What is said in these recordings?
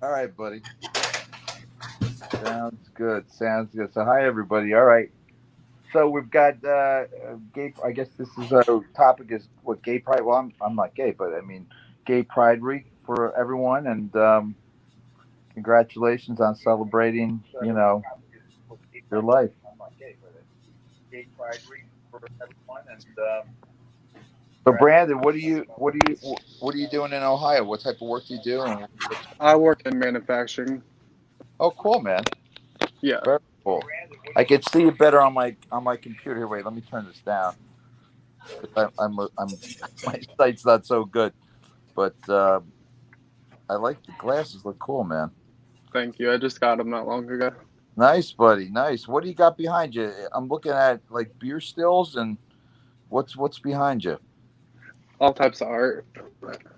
All right, buddy. Sounds good. Sounds good. So, hi everybody. All right. So we've got gay. I guess this is our topic is what gay pride. Well, I'm not gay, but I mean gay pride week for everyone, and congratulations on celebrating. Your life. I'm not gay, but gay pride week for everyone, and so Brandon, what are you doing in Ohio? What type of work do you do? And I work in manufacturing. oh, cool, man. Yeah. Very cool. I can see it better on my computer. Here, wait, let me turn this down because I'm my sight's not so good. But I like the glasses. Look cool, man. Thank you. I just got them not long ago. Nice, buddy. Nice. What do you got behind you? I'm looking at like beer stills and what's behind you? All types of art.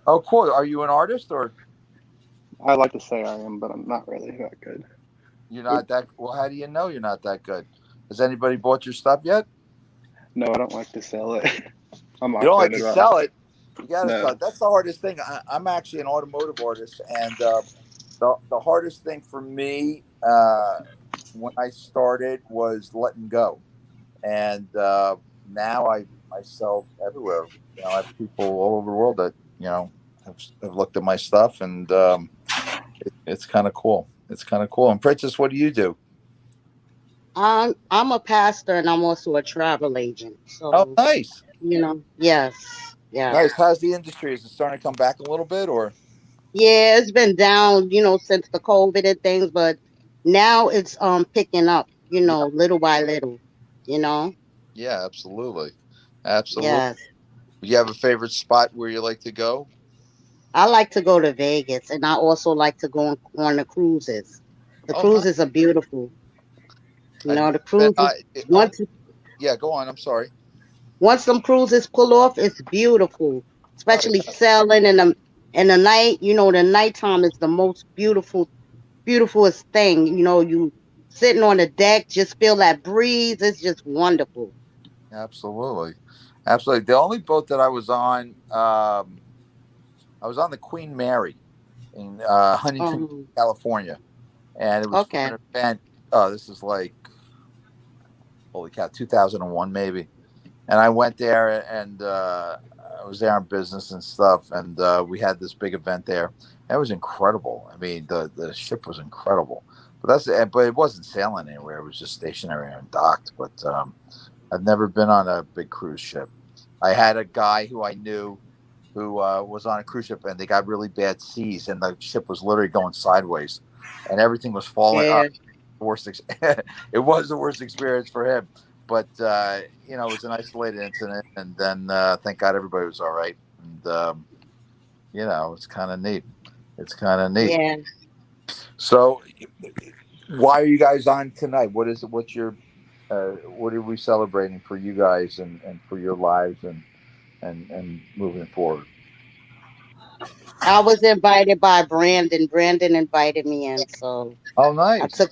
Oh, cool. Are you an artist or I like to say I am, but I'm not really that good. you're not that? Well, how do you know you're not that good? Has anybody bought your stuff yet? No, I don't like to sell it. I'm You not don't like good to about it. sell it. You got to sell No. it. That's the hardest thing. I'm actually an automotive artist, and the hardest thing for me when I started was letting go. And now I sell everywhere. I have people all over the world that have looked at my stuff, and it's kind of cool. It's kind of cool. And Princess, what do you do? I'm a pastor and I'm also a travel agent. Oh, So, nice, yes, yes. nice. How's the industry? Is it starting to come back a little bit, or? Yeah, it's been down, since the COVID and things, but now it's picking up, Yeah, little by little, you know. yeah, absolutely, absolutely. Yes. You have a favorite spot where you like to go? I like to go to Vegas and I also like to go on the cruises. The Oh, nice. cruises are beautiful. I've never The been. cruises Only, once yeah, go on. I'm sorry. once some cruises pull off, it's beautiful. Oh, Especially yeah, sailing in the night. The nighttime is the most beautifulest thing. You sitting on the deck, just feel that breeze. It's just wonderful. absolutely, absolutely. The only boat that I was on the Queen Mary in Huntington, Um, California, and it was for okay. an event. Oh, this is like holy cow, 2001 maybe. And I went there, and I was there on business and stuff, and we had this big event there. And it was incredible. I mean, the ship was incredible, but it wasn't sailing anywhere. It was just stationary and docked. But I've never been on a big cruise ship. I had a guy who I knew who was on a cruise ship, and they got really bad seas, and the ship was literally going sideways, and everything was falling up. Yeah. Worst, it was the worst experience for him. But it was an isolated incident, and then thank God everybody was all right. And it's kind of neat. It's kind of neat. Yeah. So, why are you guys on tonight? What is it? What's your what are we celebrating for you guys and for your lives and moving forward? I was invited by Brandon. Brandon invited me in, so Oh, I nice. took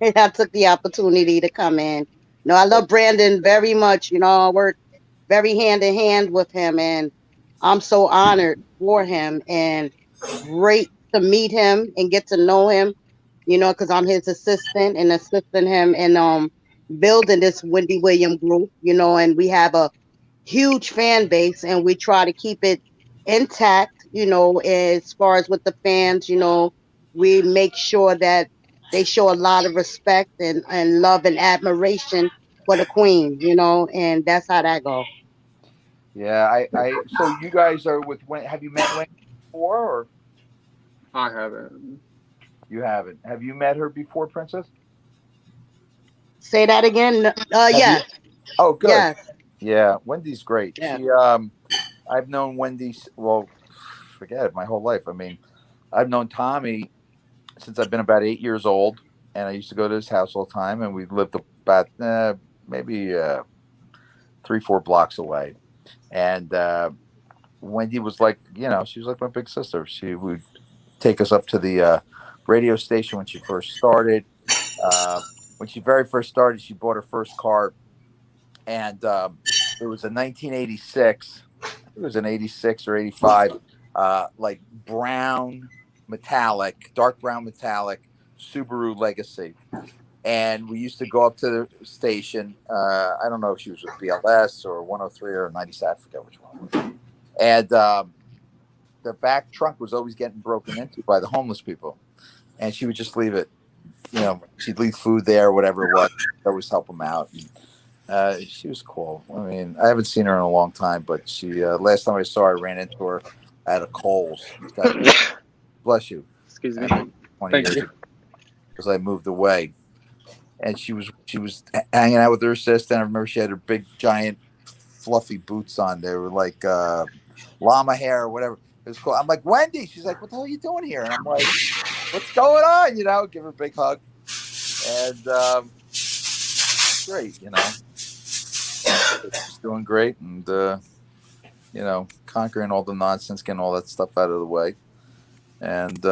I took the opportunity to come in. No, I love Brandon very much. I work very hand in hand with him, and I'm so honored for him and great to meet him and get to know him. Because I'm his assistant and assisting him in building this Wendy Williams group. And we have a huge fan base, and we try to keep it intact. As far as with the fans, we make sure that they show a lot of respect and love and admiration for the queen. And that's how that go. Yeah, so you guys are with Wendy. Have you met Wendy before, or I haven't. you haven't? Have you met her before, Princess? Say that again. Have you? Yes, Oh, good. yes, Yeah, Wendy's great. yes. I've known Wendy. Well, forget it, my whole life. I mean, I've known Tommy since I've been about 8 years old, and I used to go to his house all the time, and we lived about maybe 3, 4 blocks away. And Wendy was like, she was like my big sister. She would take us up to the radio station when she first started. Uh, when she very first started, she bought her first car, and it was a 1986. I think it was an 86 or 85, like brown. metallic, dark brown metallic Subaru Legacy. And we used to go up to the station. I don't know if she was with BLS or 103 or 97, I forget which one. And the back trunk was always getting broken into by the homeless people. And she would just leave it. You know, she'd leave food there, whatever it was. I'd always help them out. And, she was cool. I mean, I haven't seen her in a long time, but she last time I saw her, I ran into her at a Kohl's. Bless you. Excuse me. 20 Thank years you. ago, because I moved away. And she was hanging out with her assistant. I remember she had her big, giant, fluffy boots on. They were like llama hair or whatever. It was cool. I'm like, Wendy. She's like, what the hell are you doing here? And I'm like, what's going on? You know, give her a big hug. And great, you know. She's doing great. And, you know, conquering all the nonsense, getting all that stuff out of the way. And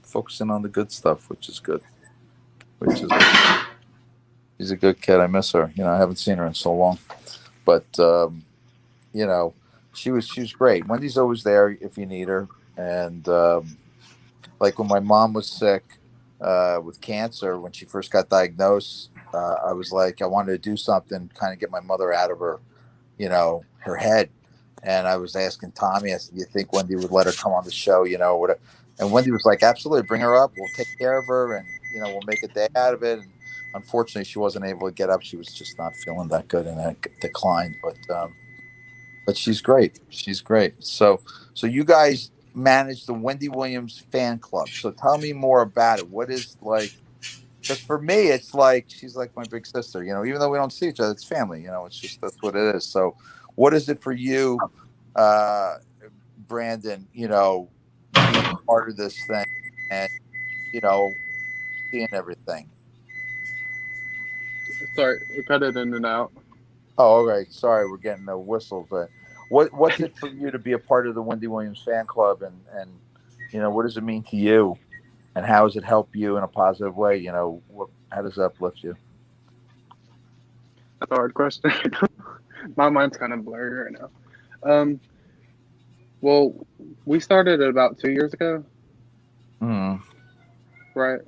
focusing on the good stuff, which is good. She's a good kid. I miss her. You know, I haven't seen her in so long. But, you know, she was great. Wendy's always there if you need her. And like when my mom was sick with cancer, when she first got diagnosed, I was like, I wanted to do something, kind of get my mother out of her, you know, her head. And I was asking Tommy, I said, you think Wendy would let her come on the show, you know, whatever. And Wendy was like, absolutely, bring her up. We'll take care of her and, you know, we'll make a day out of it. And unfortunately, she wasn't able to get up. She was just not feeling that good and that declined. But she's great. She's great. So you guys manage the Wendy Williams fan club. So tell me more about it. What is like? Because for me, it's like she's like my big sister. You know, even though we don't see each other, it's family. You know, it's just that's what it is. So, what is it for you, Brandon? You know, being part of this thing and you know, seeing everything. Sorry, we cut it in and out. Oh, all right. Sorry, we're getting a whistle. But what's it for you to be a part of the Wendy Williams fan club, and you know, what does it mean to you, and how does it help you in a positive way? You know, how does that uplift you? That's a hard question. My mind's kind of blurry right now. Well, we started it about 2 years ago, Mm. right?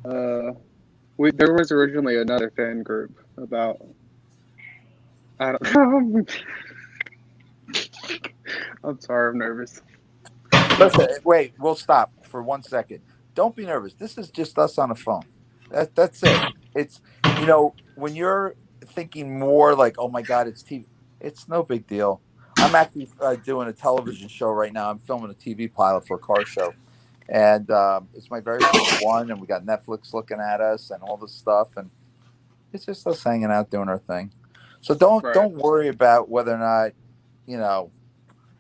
There was originally another fan group about I don't know. I'm sorry, I'm nervous. Listen, wait, we'll stop for 1 second. Don't be nervous. This is just us on the phone. That's it. It's you know when you're thinking more like, oh my God, it's TV. It's no big deal. I'm actually doing a television show right now. I'm filming a TV pilot for a car show, and it's my very first one. And we got Netflix looking at us and all this stuff, and it's just us hanging out doing our thing. So don't Right. don't worry about whether or not you know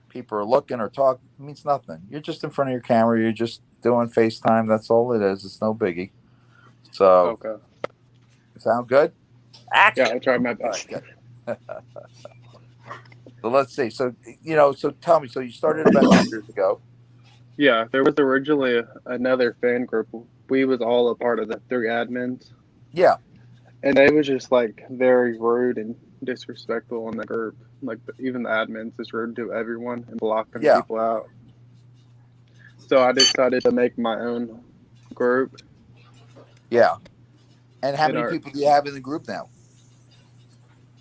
people are looking or talking. It means nothing. You're just in front of your camera. You're just doing FaceTime. That's all it is. It's no biggie. So Okay. sound good? Action. Yeah, I'll try my All best. right, good. So let's see. So you know. So tell me. So you started about 2 years ago. Yeah, there was originally another fan group. We was all a part of the 3 admins, Yeah. and they was just like very rude and disrespectful in the group. Like even the admins is rude to everyone and blocking Yeah. people out. So I decided to make my own group. Yeah. And how In many our, people do you have in the group now?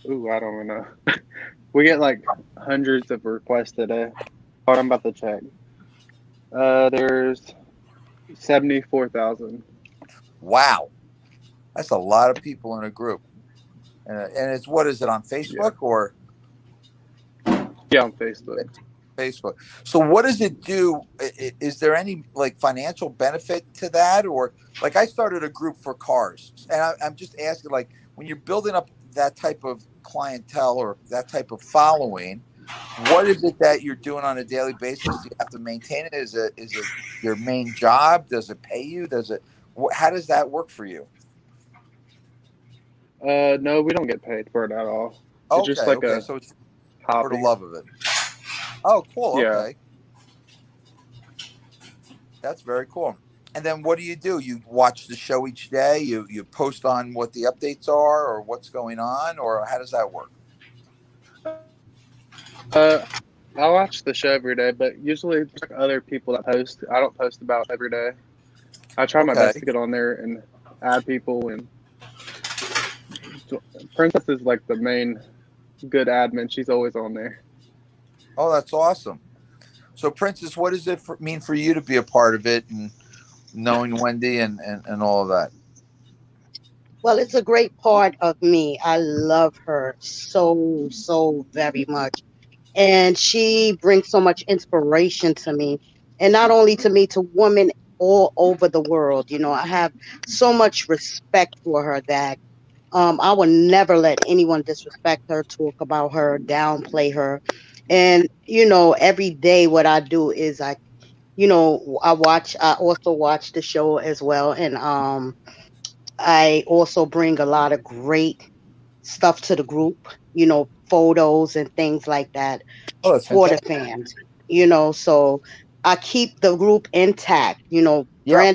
ooh, I don't know. We get like hundreds of requests a day. Hold on, I'm about to check. There's 74,000. Wow. That's a lot of people in a group. And it's what is it on Facebook or Yeah, on Facebook. Facebook? So what does it do? Is there any like financial benefit to that, or like I started a group for cars, and I'm just asking, like when you're building up that type of clientele or that type of following, what is it that you're doing on a daily basis? Do you have to maintain it? Is it your main job? Does it pay you? How does that work for you? No, we don't get paid for it at all. It's just like Okay. a So it's for the hobby. love of it. Oh, cool. Yeah. Okay. That's very cool. And then what do? You watch the show each day? You post on what the updates are or what's going on, or how does that work? I watch the show every day, but usually there's like other people that post. I don't post about every day. I try my Okay. best to get on there and add people. And Princess is like the main good admin. She's always on there. Oh, that's awesome. So, Princess, what does it mean for you to be a part of it and knowing Wendy and all of that? Well, it's a great part of me. I love her so, so very much. And she brings so much inspiration to me. And not only to me, to women all over the world. You know, I have so much respect for her that I will never let anyone disrespect her, talk about her, downplay her. And, you know, every day what I do is I also watch the show as well. And I also bring a lot of great stuff to the group, you know, photos and things like that Oh, that's for the fantastic. fans, you know. So I keep the group intact. You know, Yeah.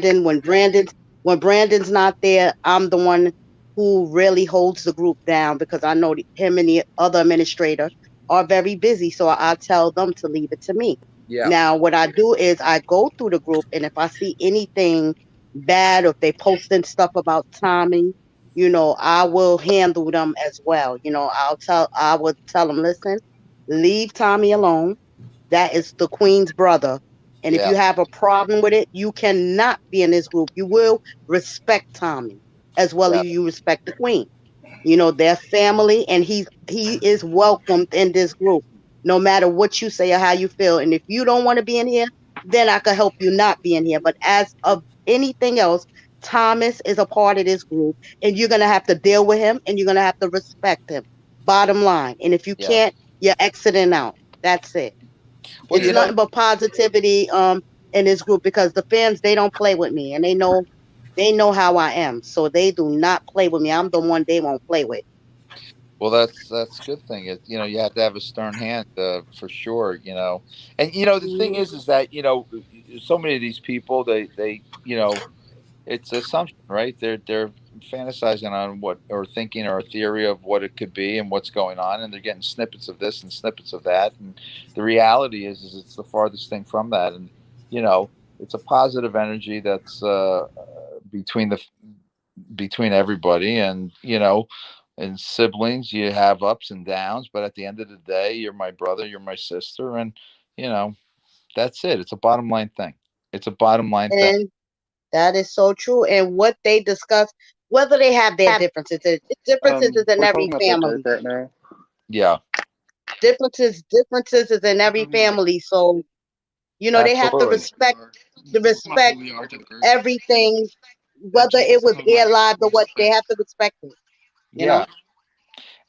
When Brandon's not there, I'm the one who really holds the group down because I know him and the other administrator are very busy. So I tell them to leave it to me. Yeah. Now, what I do is I go through the group, and if I see anything bad or if they posting stuff about Tommy, you know, I will handle them as well. You know, I would tell them, listen, leave Tommy alone. That is the queen's brother. And if Yeah. you have a problem with it, you cannot be in this group. You will respect Tommy as well as Yeah. you respect the queen. You know, they're family, and he is welcomed in this group, no matter what you say or how you feel. And if you don't want to be in here, then I could help you not be in here. But as of anything else, Thomas is a part of this group, and you're gonna have to deal with him, and you're gonna have to respect him. Bottom line. And if you Yeah. can't, you're exiting out. That's it. Well, It's you know, nothing but positivity in this group because the fans, they don't play with me, and they know how I am. So they do not play with me. I'm the one they won't play with. well, that's a good thing. You have to have a stern hand for sure. And the thing Mhm. is that so many of these people they it's assumption, right? They're fantasizing on what or thinking or a theory of what it could be and what's going on, and they're getting snippets of this and snippets of that. And the reality is it's the farthest thing from that. And you know, it's a positive energy that's between the between everybody, and and siblings, you have ups and downs, but at the end of the day, you're my brother, you're my sister, and you know that's it. It's a bottom line thing. It's a bottom line thing. And that is so true. And what they discuss, whether they have their differences, differences is in We're every talking about the group family. right now. Yeah, Differences is in We're every talking about family. So, you know, they have to absolutely. respect everything, whether it was air live or what, they have to respect it, you Yeah, know?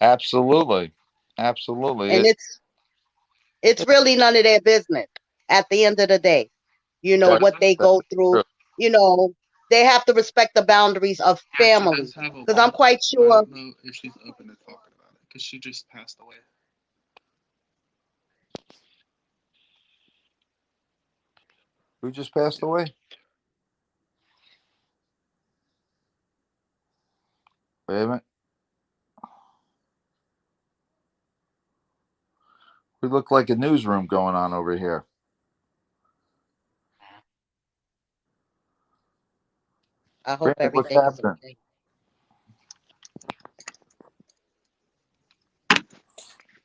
absolutely, absolutely. And it's really none of their business at the end of the day. You know, That what they that's go through, true. you know, they have to respect the boundaries of family. Because I'm quite sure. If she's open to talking about it because she just passed away. Who just passed away? Wait a minute. We look like a newsroom going on over here. I hope Brandon, what's everything is happening? okay.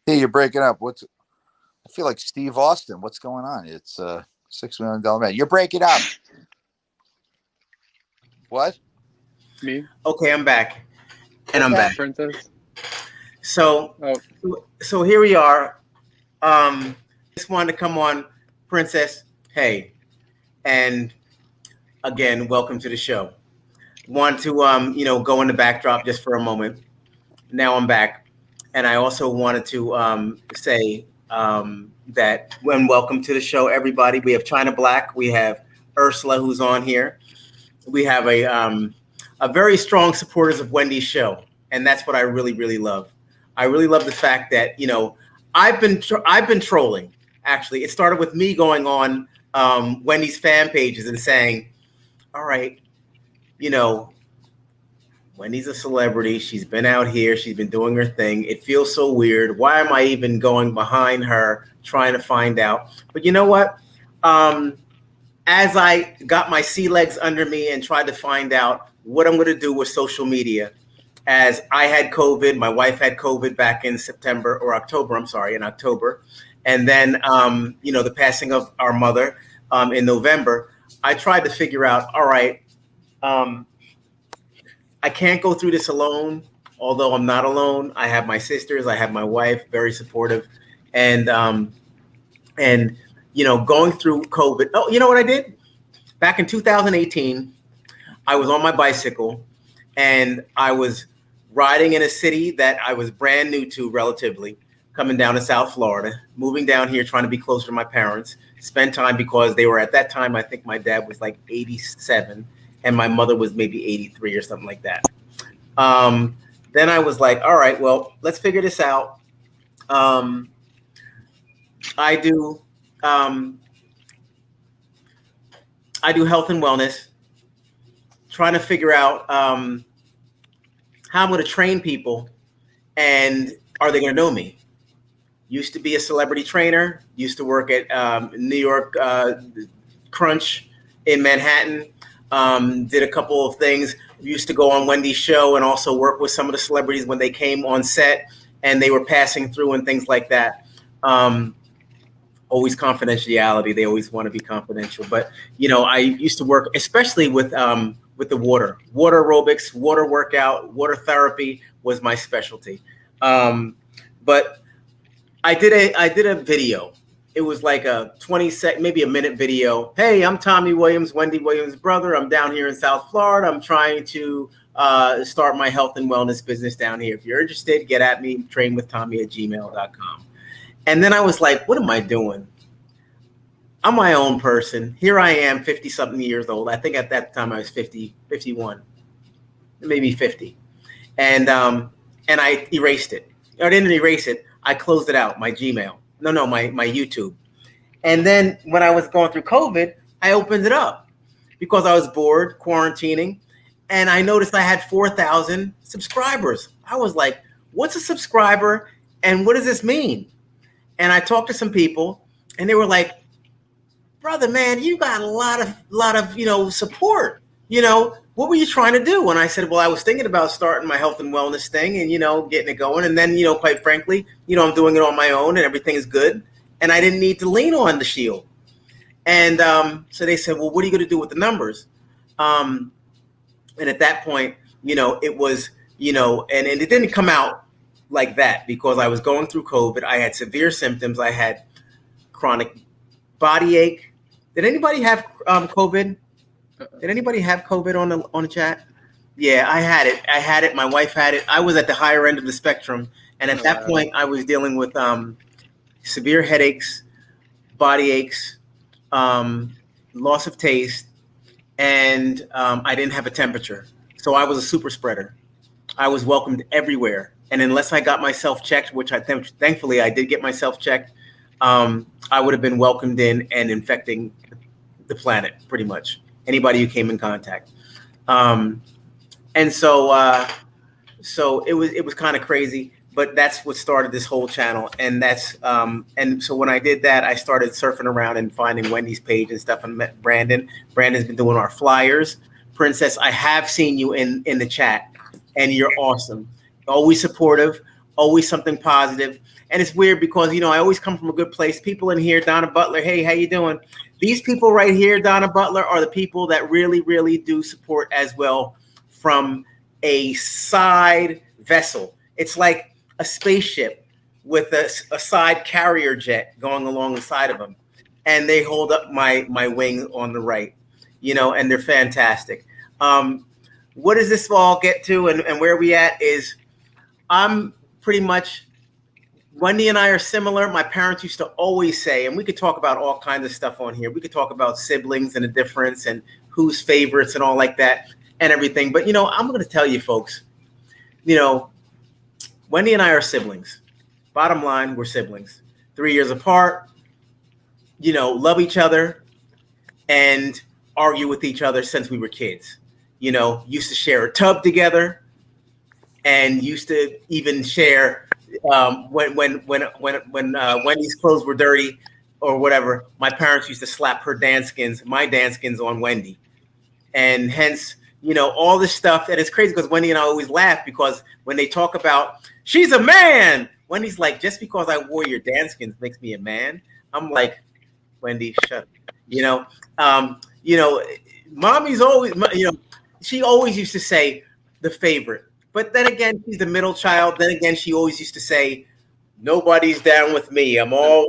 Hey, you're breaking up. I feel like Steve Austin. What's going on? It's $6 million man. You're breaking up. What? Me? Okay, I'm back, and What's I'm back. happening? Princess? So, Oh, so here we are. Just wanted to come on, Princess. Hey, and again, welcome to the show. Want to go in the backdrop just for a moment. Now I'm back, and I also wanted to say that when welcome to the show, everybody. We have China Black, we have Ursula who's on here. We have a very strong supporters of Wendy's show, and that's what I really really love. I really love the fact that I've been trolling. Actually, it started with me going on Wendy's fan pages and saying, "All right, you know, Wendy's a celebrity. She's been out here. She's been doing her thing. It feels so weird. Why am I even going behind her trying to find out? But you know what? As I got my sea legs under me and tried to find out what I'm going to do with social media, as I had COVID, my wife had COVID back in October. And then, the passing of our mother in November, I tried to figure out, all right, I can't go through this alone, although I'm not alone. I have my sisters, I have my wife, very supportive. And going through COVID. Oh, you know what I did? Back in 2018, I was on my bicycle and I was riding in a city that I was brand new to relatively, coming down to South Florida, moving down here, trying to be closer to my parents, spend time because they were at that time, I think my dad was like 87 and my mother was maybe 83 or something like that. Then I was like, all right, well, let's figure this out. I do health and wellness, trying to figure out how I'm going to train people and are they going to know me? Used to be a celebrity trainer, used to work at New York Crunch in Manhattan, did a couple of things, used to go on Wendy's show and also work with some of the celebrities when they came on set and they were passing through and things like that. Always confidentiality. They always want to be confidential. But, I used to work, especially with the water aerobics, water workout, water therapy was my specialty. But I did a video. It was like a 20-second, maybe a minute video. Hey, I'm Tommy Williams, Wendy Williams' brother. I'm down here in South Florida. I'm trying to start my health and wellness business down here. If you're interested, get at me, trainwithtommy@gmail.com. And then I was like, what am I doing? I'm my own person. Here I am, 50-something years old. I think at that time I was 50, 51, maybe 50. And I erased it. I didn't erase it. I closed it out, my Gmail. No, my YouTube. And then when I was going through COVID, I opened it up because I was bored, quarantining. And I noticed I had 4,000 subscribers. I was like, what's a subscriber? And what does this mean? And I talked to some people and they were like, brother, man, you got a lot of support. What were you trying to do? And I said, well, I was thinking about starting my health and wellness thing and, getting it going. And then, quite frankly, I'm doing it on my own and everything is good. And I didn't need to lean on the shield. And so they said, well, what are you going to do with the numbers? And at that point, it was, and it didn't come out like that because I was going through COVID. I had severe symptoms. I had chronic body ache. Did anybody have COVID? Did anybody have COVID on the chat? Yeah, I had it. My wife had it. I was at the higher end of the spectrum. And at that point, I was dealing with severe headaches, body aches, loss of taste, and I didn't have a temperature. So I was a super spreader. I was welcomed everywhere. And unless I got myself checked, which thankfully I did get myself checked, I would have been welcomed in and infecting the planet, pretty much. Anybody who came in contact. And so it was kind of crazy, but that's what started this whole channel. And that's, and so when I did that, I started surfing around and finding Wendy's page and stuff and met Brandon. Brandon's been doing our flyers. Princess, I have seen you in the chat and you're awesome. Always supportive, always something positive. And it's weird because, I always come from a good place. People in here, Donna Butler, hey, how you doing? These people right here, Donna Butler, are the people that really, really do support as well from a side vessel. It's like a spaceship with a side carrier jet going along the side of them. And they hold up my wing on the right, and they're fantastic. What does this all get to and where we at is I'm pretty much, Wendy and I are similar. My parents used to always say, and we could talk about all kinds of stuff on here. We could talk about siblings and the difference and who's favorites and all like that and everything. But, I'm going to tell you folks, Wendy and I are siblings. Bottom line, we're siblings. 3 years apart, love each other and argue with each other since we were kids. Used to share a tub together. and used to even share when Wendy's clothes were dirty or whatever. My parents used to slap my dance skins on Wendy, and hence, all this stuff. And it's crazy because Wendy and I always laugh because when they talk about she's a man, Wendy's like, just because I wore your dance skins makes me a man. I'm like, Wendy, shut up. Mommy's always, she always used to say the favorite. But then again, she's the middle child. Then again, she always used to say, nobody's down with me. I'm all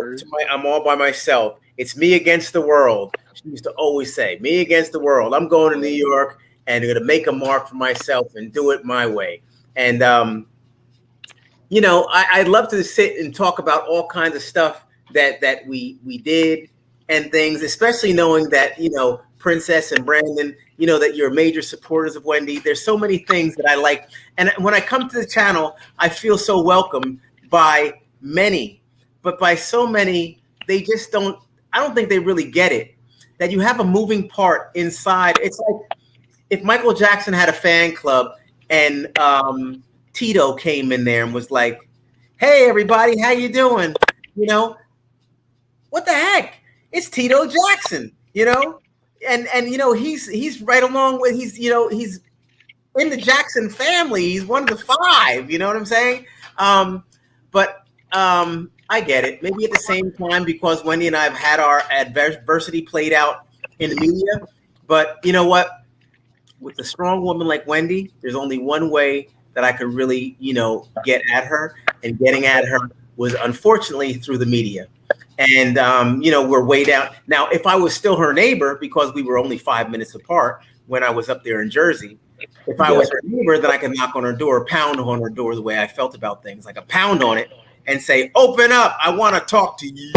by myself. It's me against the world. She used to always say, me against the world. I'm going to New York and I'm going to make a mark for myself and do it my way. And, I'd love to sit and talk about all kinds of stuff that we did and things, especially knowing that, Princess and Brandon, that you're major supporters of Wendy. There's so many things that I like. And when I come to the channel, I feel so welcome by many, but by so many, I don't think they really get it, that you have a moving part inside. It's like if Michael Jackson had a fan club and Tito came in there and was like, hey, everybody, how you doing? What the heck? It's Tito Jackson, and he's right along with, he's in the Jackson family. He's one of the five, you know what I'm saying? But I get it. Maybe at the same time, because Wendy and I have had our adversity played out in the media. But you know what? With a strong woman like Wendy, there's only one way that I could really, get at her. And getting at her was unfortunately through the media. And, we're way down. Now, if I was still her neighbor, because we were only 5 minutes apart when I was up there in Jersey, if I was her neighbor, then I could knock on her door, pound on her door the way I felt about things, like a pound on it and say, open up. I want to talk to you,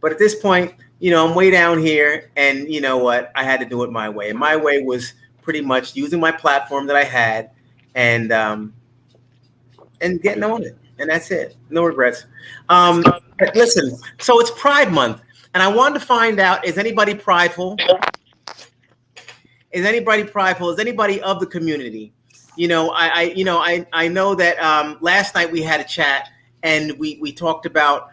But at this point, I'm way down here, and you know what? I had to do it my way. And my way was pretty much using my platform that I had and getting on it. And that's it. No regrets. But listen, so it's Pride Month, and I wanted to find out, is anybody prideful? Is anybody prideful? Is anybody of the community? I know that last night we had a chat, and we talked about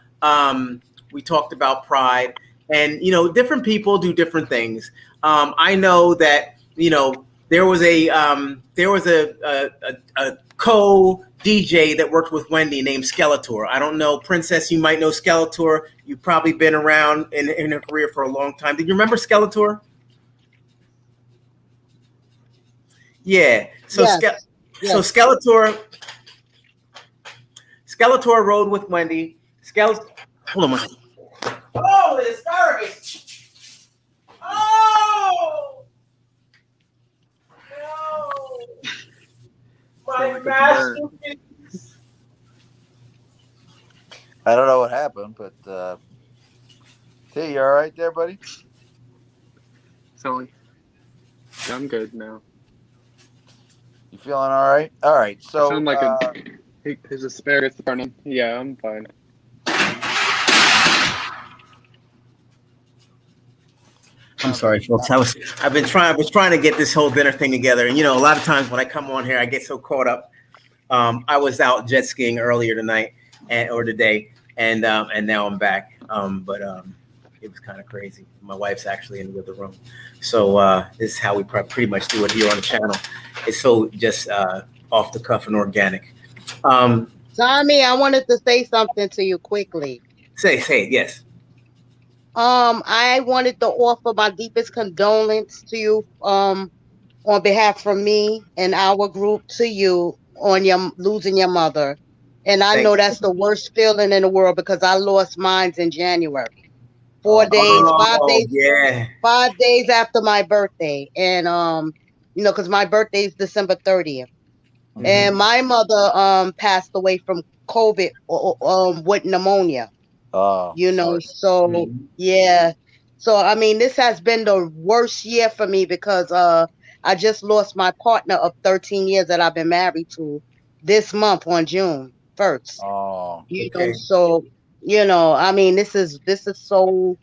pride, and different people do different things. I know that there was a co-DJ that worked with Wendy named Skeletor. I don't know, Princess, you might know Skeletor. You've probably been around in her career for a long time. Did you remember Skeletor? Yeah. So yes. So Skeletor rode with Wendy. Hold on one second. Oh, the asparagus. Oh! No. My masterpiece. I don't know what happened, but T, you all right there, buddy? Sorry. I'm good now. You feeling all right? All right. So sound like his asparagus burning. Yeah, I'm fine. I'm sorry, folks. I was trying to get this whole dinner thing together, and a lot of times when I come on here, I get so caught up. I was out jet skiing earlier tonight or today, and now I'm back. But it was kind of crazy. My wife's actually in the other room, so this is how we pretty much do it here on the channel. It's so just off the cuff and organic. Tommy, I wanted to say something to you quickly. Say it, yes. I wanted to offer my deepest condolence to you, on behalf from me and our group to you on your losing your mother. And I know that's the worst feeling in the world because I lost mine in January. 5 days, yeah. 5 days after my birthday. And, because my birthday is December 30th. Mm-hmm. And my mother, passed away from COVID, with pneumonia. Oh, so yeah. So I mean, this has been the worst year for me because I just lost my partner of 13 years that I've been married to this month on June 1st. Oh, so I mean, this is so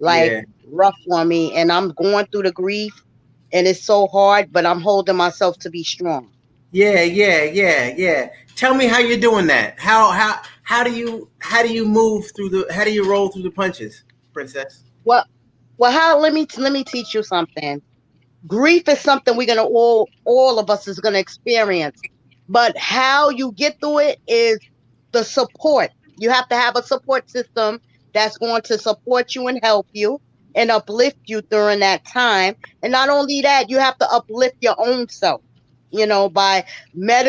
rough on me, and I'm going through the grief, and it's so hard, but I'm holding myself to be strong. Yeah. Tell me how you're doing that. How do you move through the how do you roll through the punches, Princess? Well, how? Let me teach you something. Grief is something we're gonna all of us is gonna experience, but how you get through it is the support. You have to have a support system that's going to support you and help you and uplift you during that time. And not only that, you have to uplift your own self, by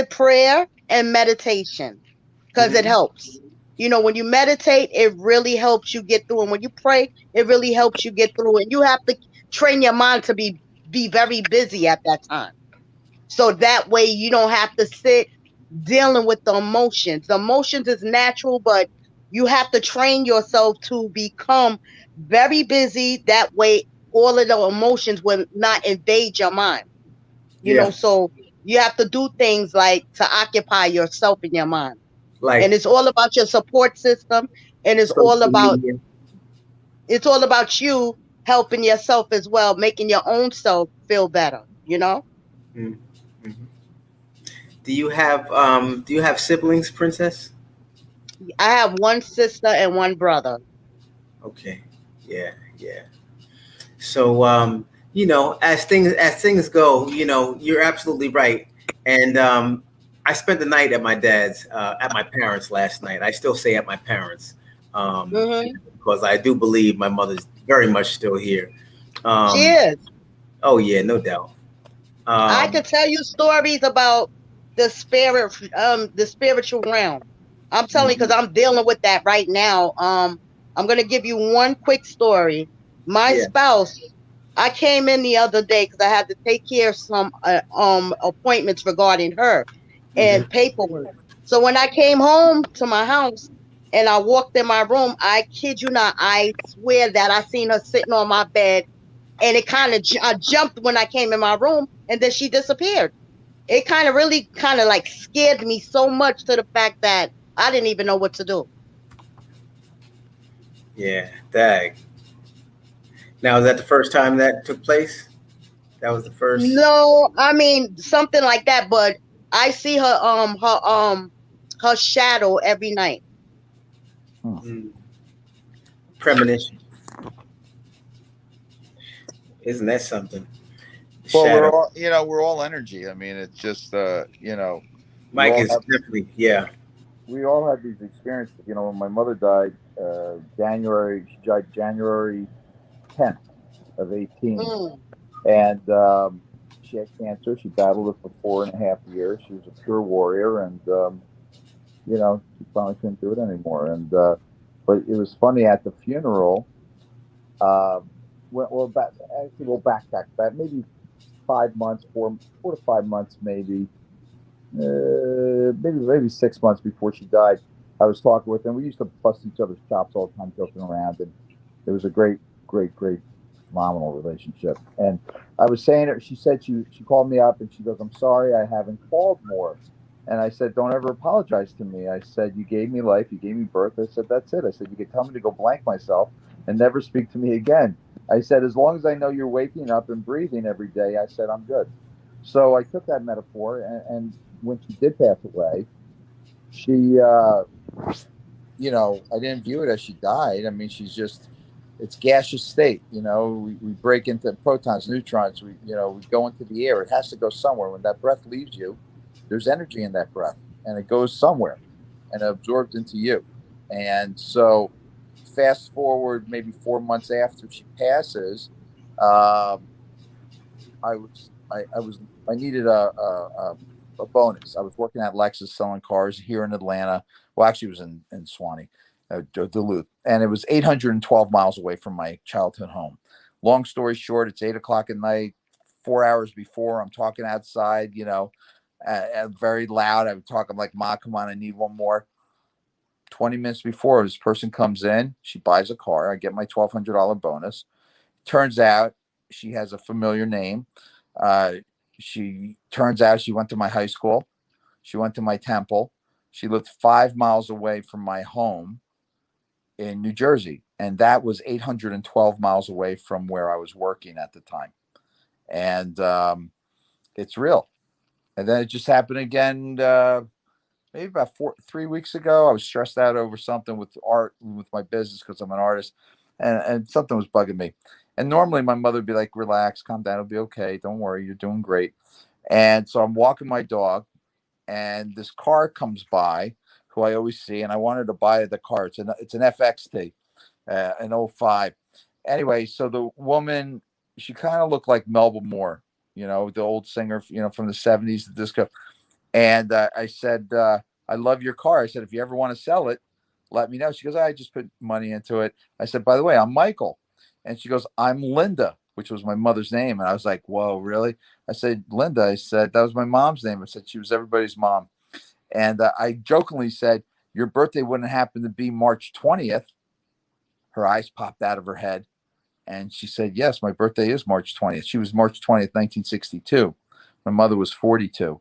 prayer and meditation, because it Mm-hmm. helps. When you meditate, it really helps you get through. And when you pray, it really helps you get through. And you have to train your mind to be very busy at that time. So that way you don't have to sit dealing with the emotions. The emotions is natural, but you have to train yourself to become very busy. That way all of the emotions will not invade your mind. Yeah, So you have to do things like to occupy yourself in your mind. And like it's all about your support system, and social media. it's all about you helping yourself as well, making your own self feel better. Mm-hmm. Do you have siblings, Princess? I have one sister and one brother. Okay. Yeah. So as things go, you're absolutely right. And I spent the night at my dad's, at my parents last night. I still say at my parents, um, Hmm. because I do believe my mother's very much still here. She Um, is. oh yeah, no doubt. I Um, could tell you stories about the spiritual realm. I'm telling you because mhm. I'm dealing with that right now. I'm gonna give you one quick story. My Yeah. spouse, I came in the other day because I had to take care of some appointments regarding her Hmm. and paperwork. So when I came home to my house and I walked in my room, I kid you not, I swear that I seen her sitting on my bed, and it kind of I jumped when I came in my room, and then she disappeared. It kind of really kind of like scared me so much to the fact that I didn't even know what to do. Yeah. Dag. Now, is that the first time that took place? That was the first. No, I mean something like that, but I see her shadow every night. Hmm. Mm, premonition. Isn't that something? The Well, we're shadow. all, we're all energy. I mean, it's just, we Mike all is have, definitely, yeah. we all have these experiences. When my mother died, she died January 10th of 18, Mm, and she had cancer. She battled it for 4.5 years. She was a pure warrior, and she finally couldn't do it anymore. And but it was funny at the funeral. Um, actually, we'll backtrack that maybe 5 months, 4 to 5 months, maybe 6 months before she died. I was talking with her, and we used to bust each other's chops all the time, joking around, and it was a great, great, great, phenomenal relationship. And I was saying it. She said she called me up and she goes, "I'm sorry, I haven't called more." And I said, "Don't ever apologize to me." I said, "You gave me life, you gave me birth." I said, "That's it." I said, "You could tell me to go blank myself and never speak to me again." I said, "As long as I know you're waking up and breathing every day," I said, "I'm good." So I took that metaphor, and when she did pass away, she, I didn't view it as she died. I mean, it's gaseous state. We break into protons, neutrons. We go into the air. It has to go somewhere. When that breath leaves you, there's energy in that breath, and it goes somewhere, and it absorbs into you. And so, fast forward maybe 4 months after she passes, um, I needed a bonus. I was working at Lexus selling cars here in Atlanta. Well, actually, it was in Swanee, Duluth, and it was 812 miles away from my childhood home. Long story short, it's 8 o'clock at night. 4 hours before, I'm talking outside. Very loud. I'm talking like, "Ma, come on, I need one more." 20 minutes before, this person comes in. She buys a car. I get my $1,200 bonus. Turns out she has a familiar name. Uh, she turns out she went to my high school. She went to my temple. She lived 5 miles away from my home in New Jersey. And that was 812 miles away from where I was working at the time. And it's real. And then it just happened again. Maybe about 3 weeks ago. I was stressed out over something with art, with my business, because I'm an artist, and something was bugging me. And normally my mother would be like, "Relax, calm down, it'll be okay. Don't worry, you're doing great." And so I'm walking my dog, and this car comes by, who I always see, and I wanted to buy the car. It's an FXT, an '05. Anyway, so the woman, she kind of looked like Melba Moore, the old singer, from the '70s, the disco. And I said, "I love your car." I said, "If you ever want to sell it, let me know." She goes, "I just put money into it." I said, "By the way, I'm Michael." And she goes, "I'm Linda," which was my mother's name. And I was like, "Whoa, really?" I said, "Linda," I said, "that was my mom's name." I said, "She was everybody's mom." And I jokingly said, "Your birthday wouldn't happen to be March 20th. Her eyes popped out of her head. And she said, "Yes, my birthday is March 20th. She was March 20th, 1962. My mother was 42.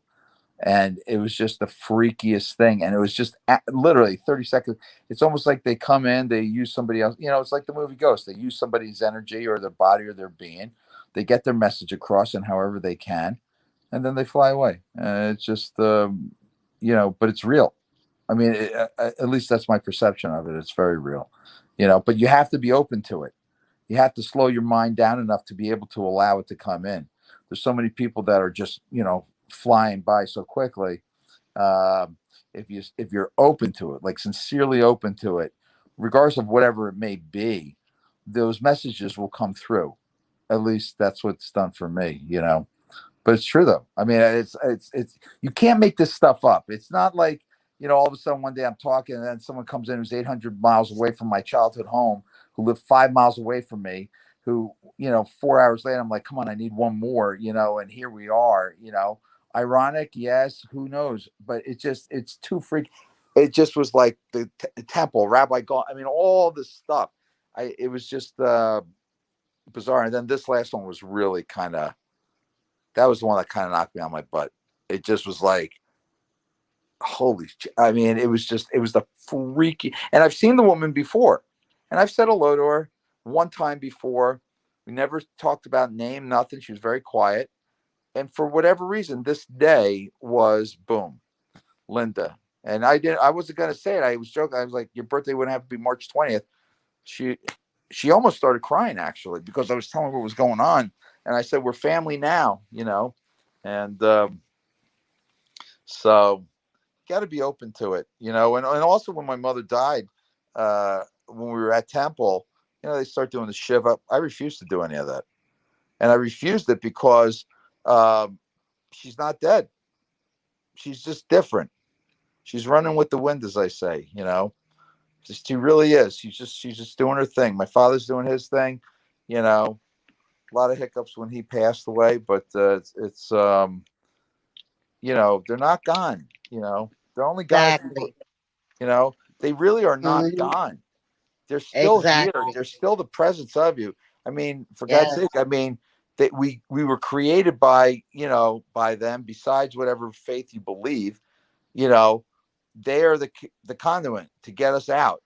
And it was just the freakiest thing. And it was just literally 30 seconds. It's almost like they come in, they use somebody else. It's like the movie Ghost. They use somebody's energy or their body or their being. They get their message across in however they can, and then they fly away. It's just, but it's real. I mean, at least that's my perception of it. It's very real, but you have to be open to it. You have to slow your mind down enough to be able to allow it to come in. There's so many people that are just, flying by so quickly. If you're open to it, like sincerely open to it, regardless of whatever it may be, those messages will come through. At least that's what's done for me. But it's true though. I mean, it's you can't make this stuff up. It's not like, all of a sudden one day I'm talking and then someone comes in who's 800 miles away from my childhood home, who lived 5 miles away from me, who, 4 hours later, I'm like, come on, I need one more, and here we are. Ironic, yes, who knows? But it's too freak. It just was like the temple, Rabbi God. I mean, all this stuff. It was just bizarre. And then this last one was really that was the one that kind of knocked me on my butt. It just was like, I mean, it was the freaky. And I've seen the woman before, and I've said hello to her one time before. We never talked about name, nothing. She was very quiet. And for whatever reason, this day was boom, Linda. And I wasn't going to say it. I was joking. I was like, your birthday wouldn't have to be March 20th. She almost started crying, actually, because I was telling her what was going on. And I said, we're family now. And so got to be open to it, and also when my mother died, when we were at Temple, they start doing the Shiva. I refused to do any of that. And I refused it because she's not dead. She's just different. She's running with the wind, as I say, she really is. She's just doing her thing. My father's doing his thing, a lot of hiccups when he passed away, but it's they're not gone, they're only gone. Exactly. They really are not Hmm. gone. They're still here. Exactly. They're still the presence of you. I mean, for God's Yes. sake, I mean, that we were created by, by them, besides whatever faith you believe, you know, they are the conduit to get us out.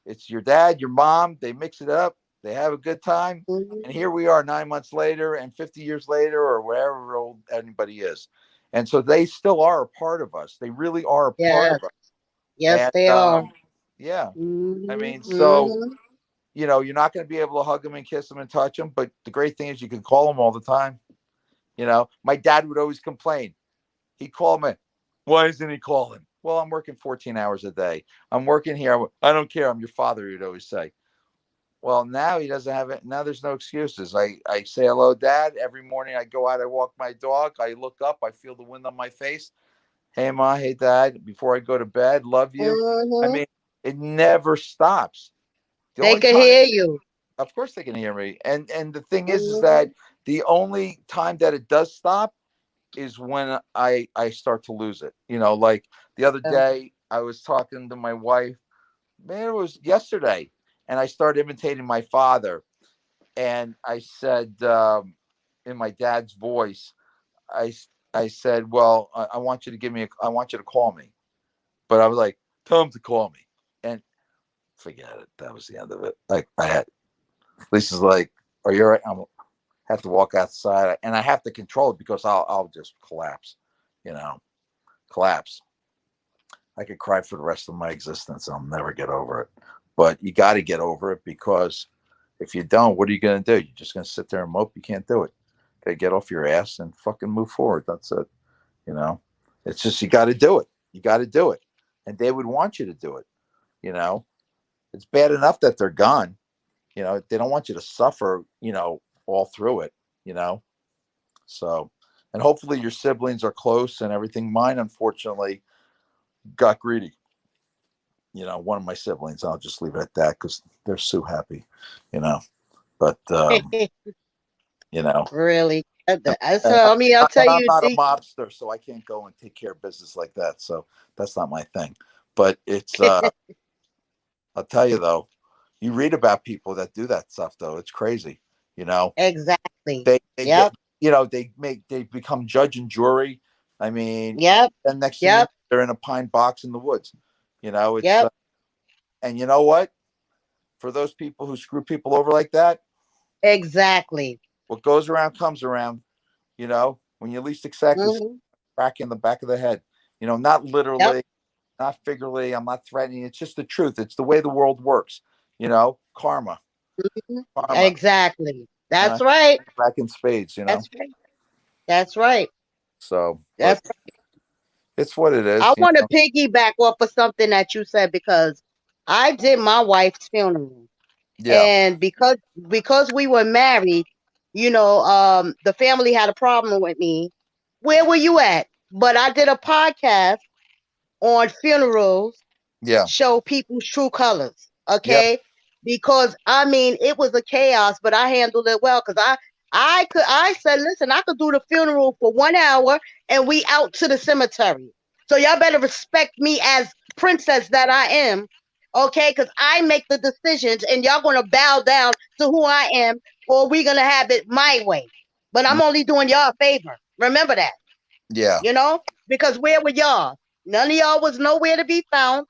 It's your dad, your mom, they mix it up, they have a good time. Hmm. And here we are 9 months later and 50 years later, or wherever old anybody is. And so they still are a part of us. They really are a part Yes. of us. Yes, And they are. yeah, I Hmm. mean, so Hmm. you're not going to be able to hug them and kiss them and touch them, but the great thing is you can call them all the time. My dad would always complain. He'd call me. Why isn't he calling? Well, I'm working 14 hours a day. I'm working here. I don't care. I'm your father, he'd always say. Well, now he doesn't have it. Now there's no excuses. I say hello, Dad. Every morning I go out, I walk my dog. I look up, I feel the wind on my face. Hey, Ma. Hey, Dad. Before I go to bed, love you. I Hmm. mean, it never stops. The They only can time, hear you. of course, they can hear me. And the thing is Hmm. that the only time that it does stop is when I start to lose it. Like the other day, I was talking to my wife. Man, it was yesterday, and I started imitating my father. And I said, in my dad's voice, I I said, "Well, I want you to I want you to call me." But I was like, "Tell him to call me," and forget it. That was the end of it. Like I had Lisa's like, "Are you all right?" I have to walk outside, and I have to control it because I'll just collapse. you know, collapse. I could cry for the rest of my existence. I'll never get over it. But you got to get over it, because if you don't, what are you going to do? You're just going to sit there and mope? You can't do it. Okay, get off your ass and fucking move forward. That's it. You know, it's just, you got to do it. You got to do it. And they would want you to do it. You know, it's bad enough that they're gone. You know, they don't want you to suffer, you know, all through it, you know. So, and hopefully your siblings are close and everything. Mine, unfortunately, got greedy. You know, one of my siblings, I'll just leave it at that, because they're so happy, you know. But, you know, Really. and, So I mean, I'll tell I'm you, not a mobster, so I can't go and take care of business like that. So that's not my thing. But it's, I'll tell you though, you read about people that do that stuff though. It's crazy. You know, exactly. they get, Yep. you know, they become judge and jury. I mean, Yep. and next thing you know, Yep. they're in a pine box in the woods. You know, it's, Yep. and you know what? For those people who screw people over like that, Exactly. what goes around comes around. You know, when you least expect is Hmm. crack in the back of the head. You know, not Yep. literally, not figuratively. I'm not threatening. It's just the truth. It's the way the world works. You know, karma, Mhm. karma, Exactly. and I That's right. back in spades. You know, That's right. That's right. so but That's it's what it I is. You want to know, piggyback off of something that you said because I did my wife's funeral. yeah, And because we were married, the family had a problem with me. Where were you at? But I did a podcast on funerals, yeah, show people's true colors. yep, Okay, because I mean it was a chaos, but I handled it well because I said, listen, I could do the funeral for 1 hour and we out to the cemetery. So y'all better respect me as princess that I am. Okay, because I make the decisions and y'all gonna bow down to who I am, or we gonna have it my way. But I'm mm, only doing y'all a favor. Remember that, yeah, you know? Because where were y'all? None of y'all was nowhere to be found.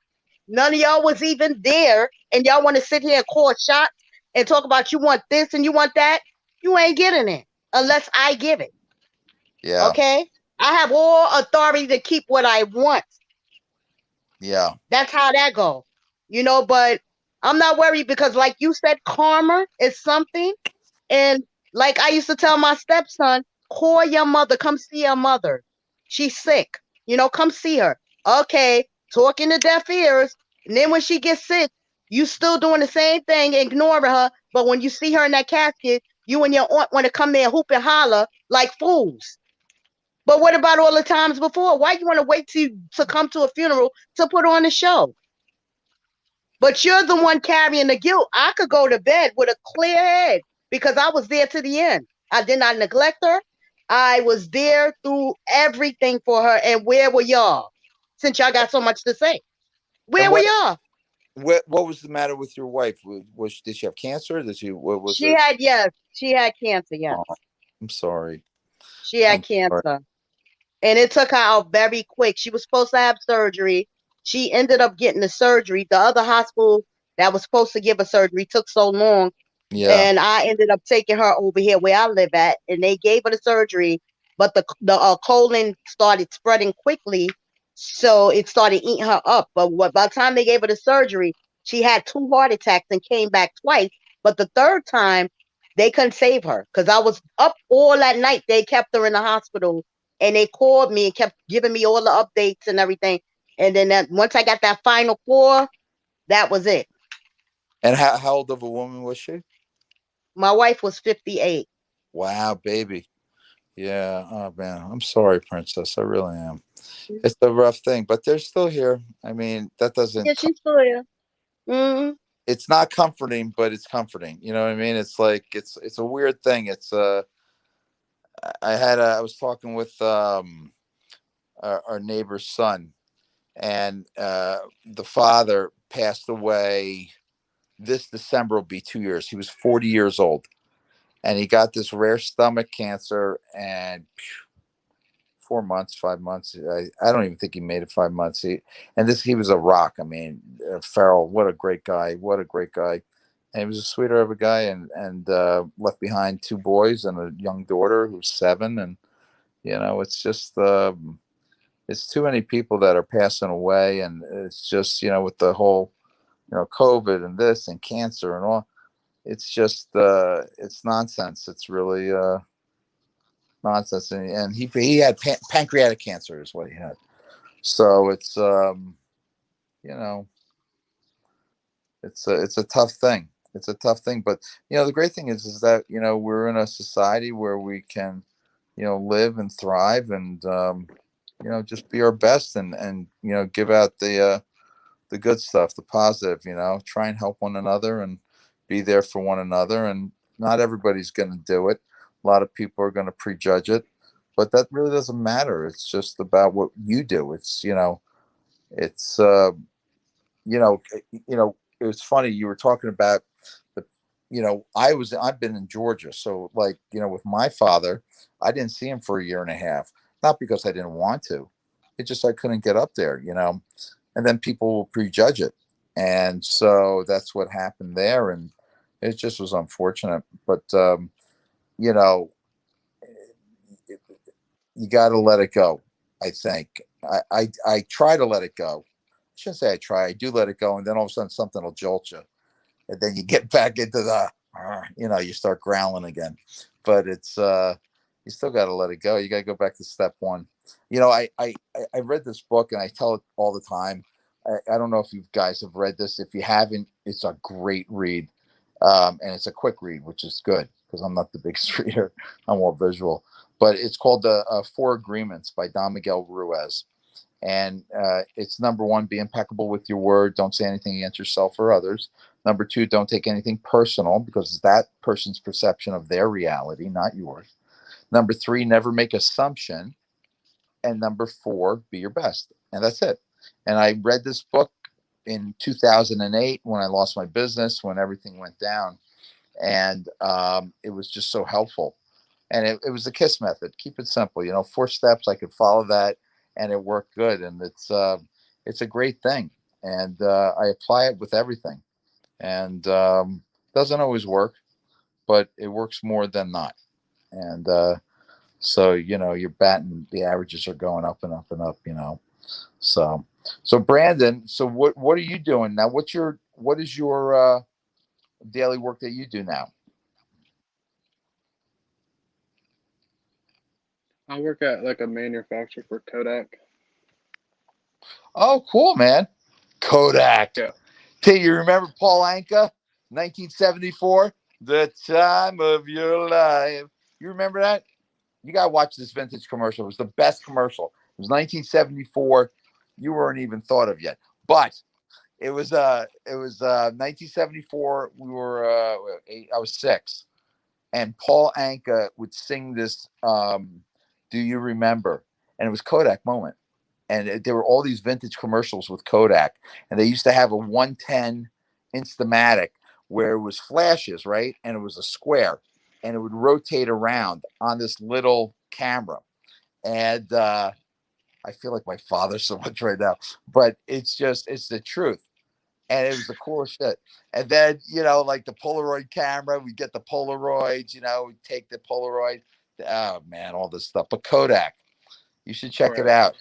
None of y'all was even there. And y'all want to sit here and call shots and talk about you want this and you want that. You ain't getting it unless I give it. yeah, Okay? I have all authority to keep what I want. yeah, That's how that go. But I'm not worried because like you said, karma is something. And like I used to tell my stepson, call your mother, come see your mother. She's sick. Come see her. Okay, talking to deaf ears. And then when she gets sick, you still doing the same thing, ignoring her. But when you see her in that casket, you and your aunt want to come there hoop and holler like fools. But what about all the times before? Why you want to wait to come to a funeral to put on a show? But you're the one carrying the guilt. I could go to bed with a clear head because I was there to the end. I did not neglect her. I was there through everything for her. And where were y'all? Since y'all got so much to say, and where were y'all? what was the matter with your wife? Did she have cancer? Did she, what was She it? had, yes, she had cancer. Yes, Oh, I'm sorry. she had I'm sorry. cancer. And it took her out very quick. She was supposed to have surgery. She ended up getting the surgery. The other hospital that was supposed to give her surgery took so long. Yeah, And I ended up taking her over here where I live at, and they gave her the surgery, but the colon started spreading quickly, so it started eating her up. But by the time they gave her the surgery, she had 2 heart attacks and came back twice. But the third time, they couldn't save her because I was up all that night. They kept her in the hospital, and they called me and kept giving me all the updates and everything. And then once I got that final four, that was it. and how old of a woman was she? My wife was 58. Wow, baby. Yeah. Oh man, I'm sorry, princess. I really am. It's a rough thing, but they're still here. I mean, that Yeah, doesn't. she's still here. Mm-hmm. It's not comforting, but it's comforting. You know what I mean? It's like it's a weird thing. It's I was talking with our neighbor's son, and the father passed away. This December will be 2 years. He was 40 years old, and he got this rare stomach cancer, and 4 months, 5 months. I don't even think he made it 5 months. He was a rock. I mean, Farrell, what a great guy. What a great guy. And he was a sweetheart of a guy, and left behind two boys and a young daughter who's 7. And, it's just, it's too many people that are passing away, and it's just, with the whole, COVID and this and cancer and all. It's just it's nonsense. It's really nonsense. And he had pancreatic cancer is what he had. So it's you know it's a tough thing. It's a tough thing. But the great thing is that we're in a society where we can live and thrive, and just be our best, and give out the good stuff, the positive. Try and help one another and be there for one another. And not everybody's going to do it. A lot of people are going to prejudge it, but that really doesn't matter. It's just about what you do. It's it was funny you were talking about the I've been in Georgia, so with my father, I didn't see him for a year and a half, not because I didn't want to. It just I couldn't get up there, and then people will prejudge it, and so that's what happened there, and it just was unfortunate. But you know you got to let it go. I think I try to let it go. I shouldn't say I try. I do let it go, and then all of a sudden something will jolt you, and then you get back into the you start growling again. But it's you still got to let it go. You got to go back to step one. I read this book, and I tell it all the time. I don't know if you guys have read this. If you haven't, it's a great read, and it's a quick read, which is good because I'm not the biggest reader. I'm more visual. But it's called the Four Agreements by Don Miguel Ruiz. And it's number one, be impeccable with your word. Don't say anything against yourself or others. Number two, don't take anything personal because it's that person's perception of their reality, not yours. Number three, never make assumption. And number four, be your best. And that's it. And I read this book in 2008 when I lost my business, when everything went down. And it was just so helpful. And it was the KISS method. Keep it simple. 4 steps. I could follow that, and it worked good. And it's a great thing. And I apply it with everything. And doesn't always work, but it works more than not. And so you're batting. The averages are going up and up and up. So Brandon. So what are you doing now? What is your daily work that you do now? I work at like a manufacturer for Kodak. Oh, cool, man. Kodak. Yeah. Hey, you remember Paul Anka, 1974? The time of your life. You remember that? You got to watch this vintage commercial. It was the best commercial. It was 1974. You weren't even thought of yet. But it was 1974. We were I was 6. And Paul Anka would sing this Do You Remember? And it was Kodak moment. And there were all these vintage commercials with Kodak, and they used to have a 110 Instamatic where it was flashes, right? And it was a square, and it would rotate around on this little camera. And I feel like my father so much right now, but it's the truth. And it was the coolest shit. And then, like the Polaroid camera, we get the Polaroids, we take the Polaroid. Oh man, all this stuff. But Kodak, you should check it out.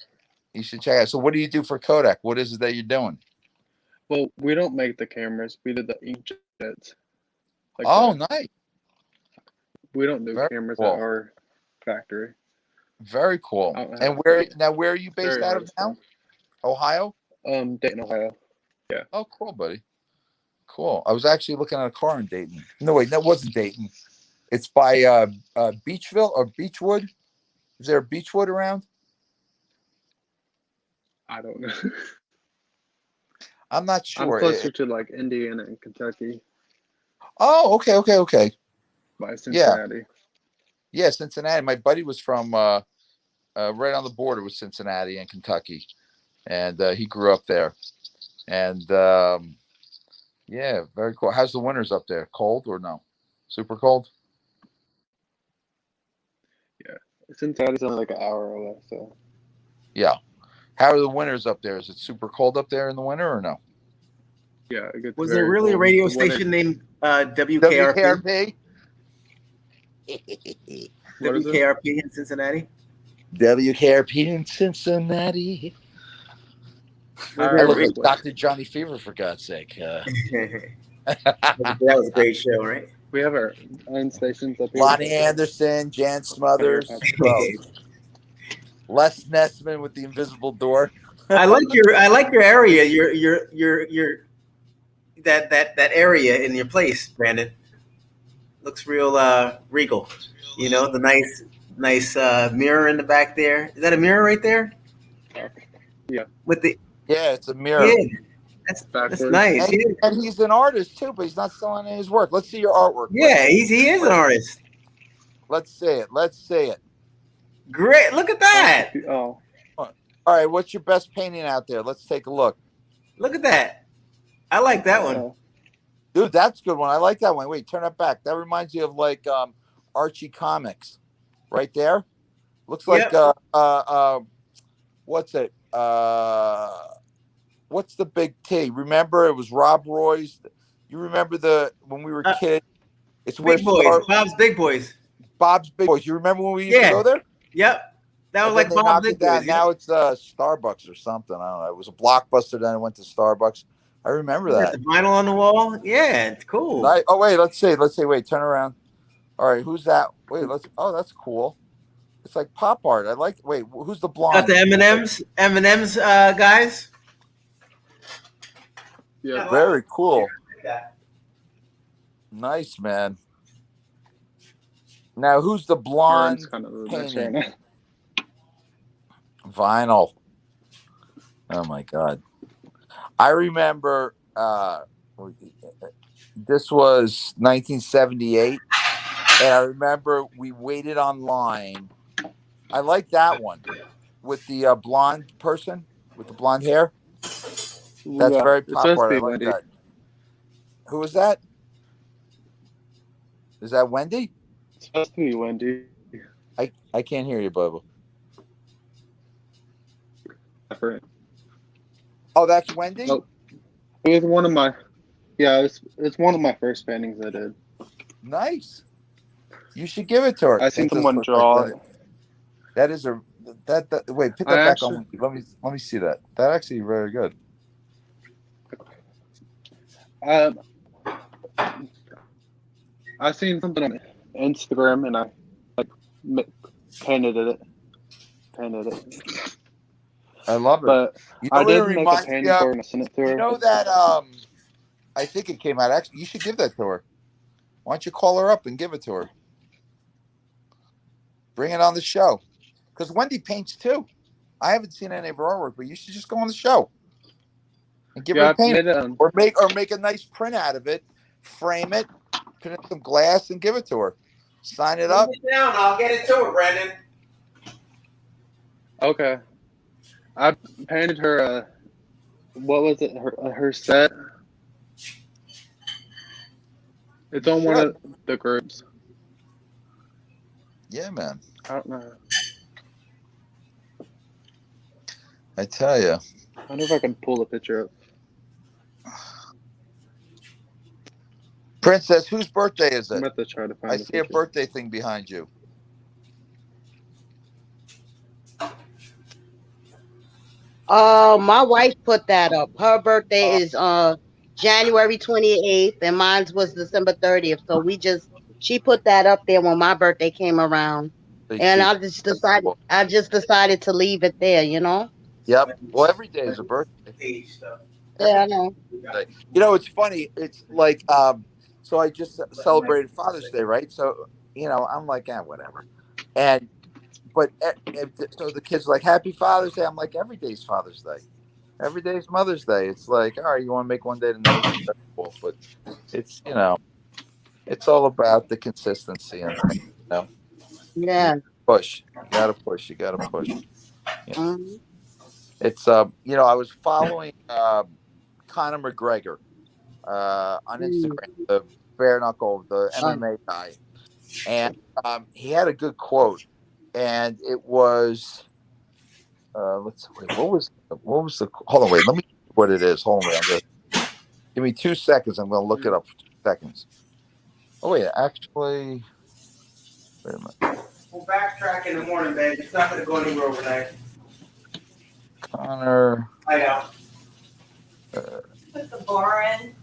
You should check it out. So what do you do for Kodak? What is it that you're doing? Well, we don't make the cameras. We do the inkjets. Nice. We don't do cameras cool. at our factory. Very cool. And where are you based out of now? Ohio? Dayton, Ohio. Yeah. Oh, cool, buddy. Cool. I was actually looking at a car in Dayton. No, wait, that wasn't Dayton. It's by Beachville or Beechwood. Is there a Beechwood around? I don't know. I'm not sure. I'm closer to like Indiana and Kentucky. Oh, okay. By Cincinnati. Yeah, Cincinnati. My buddy was from right on the border with Cincinnati and Kentucky, and he grew up there. And yeah, very cool. How's the winters up there? Cold or no? Super cold? Yeah, Cincinnati's only like an hour away. So yeah. How are the winters up there? Is it super cold up there in the winter or no? Yeah, it gets Was there really cold. a radio station named WKRP? WKRP? WKRP in Cincinnati? WKRP in Cincinnati. I look like Dr. Johnny Fever, for God's sake. That was a great show, right? We have our own stations up here. Lonnie Anderson, Jan Smothers, Les Nessman with the invisible door. I like your area. Your that area in your place, Brandon. Looks real regal. You know, the nice mirror in the back there. Is that a mirror right there? Yeah. With the it's a mirror. Yeah, that's nice. And he's an artist too, but he's not selling any of his work. Let's see your artwork. Yeah, he is an artist. Let's see it. Great. Look at that. Oh. All right, what's your best painting out there? Let's take a look. Look at that. I like that one. Dude, that's a good one. I like that one. Wait, turn it back. That reminds you of like Archie Comics. Right there. Looks like what's it? What's the big T? Remember it was Rob Roy's. You remember when we were kids? It's Big Boys. Bob's Big Boys. Bob's Big Boys. You remember when we used to go there? Yep. That was like Bob's Big Boys. Now it's Starbucks or something. I don't know. It was a Blockbuster, then it went to Starbucks. I remember that. The vinyl on the wall. Yeah, it's cool. Oh wait, let's see. Wait, turn around. All right, who's that? Wait, that's cool. It's like pop art. Wait, who's the blonde? Got the M&M's guys. Yeah. Very cool. Nice, man. Now, who's the blonde painting? Vinyl. Oh my God. I remember this was 1978, and I remember we waited online. I like that one with the blonde person with the blonde hair. That's very pop art. I like Wendy. that. Who is that? Is that Wendy? It's supposed to be Wendy. I can't hear you, Bubba. Oh, that's Wendy? Oh, it was one of my. Yeah, it's one of my first paintings I did. Nice. You should give it to her. I seen someone draw. That is a that. Wait, put that back on. Let me see that. That actually very good. I seen something on Instagram and I painted it. I love it. But you know I didn't make a reminds painting me of? for her and I sent it to her. You know that I think it came out. Actually, you should give that to her. Why don't you call her up and give it to her? Bring it on the show. Because Wendy paints too. I haven't seen any of her artwork, but you should just go on the show and give her a painting, or make a nice print out of it, frame it, put in some glass, and give it to her. Sign it up. Down, I'll get it to her, Brandon. Okay. I painted her. What was it? Her set. It's on one of the groups. Yeah, man. I don't know. I tell you. I wonder if I can pull the picture up. Princess, whose birthday is I'm it? about to try to find. I see a birthday thing behind you. My wife put that up. Her birthday is January 28th, and mine was December 30th. So she put that up there when my birthday came around, and I just decided to leave it there. You know. Yep. Well, every day is a birthday. Yeah, I know. You know, it's funny. It's like, so I just celebrated Father's Day, right? So, you know, I'm like, whatever. But so the kids are like, Happy Father's Day. I'm like, every day's Father's Day. Every day's Mother's Day. It's like, all right, you want to make one day the next. But it's, you know, it's all about the consistency and, you know. Yeah. Push. You gotta push. You know? Mm-hmm. It's you know, I was following Conor McGregor on Instagram, the bare knuckle, the MMA guy, and he had a good quote, and it was let's wait, what was the hold on, wait, let me what it is. Hold on, give me 2 seconds. I'm gonna look it up for 2 seconds. Oh wait, actually, wait a minute. We'll backtrack in the morning, babe. It's not going to go anywhere overnight. Connor. I know. Put the bar in.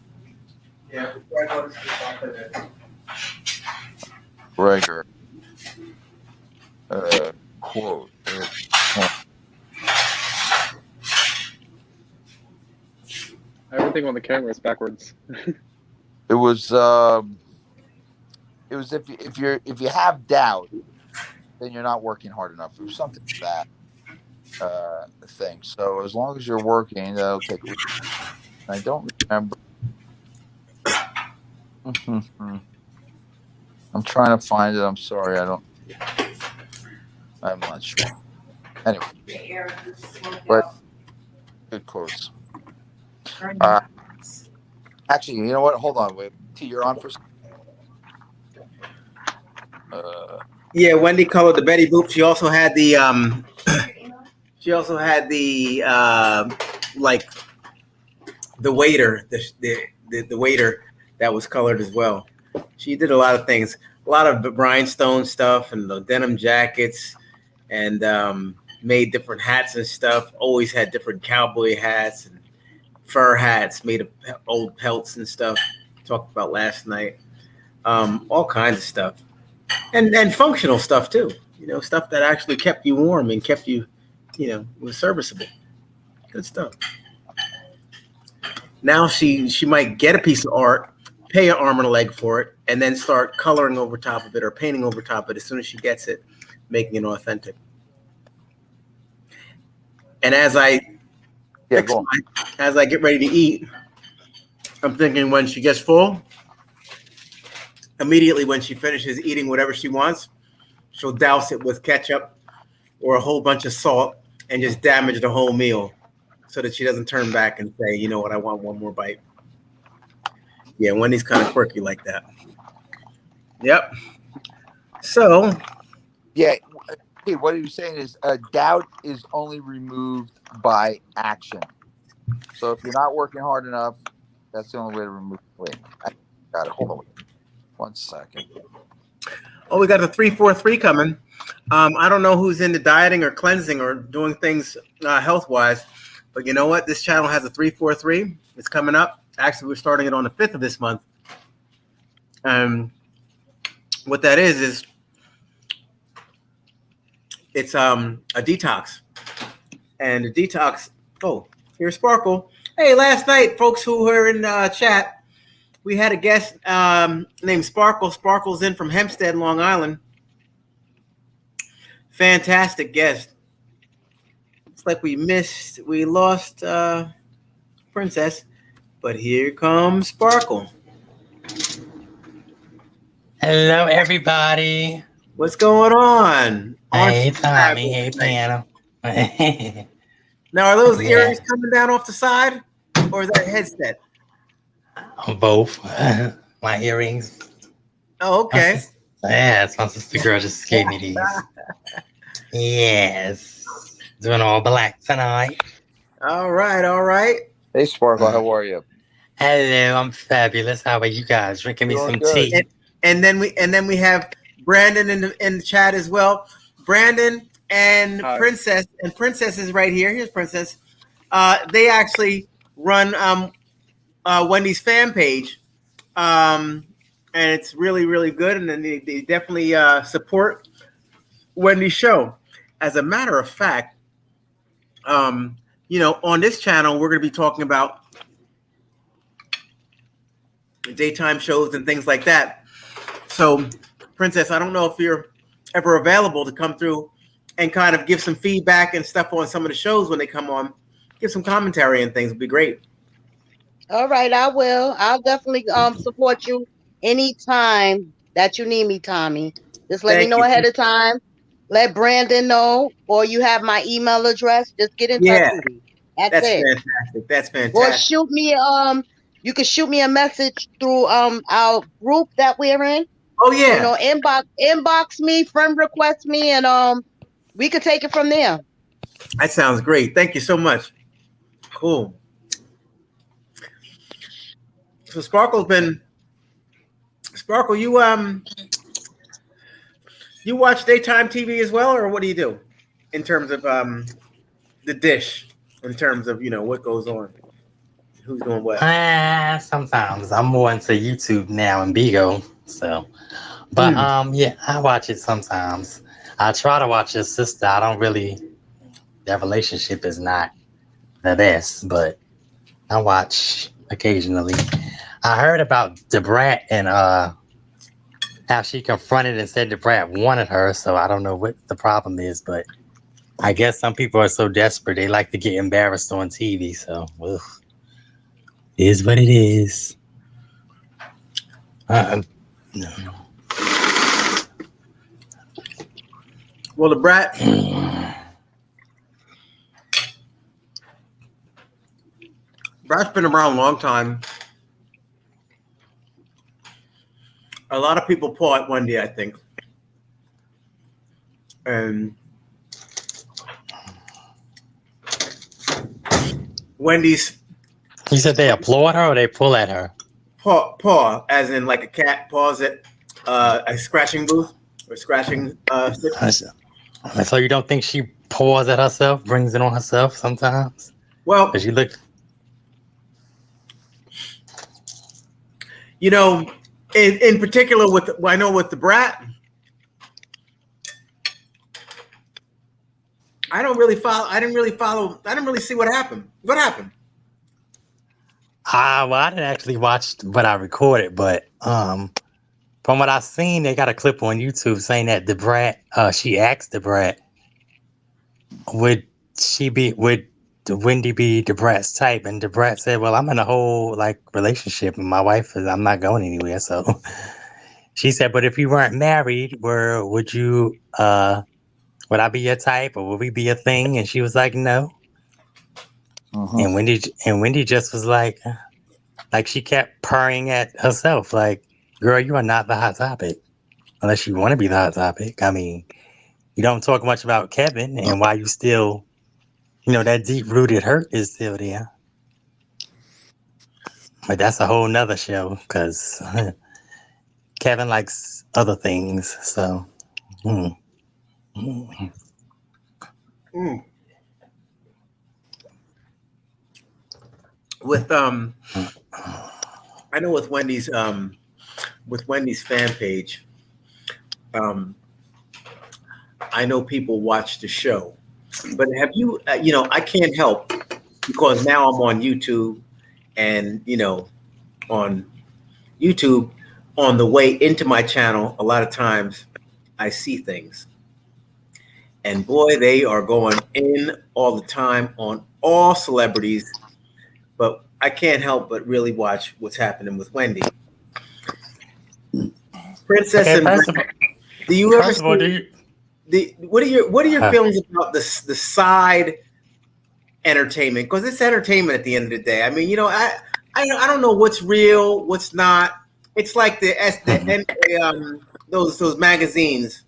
Yeah, before I go to sleep, I'll put it in. Gregor. Quote. Everything on the camera is backwards. It was if you have doubt, then you're not working hard enough. It was something like that thing. So as long as you're working, that'll take. I don't remember. I'm trying to find it. I'm sorry. I'm not sure. Anyway, but good quotes. Actually, you know what? Hold on. Wait. T, you're on for. Yeah, Wendy colored the Betty Boop. She also had the like the waiter, the waiter that was colored as well. She did a lot of things, a lot of rhinestone stuff and the denim jackets, and made different hats and stuff. Always had different cowboy hats and fur hats made of old pelts and stuff. Talked about last night. All kinds of stuff. And functional stuff too, stuff that actually kept you warm and kept you, was serviceable. Good stuff. Now she might get a piece of art, pay an arm and a leg for it, and then start coloring over top of it or painting over top of it as soon as she gets it, making it authentic. And as I get ready to eat, I'm thinking when she gets full, immediately when she finishes eating whatever she wants, she'll douse it with ketchup or a whole bunch of salt and just damage the whole meal so that she doesn't turn back and say, you know what, I want one more bite. Yeah, Wendy's kind of quirky like that. Yep. So. Yeah. Hey, what are you saying is doubt is only removed by action. So if you're not working hard enough, that's the only way to remove it. Wait, I got it. Hold on. 1 second. Oh, we got the 343 coming. I don't know who's into dieting or cleansing or doing things health-wise, but you know what? This channel has a 343. It's coming up. Actually, we're starting it on the 5th of this month. What that is it's a detox. And the detox, here's Sparkle. Hey, last night, folks who were in chat, we had a guest named Sparkle. Sparkle's in from Hempstead, Long Island. Fantastic guest. It's like we lost Princess, but here comes Sparkle. Hello, everybody. What's going on? Hey, Tommy. Hey, Piano. Now, are those earrings coming down off the side, or is that a headset? Both. My earrings. Oh, okay. Yes, my sister girl just gave me these. Yes. Doing all black tonight. All right. Hey, Sparkle, how are you? Hello, I'm fabulous. How are you guys? Drinking me some tea. And then we have Brandon in the chat as well. Brandon and Hi. Princess, and Princess is right here. Here's Princess. They actually run Wendy's fan page, and it's really, really good. And then they definitely support Wendy's show. As a matter of fact, on this channel, we're going to be talking about daytime shows and things like that. So, Princess, I don't know if you're ever available to come through and kind of give some feedback and stuff on some of the shows when they come on. Give some commentary and things would be great. All right, I will. I'll definitely support you anytime that you need me, Tommy. Just let me know ahead of time. Let Brandon know, or you have my email address. Just get in touch with me. That's it. Fantastic. That's fantastic. Or shoot me you can shoot me a message through our group that we're in. Oh yeah. Inbox me, friend request me, and we could take it from there. That sounds great. Thank you so much. Cool. So Sparkle, you You watch daytime TV as well, or what do you do in terms of the dish? In terms of what goes on, who's doing what? Sometimes I'm more into YouTube now and Bigo. So, but yeah, I watch it sometimes. I try to watch your sister. I don't really. Their relationship is not the best, but I watch occasionally. I heard about Debrat and how she confronted and said Debrat wanted her. So I don't know what the problem is, but I guess some people are so desperate they like to get embarrassed on TV. So ugh, it is what it is. No. Well, Debrat. Brad's been around a long time. A lot of people pull at Wendy, I think. And Wendy's You said they applaud her or they pull at her? paw, as in like a cat paws at a scratching booth or scratching So you don't think she paws at herself, brings it on herself sometimes? Well, Because you look. In particular I know with the Brat, I didn't really see what happened. What happened? Well, I didn't actually watch what I recorded, but from what I've seen, they got a clip on YouTube saying that the Brat, she asked the Brat, would Wendy be the Brat's type? And the Brat said, well, I'm in a whole relationship and my wife I'm not going anywhere. So she said, but if you weren't married, would you, would I be your type or would we be a thing? And she was like, no. And Wendy just was like she kept purring at herself, like, girl, you are not the hot topic unless you want to be the hot topic. I mean, you don't talk much about Kevin and why you still, that deep rooted hurt is still there. But that's a whole nother show because Kevin likes other things. So, With I know with Wendy's fan page, I know people watch the show, but have you I can't help because now I'm on YouTube and on YouTube on the way into my channel, a lot of times I see things and boy, they are going in all the time on all celebrities. But I can't help but really watch what's happening with Wendy. Princess and do you ever see what are your feelings about the side entertainment? Because it's entertainment at the end of the day. I mean, I don't know what's real, what's not. It's like those magazines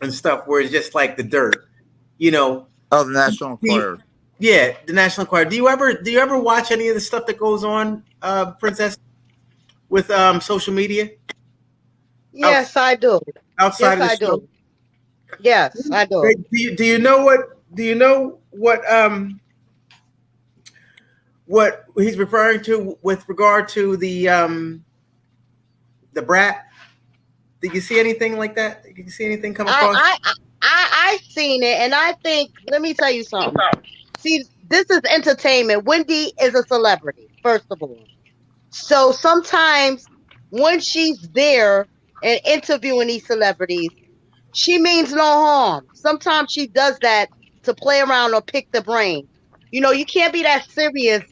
and stuff where it's just like the dirt, Oh, the National Enquirer. Yeah, the National Enquirer. Do you ever watch any of the stuff that goes on, Princess, with social media? Yes, I do. Outside yes, of the show? do. Yes, I do. Do you know what he's referring to with regard to the Brat? Did you see anything like that? Did you see anything come across? I seen it, and I think, let me tell you something. See, this is entertainment. Wendy is a celebrity, first of all. So sometimes when she's there and interviewing these celebrities, she means no harm. Sometimes she does that to play around or pick the brain. You can't be that serious,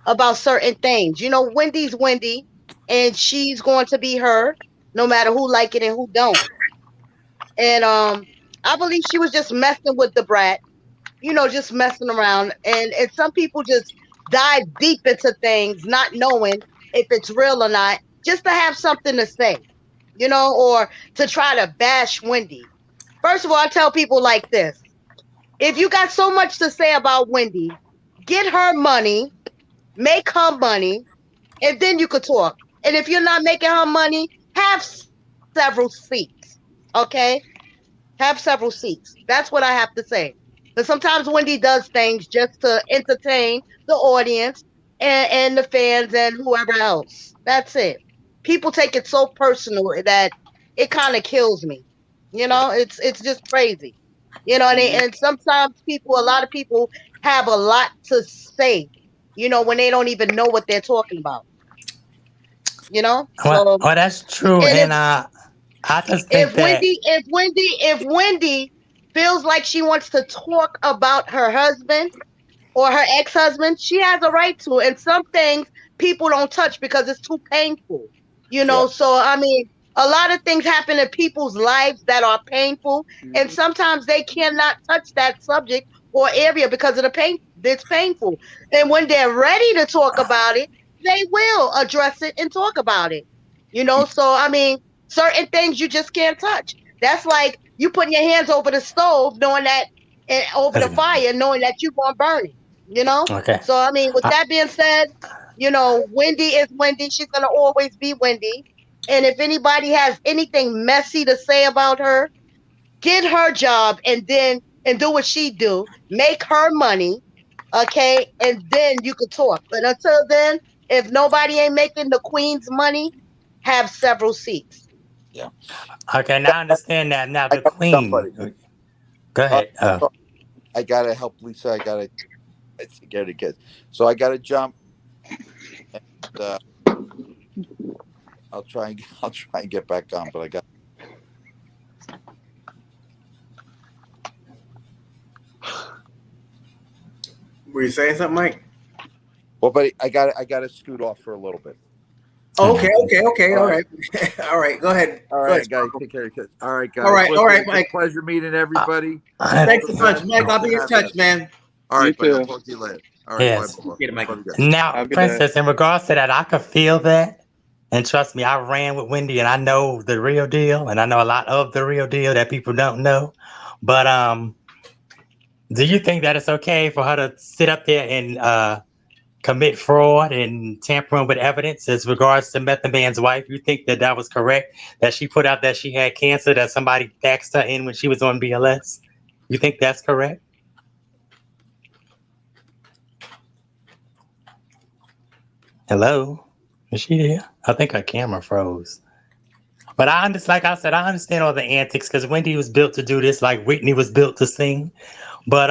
about certain things. Wendy's Wendy, and she's going to be her, no matter who like it and who don't. And I believe she was just messing with the Brat, just messing around. And some people just dive deep into things, not knowing if it's real or not, just to have something to say, or to try to bash Wendy. First of all, I tell people like this. If you got so much to say about Wendy, get her money, make her money, and then you could talk. And if you're not making her money, have several seats. Okay, have several seats. That's what I have to say. Because sometimes Wendy does things just to entertain the audience and the fans and whoever else. That's it. People take it so personal that it kind of kills me. It's just crazy. And sometimes a lot of people have a lot to say, when they don't even know what they're talking about. So Well, that's true, and and I just think that if Wendy feels like she wants to talk about her husband or her ex-husband, she has a right to. And some things people don't touch because it's too painful. Yeah. So I mean, a lot of things happen in people's lives that are painful, and sometimes they cannot touch that subject or area because of the pain. It's painful. And when they're ready to talk about it, they will address it and talk about it. So I mean, certain things you just can't touch. That's like you putting your hands over the stove, knowing that, and over the fire, knowing that you're gonna burn it. okay. So I mean, with I, that being said, Wendy is Wendy. She's gonna always be Wendy. And if anybody has anything messy to say about her, get her job and do what she do. Make her money, okay? And then you could talk. But until then, if nobody ain't making the queen's money, have several seats. Yeah. okay, now I understand that. Now I the got somebody. queen. Go ahead. So I gotta help Lisa. I gotta get it good. So I gotta jump. And, I'll try and get back on, but I got. Were you saying something, Mike? Well, but I got to scoot off for a little bit. Okay. All right. All right. Go ahead. All Go right, ahead. guys. Take care of your kids. All right, guys. All right, Listen, Mike. Pleasure meeting everybody. Thanks a bunch, Mike. I'll be in touch, man. All right, You buddy. I'll too. talk to you later. All right, Yes. bye. Get it, Mike. Love you guys. Now, Have a good Princess, in regards to that, I could feel that. And trust me, I ran with Wendy and I know the real deal. And I know a lot of the real deal that people don't know. But do you think that it's okay for her to sit up there and commit fraud and tampering with evidence as regards to Method Man's wife? You think that that was correct? That she put out that she had cancer, that somebody faxed her in when she was on BLS? You think that's correct? Hello? Is she there? I think her camera froze. But I understand, like I said, I understand all the antics because Wendy was built to do this, like Whitney was built to sing. But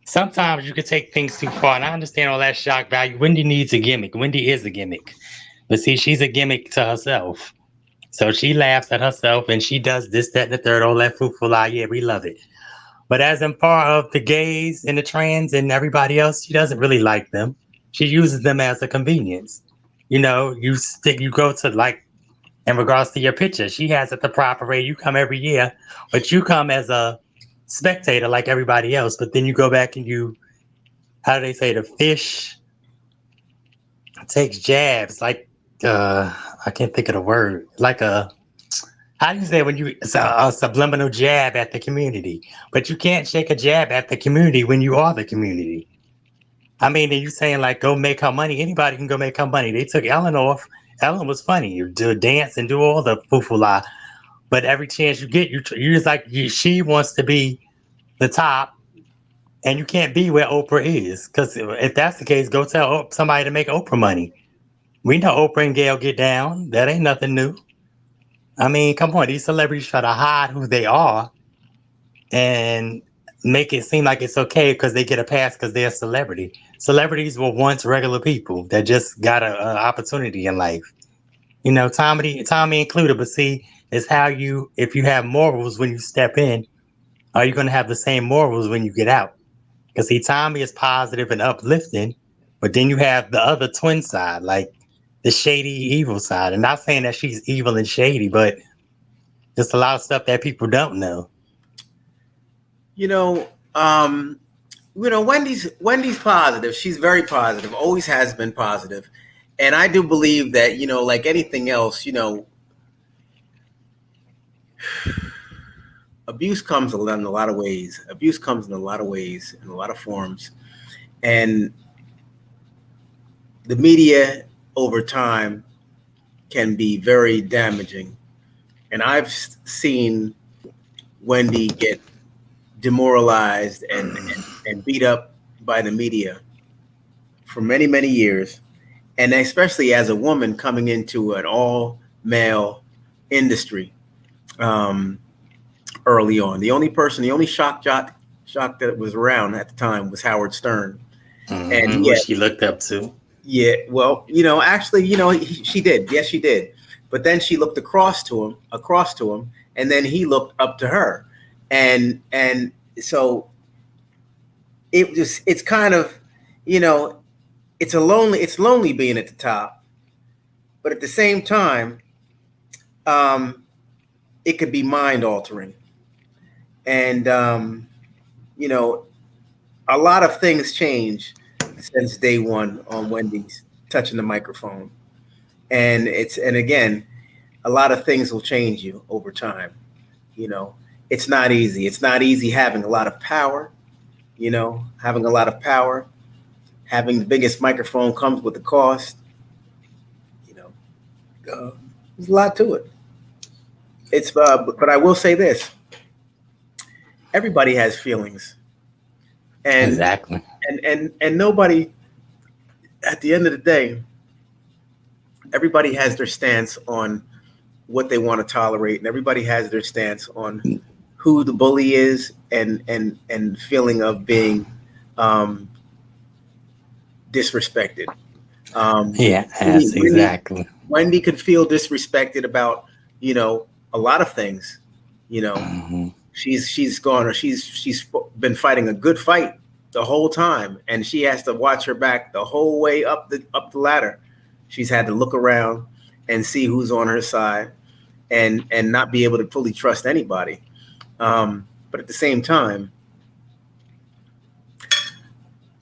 sometimes you could take things too far, and I understand all that shock value. Wendy needs a gimmick. Wendy is a gimmick. But see, she's a gimmick to herself. So she laughs at herself and she does this, that, and the third, all that fruitful lie. Yeah, we love it. But as in part of the gays and the trans and everybody else, she doesn't really like them. She uses them as a convenience. You go to like, in regards to your picture, she has it the proper way. You come every year, but you come as a spectator like everybody else. But then you go back and how do they say, the fish takes jabs, like I can't think of the word, like how do you say when it's a subliminal jab at the community, but you can't shake a jab at the community when you are the community. I mean, are you saying like go make her money? Anybody can go make her money. They took Ellen off. Ellen was funny. You do dance and do all the foo-foo-la, but every chance you get, you just like she wants to be the top. And you can't be where Oprah is, because if that's the case, go tell somebody to make Oprah money. We know Oprah and Gail get down. That ain't nothing new. I mean, come on, these celebrities try to hide who they are and make it seem like it's okay because they get a pass because they're a celebrity. Celebrities were once regular people that just got an opportunity in life. Tommy included, but see, it's how if you have morals when you step in, are you going to have the same morals when you get out? Because see, Tommy is positive and uplifting, but then you have the other twin side, like the shady, evil side. And not saying that she's evil and shady, but just a lot of stuff that people don't know. Wendy's positive. She's very positive. Always has been positive, and I do believe that like anything else, abuse comes in a lot of ways. Abuse comes in a lot of ways, in a lot of forms. And the media over time can be very damaging And I've seen Wendy get demoralized and beat up by the media for many, many years. And especially as a woman coming into an all male industry early on. The only shock that was around at the time was Howard Stern. And who she looked up to. Yeah, well, actually, she did. Yes, she did. But then she looked across to him, and then he looked up to her. And so it's kind of, it's lonely being at the top, but at the same time, it could be mind altering. And, a lot of things change since day one on Wendy's touching the microphone. And again, a lot of things will change you over time. It's not easy. It's not easy having a lot of power, having the biggest microphone comes with the cost. There's a lot to it. But I will say this. Everybody has feelings. And exactly. And nobody, at the end of the day, everybody has their stance on what they want to tolerate, and everybody has their stance on who the bully is and feeling of being disrespected. Exactly. Wendy could feel disrespected about, a lot of things. She's been fighting a good fight the whole time, and she has to watch her back the whole way up the ladder. She's had to look around and see who's on her side, and not be able to fully trust anybody. But at the same time,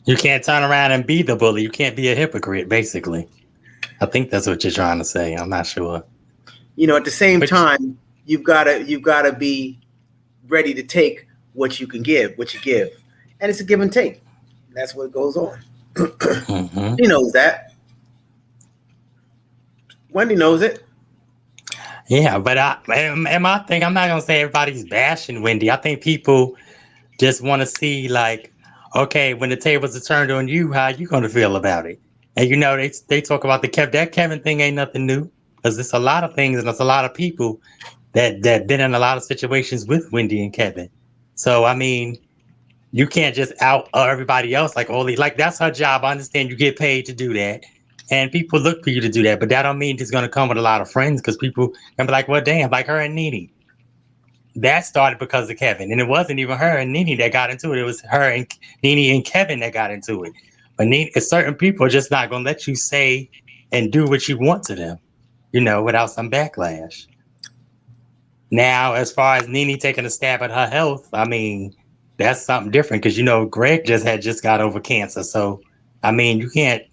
you can't turn around and be the bully. You can't be a hypocrite, basically. I think that's what you're trying to say. I'm not sure. At the same time, you've got to be ready to take what you give, and it's a give and take. That's what goes on. Mm-hmm. She knows that. Wendy knows it. Yeah, but I'm not gonna say everybody's bashing Wendy. I think people just want to see, like, okay, when the tables are turned on you, how you gonna feel about it? And they talk about that Kevin thing ain't nothing new, because there's a lot of things and there's a lot of people that been in a lot of situations with Wendy and Kevin. So I mean, you can't just out everybody else like that's her job. I understand you get paid to do that, and people look for you to do that, but that don't mean it's gonna come with a lot of friends, because people can be like, well, damn, like her and Nene. That started because of Kevin, and it wasn't even her and Nene that got into it. It was her and Nene and Kevin that got into it. But certain people are just not gonna let you say and do what you want to them, without some backlash. Now, as far as Nene taking a stab at her health, I mean, that's something different, because Greg just got over cancer. So, I mean, you can't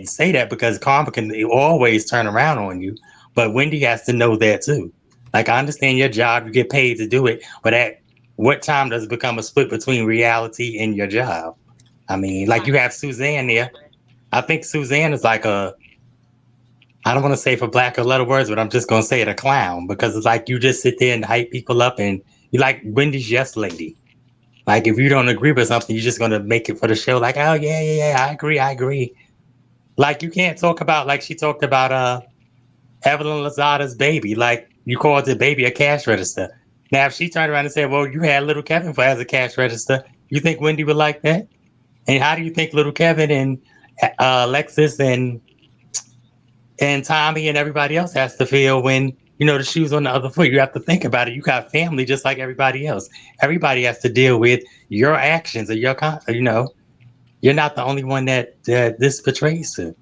say that, because karma can always turn around on you. But Wendy has to know that too. Like, I understand your job, you get paid to do it, but at what time does it become a split between reality and your job? I mean, like, you have Suzanne there. I think Suzanne is like I don't want to say for black or letter words, but I'm just going to say it, a clown, because it's like you just sit there and hype people up, and you like Wendy's yes lady. Like, if you don't agree with something, you're just going to make it for the show. Like, oh, yeah, I agree. Like, you can't talk about, like she talked about Evelyn Lozada's baby. Like, you called the baby a cash register. Now, if she turned around and said, well, you had little Kevin as a cash register, you think Wendy would like that? And how do you think little Kevin and Alexis and Tommy and everybody else has to feel when, the shoe's on the other foot? You have to think about it. You got family just like everybody else. Everybody has to deal with your actions or your, you're not the only one that this betrays to.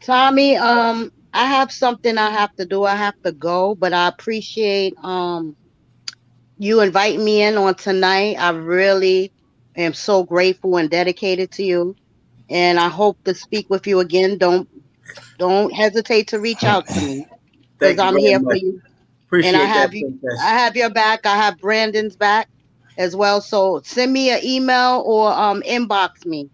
Tommy, I have something I have to do. I have to go, but I appreciate you inviting me in on tonight. I really am so grateful and dedicated to you, and I hope to speak with you again. Don't hesitate to reach out to me, because I'm here for you. Appreciate and I have that, you. Princess. I have your back. I have Brandon's back as well. So send me an email or inbox me.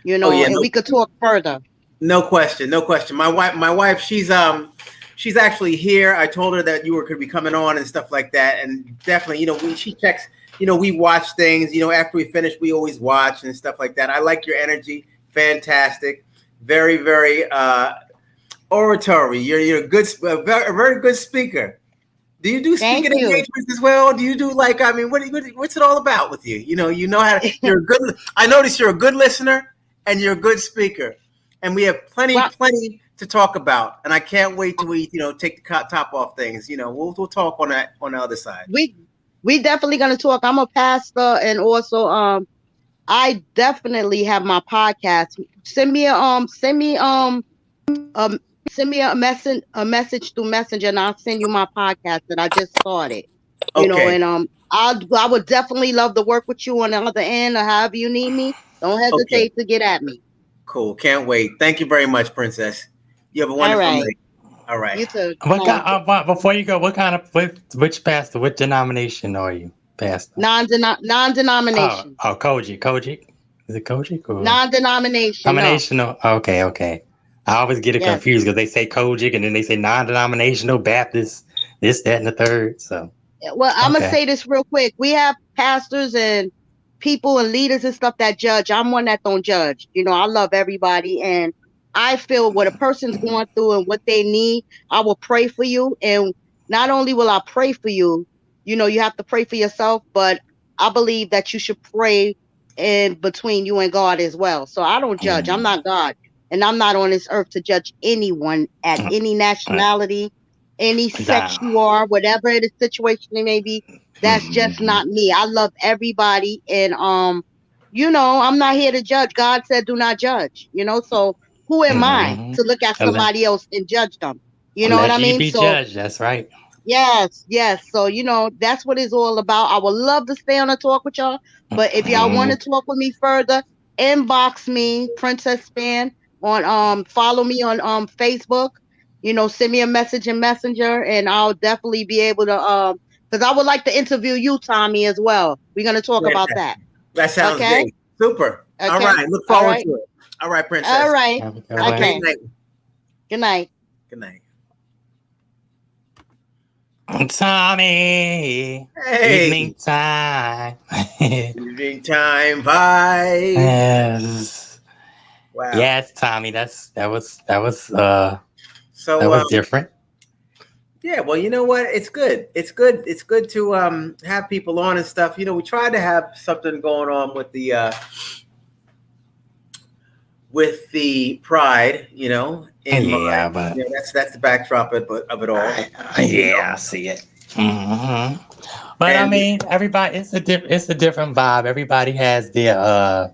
you know, and we could talk further. No question, no question. My wife, she's actually here. I told her that you were going to be coming on and stuff like that, and definitely, she checks. We watch things. After we finish, we always watch and stuff like that. I like your energy. Fantastic, very, very oratory. You're a good, a very good speaker. Do you do speaking engagements as well? Do you do what's it all about with you? You know how to, you're a good. I notice you're a good listener and you're a good speaker, and we have plenty to talk about. And I can't wait till we take the top off things. We'll talk on that on the other side. We definitely gonna talk. I'm a pastor, and also I definitely have my podcast. Send me a message through Messenger, and I'll send you my podcast that I just started. And I would definitely love to work with you on the other end, or however you need me. Don't hesitate to get at me. Cool. Can't wait. Thank you very much, Princess. You have a wonderful night. All right. You too. Before you go, which pastor, what denomination are you, pastor? Non-denomination. Oh, Kojic. Is it Kojic or non-denomination? Denominational. No. Okay. I always get it confused because they say Kojic and then they say non-denominational Baptist, this, that, and the third. So, well, I'm gonna say this real quick. We have pastors and people and leaders and stuff that judge. I'm one that don't judge. I love everybody, and I feel what a person's going through and what they need, I will pray for you. And not only will I pray for you, you have to pray for yourself, but I believe that you should pray in between you and God as well. So I don't judge. I'm not God. And I'm not on this earth to judge anyone at any nationality, any sex you are, whatever the situation it may be. That's just not me. I love everybody. And, I'm not here to judge. God said, do not judge, so who am I to look at somebody else and judge them? You know what I mean? Be judged. That's right. Yes. So, that's what it's all about. I would love to stay on a talk with y'all. But if y'all want to talk with me further, inbox me, Princess Span, on follow me on Facebook. Send me a message in Messenger, and I'll definitely be able to because I would like to interview you, Tommy, as well. We're gonna talk about that. That sounds great. Super. Okay. All right. Look forward to it. All right, Princess. All right. Okay. Good night. Good night. Tommy. Hey. Evening time. Evening time vibes. Yes. Wow. Yes, Tommy. That was different. Yeah, well, you know what? It's good. It's good to have people on and stuff. We tried to have something going on with the pride, but that's the backdrop of it all. I see it. Mm-hmm. But I mean, everybody, it's a different vibe. Everybody has their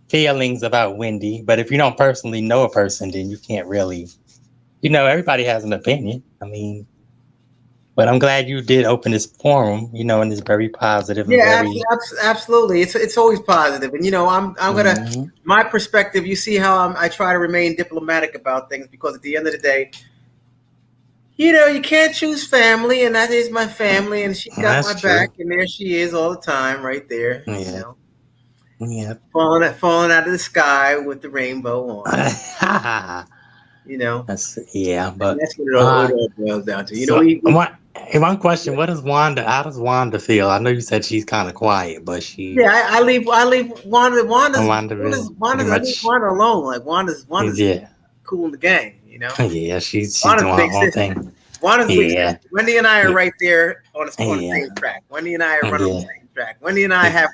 feelings about Wendy, but if you don't personally know a person, then you can't really, everybody has an opinion. I mean, but I'm glad you did open this forum, and it's very positive. Yeah, absolutely. It's always positive. And, I'm going to, my perspective, you see how I try to remain diplomatic about things, because at the end of the day, you can't choose family, and that is my family, and she's got my back, and there she is all the time right there, Yeah. Falling out of the sky with the rainbow on. But that's what it all boils down to. One question: how does Wanda feel? I know you said she's kind of quiet, but she. Yeah, I leave Wanda alone. Like Wanda's cool in the game, Yeah, she's doing her own thing. Wanda's Wendy and I are right there on the same track. Wendy and I are running on the same track. Wendy and I have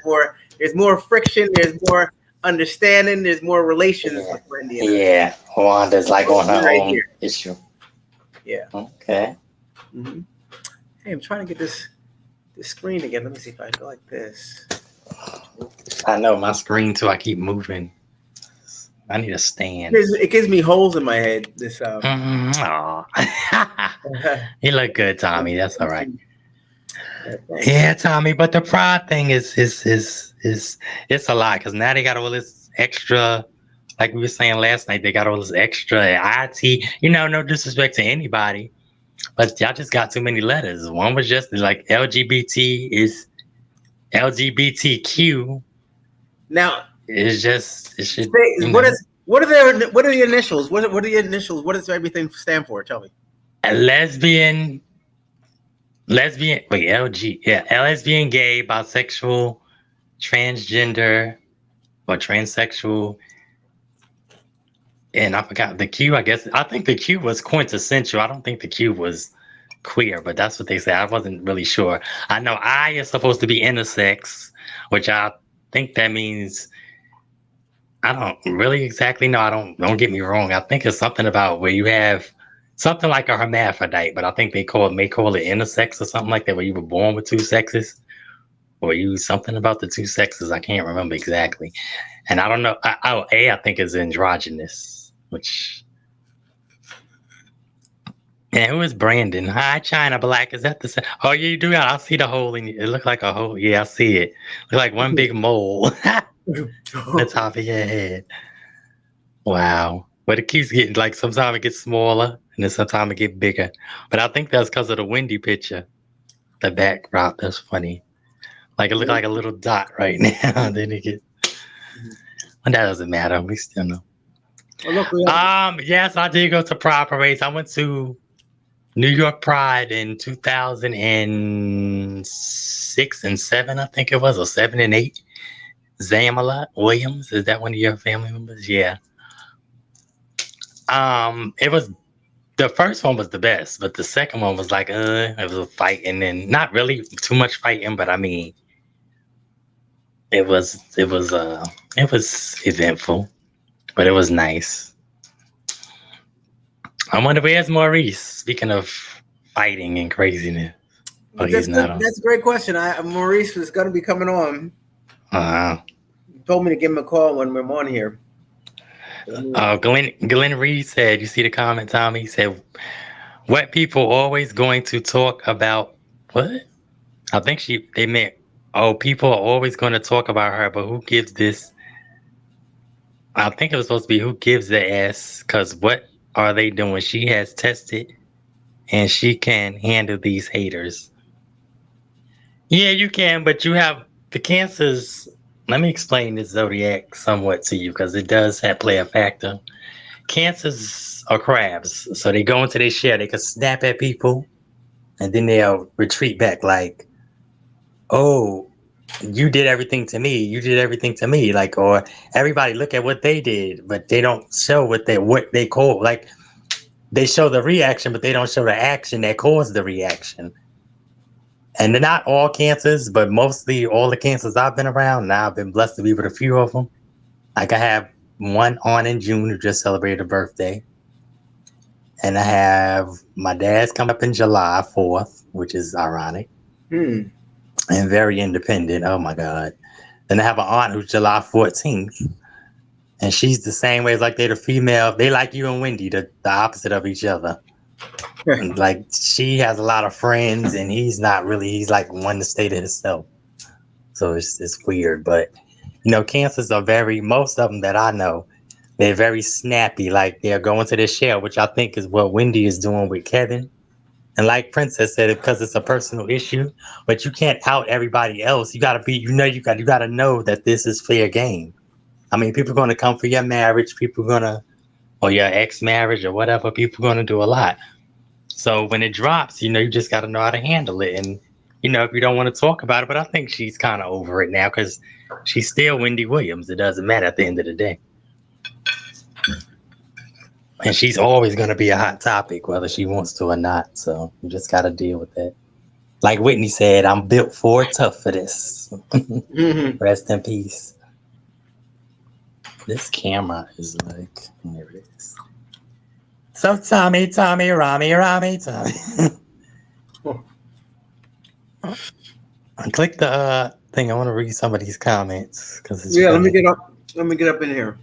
there's more friction, there's more understanding, there's more relations with Wendy and I. Yeah, Wanda's like on her own issue. Yeah. Okay. Mm-hmm. Hey, I'm trying to get this screen again. Let me see if I go like this. I know my screen too. I keep moving. I need a stand. It gives me holes in my head. This. You look good, Tommy. That's all right. Yeah, Tommy. But the pride thing is it's a lot, because now they got all this extra. Like we were saying last night, they got all this extra IT. No disrespect to anybody, but y'all just got too many letters. One was just like LGBT is LGBTQ. Now It's just it should. What are the initials? What are the initials? What does everything stand for? Tell me. A lesbian. Wait, LG, yeah, lesbian, gay, bisexual, transgender, or transsexual, and I forgot the Q. I think the Q was quintessential. I don't think the Q was queer, but that's what they say. I wasn't really sure. I know I is supposed to be intersex, which I think that means I don't really exactly know. Don't get me wrong. I think it's something about where you have something like a hermaphrodite, but I think may call it intersex or something like that, where you were born with two sexes, or you something about the two sexes. I can't remember exactly, and I don't know. I think is androgynous, which. And who is Brandon? Hi, China Black. Is that the same? Oh, yeah, you do. I see the hole in it. It looks like a hole. Yeah, I see it. Look like one big mole. The top of your head. Wow. But it keeps getting like sometimes it gets smaller and then sometimes it gets bigger. But I think that's because of the Wendy picture. The backdrop. That's funny. Like it looked like a little dot right now. Then it gets. But that doesn't matter. We still know. Yes, I did go to Pride parades. I went to New York Pride in 2006 and 7, I think it was, or 7 and 8. Zamala Williams, is that one of your family members? Yeah. It was the first one was the best, but the second one was like, it was a fighting and not really too much fighting, but I mean, it was eventful, but it was nice. I wonder where's Maurice. Speaking of fighting and craziness, that's a great question. Maurice was going to be coming on. He told me to give him a call when we're on here. Glenn Reed said, you see the comment, Tommy? He said, what people always going to talk about? What? I think they meant, people are always going to talk about her, but who gives this? I think it was supposed to be who gives the ass, because what are they doing? She has tested and she can handle these haters. Yeah, you can, but you have the cancers. Let me explain this Zodiac somewhat to you because it does play a factor. Cancers are crabs, so they go into their shell. They can snap at people and then they'll retreat back like, oh, you did everything to me. You did everything to me. Like, or everybody look at what they did, but they don't show what they call. Like, they show the reaction, but they don't show the action that caused the reaction. And they're not all cancers, but mostly all the cancers I've been around. Now I've been blessed to be with a few of them. Like I have one on in June who just celebrated a birthday. And I have my dad's come up in July 4th, which is ironic. And very independent. Oh my God. Then I have an aunt who's July 14th. And she's the same way as like they're the female. They like you and Wendy, the opposite of each other. Like she has a lot of friends and he's not really, he's like one to stay to himself. So it's weird. But you know, cancers are most of them that I know, they're very snappy. Like they're going to their shell, which I think is what Wendy is doing with Kevin. And like Princess said, because it's a personal issue, but you can't out everybody else. You gotta be, you gotta know that this is fair game. I mean, people are gonna come for your marriage, or your ex-marriage or whatever, people are gonna do a lot. So when it drops, you know, you just gotta know how to handle it. And, you know, if you don't want to talk about it, but I think she's kind of over it now because she's still Wendy Williams. It doesn't matter at the end of the day. And she's always going to be a hot topic, whether she wants to or not. So you just got to deal with that. Like Whitney said, I'm built for tough for this. Rest in peace. This camera is like, there it is. So Tommy, Rami. I click the thing. I want to read some of these comments because it's let funny. Let me get up in here.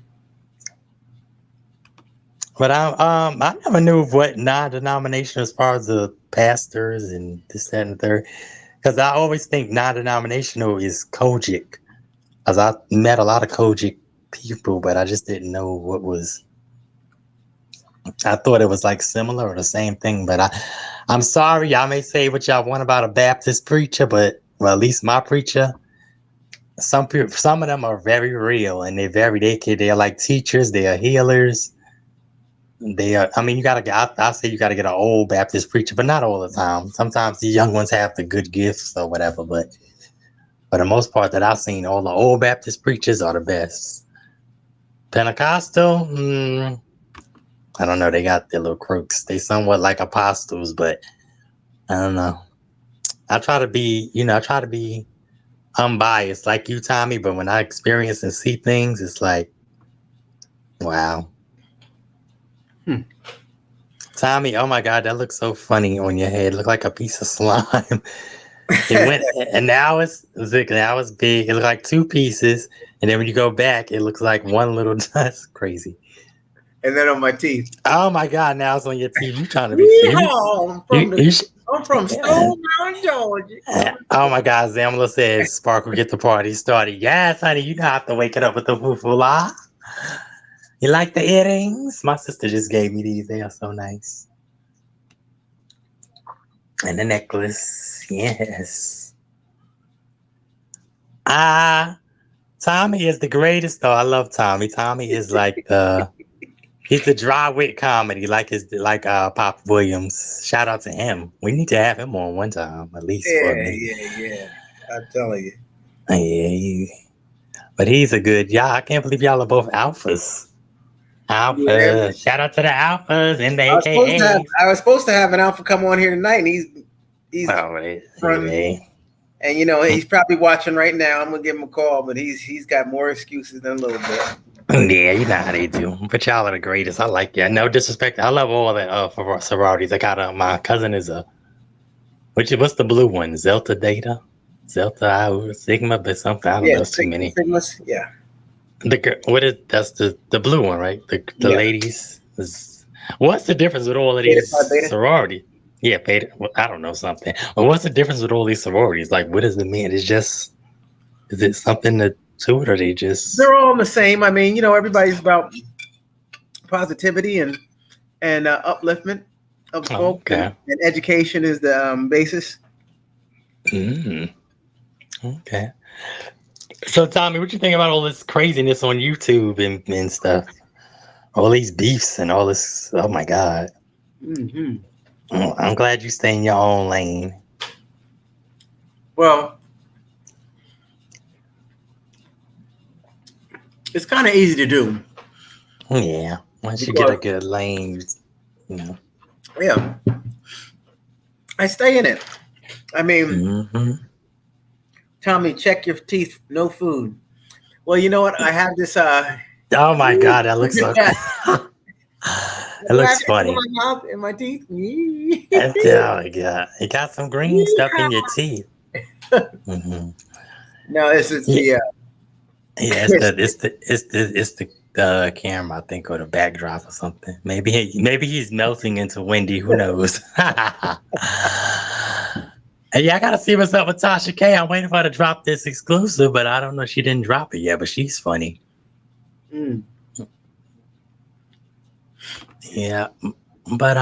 But I never knew what non-denominational as far as the pastors and this, that, and the third. Because I always think non-denominational is Kojic. Because I met a lot of Kojic people, but I just didn't know what was. I thought it was like similar or the same thing. But I'm sorry, y'all may say what y'all want about a Baptist preacher, but well, at least my preacher, some people, some of them are very real, and they're like teachers, they are healers. They are. I mean, you gotta get. I say you gotta get an old Baptist preacher, but not all the time. Sometimes the young ones have the good gifts or whatever, but for the most part that I've seen, all the old Baptist preachers are the best. Pentecostal, I don't know. They got their little crooks. They somewhat like apostles, but I don't know. I try to be unbiased like you, Tommy, but when I experience and see things, it's like, wow. Tommy, oh my God, that looks so funny on your head. Look like a piece of slime. It went, and now it's big. It looked like two pieces, and then when you go back, it looks like one little. That's crazy. And then on my teeth. Oh my God, now it's on your teeth. You trying to be cute? I'm from Stone Mountain, Georgia. Oh my God, Zamla says, Sparkle, get the party started. Yes, honey, you don't have to wake it up with the foo-foo-la. You like the earrings? My sister just gave me these. They are so nice. And the necklace, yes. Tommy is the greatest, though. I love Tommy. Tommy is like he's the dry wit comedy, like Pop Williams. Shout out to him. We need to have him on one time, at least for a minute. Yeah. I'm telling you. Yeah. But he's a good, I can't believe y'all are both alphas. Alphas. Yeah. Shout out to the alphas and the AKA. I was supposed to have an alpha come on here tonight, and he's and he's probably watching right now. I'm gonna give him a call, but he's got more excuses than a little bit. Yeah, you know how they do. But y'all are the greatest. I like you. No disrespect. I love all the sororities. I got my cousin is what's the blue one? Zelta Data, Sigma, but something. I don't know. Too many. Sigmas, yeah. That's the blue one, right? The ladies. What's the difference with all of these sororities? Yeah, beta. Well, I don't know something. But what's the difference with all these sororities? Like, what does it mean? Is it something to it, or they're all the same? I mean, everybody's about positivity and upliftment of folk, okay. and education is the basis. Okay. So, Tommy, what you think about all this craziness on YouTube and stuff? All these beefs and all this. Oh my God. Mm-hmm. I'm glad you stay in your own lane. Well, it's kind of easy to do. Yeah. Once you get a good lane, Yeah. I stay in it. I mean, Tommy, check your teeth. No food. Well, you know what? I have this. Oh my God, that looks so. It looks funny. In my mouth and my teeth. Oh my God, you got some green stuff in your teeth. No, it's the. It's the camera, I think, or the backdrop or something. Maybe he's melting into Wendy. Who knows? Hey, I gotta see what's up with Tasha K. I'm waiting for her to drop this exclusive, but I don't know. She didn't drop it yet, but she's funny. Yeah, but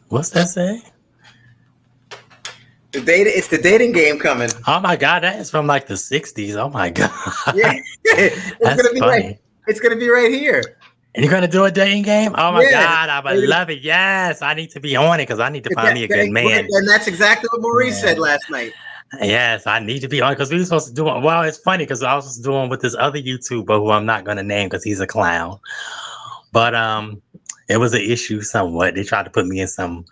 what's that say? It's the dating game coming. Oh my God, that is from like the 60s. Oh my God. Yeah. It's gonna be right here. And you're gonna do a dating game? Oh my God, I would love it. Yes, I need to be on it because I need to find me a good man. And that's exactly what Maurice said last night. Yes, I need to be on because we were supposed to do it. Well, it's funny because I was supposed to do one with this other YouTuber who I'm not gonna name because he's a clown. But it was an issue somewhat. They tried to put me in some.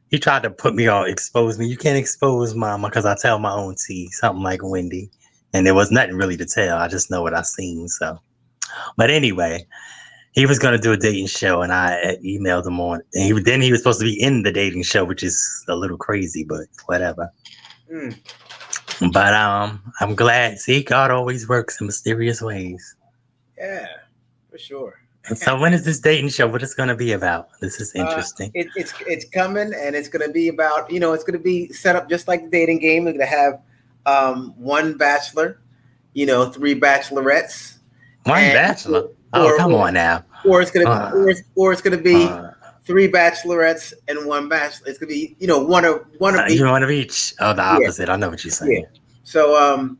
He tried to put me on, expose me. You can't expose mama because I tell my own tea, something like Wendy. And there was nothing really to tell. I just know what I seen. So, but anyway, he was going to do a dating show and I emailed him on. And then he was supposed to be in the dating show, which is a little crazy, but whatever. But I'm glad. See, God always works in mysterious ways. Yeah, for sure. So when is this dating show? What it's going to be about? This is interesting. It's coming, and it's going to be about, it's going to be set up just like the dating game. We're going to have one bachelor, 3 bachelorettes. One bachelor? Oh, come on now. Or it's going to be 3 bachelorettes and 1 bachelor. It's going to be, one of each. One of each. Oh, the opposite. I know what you're saying. Yeah. So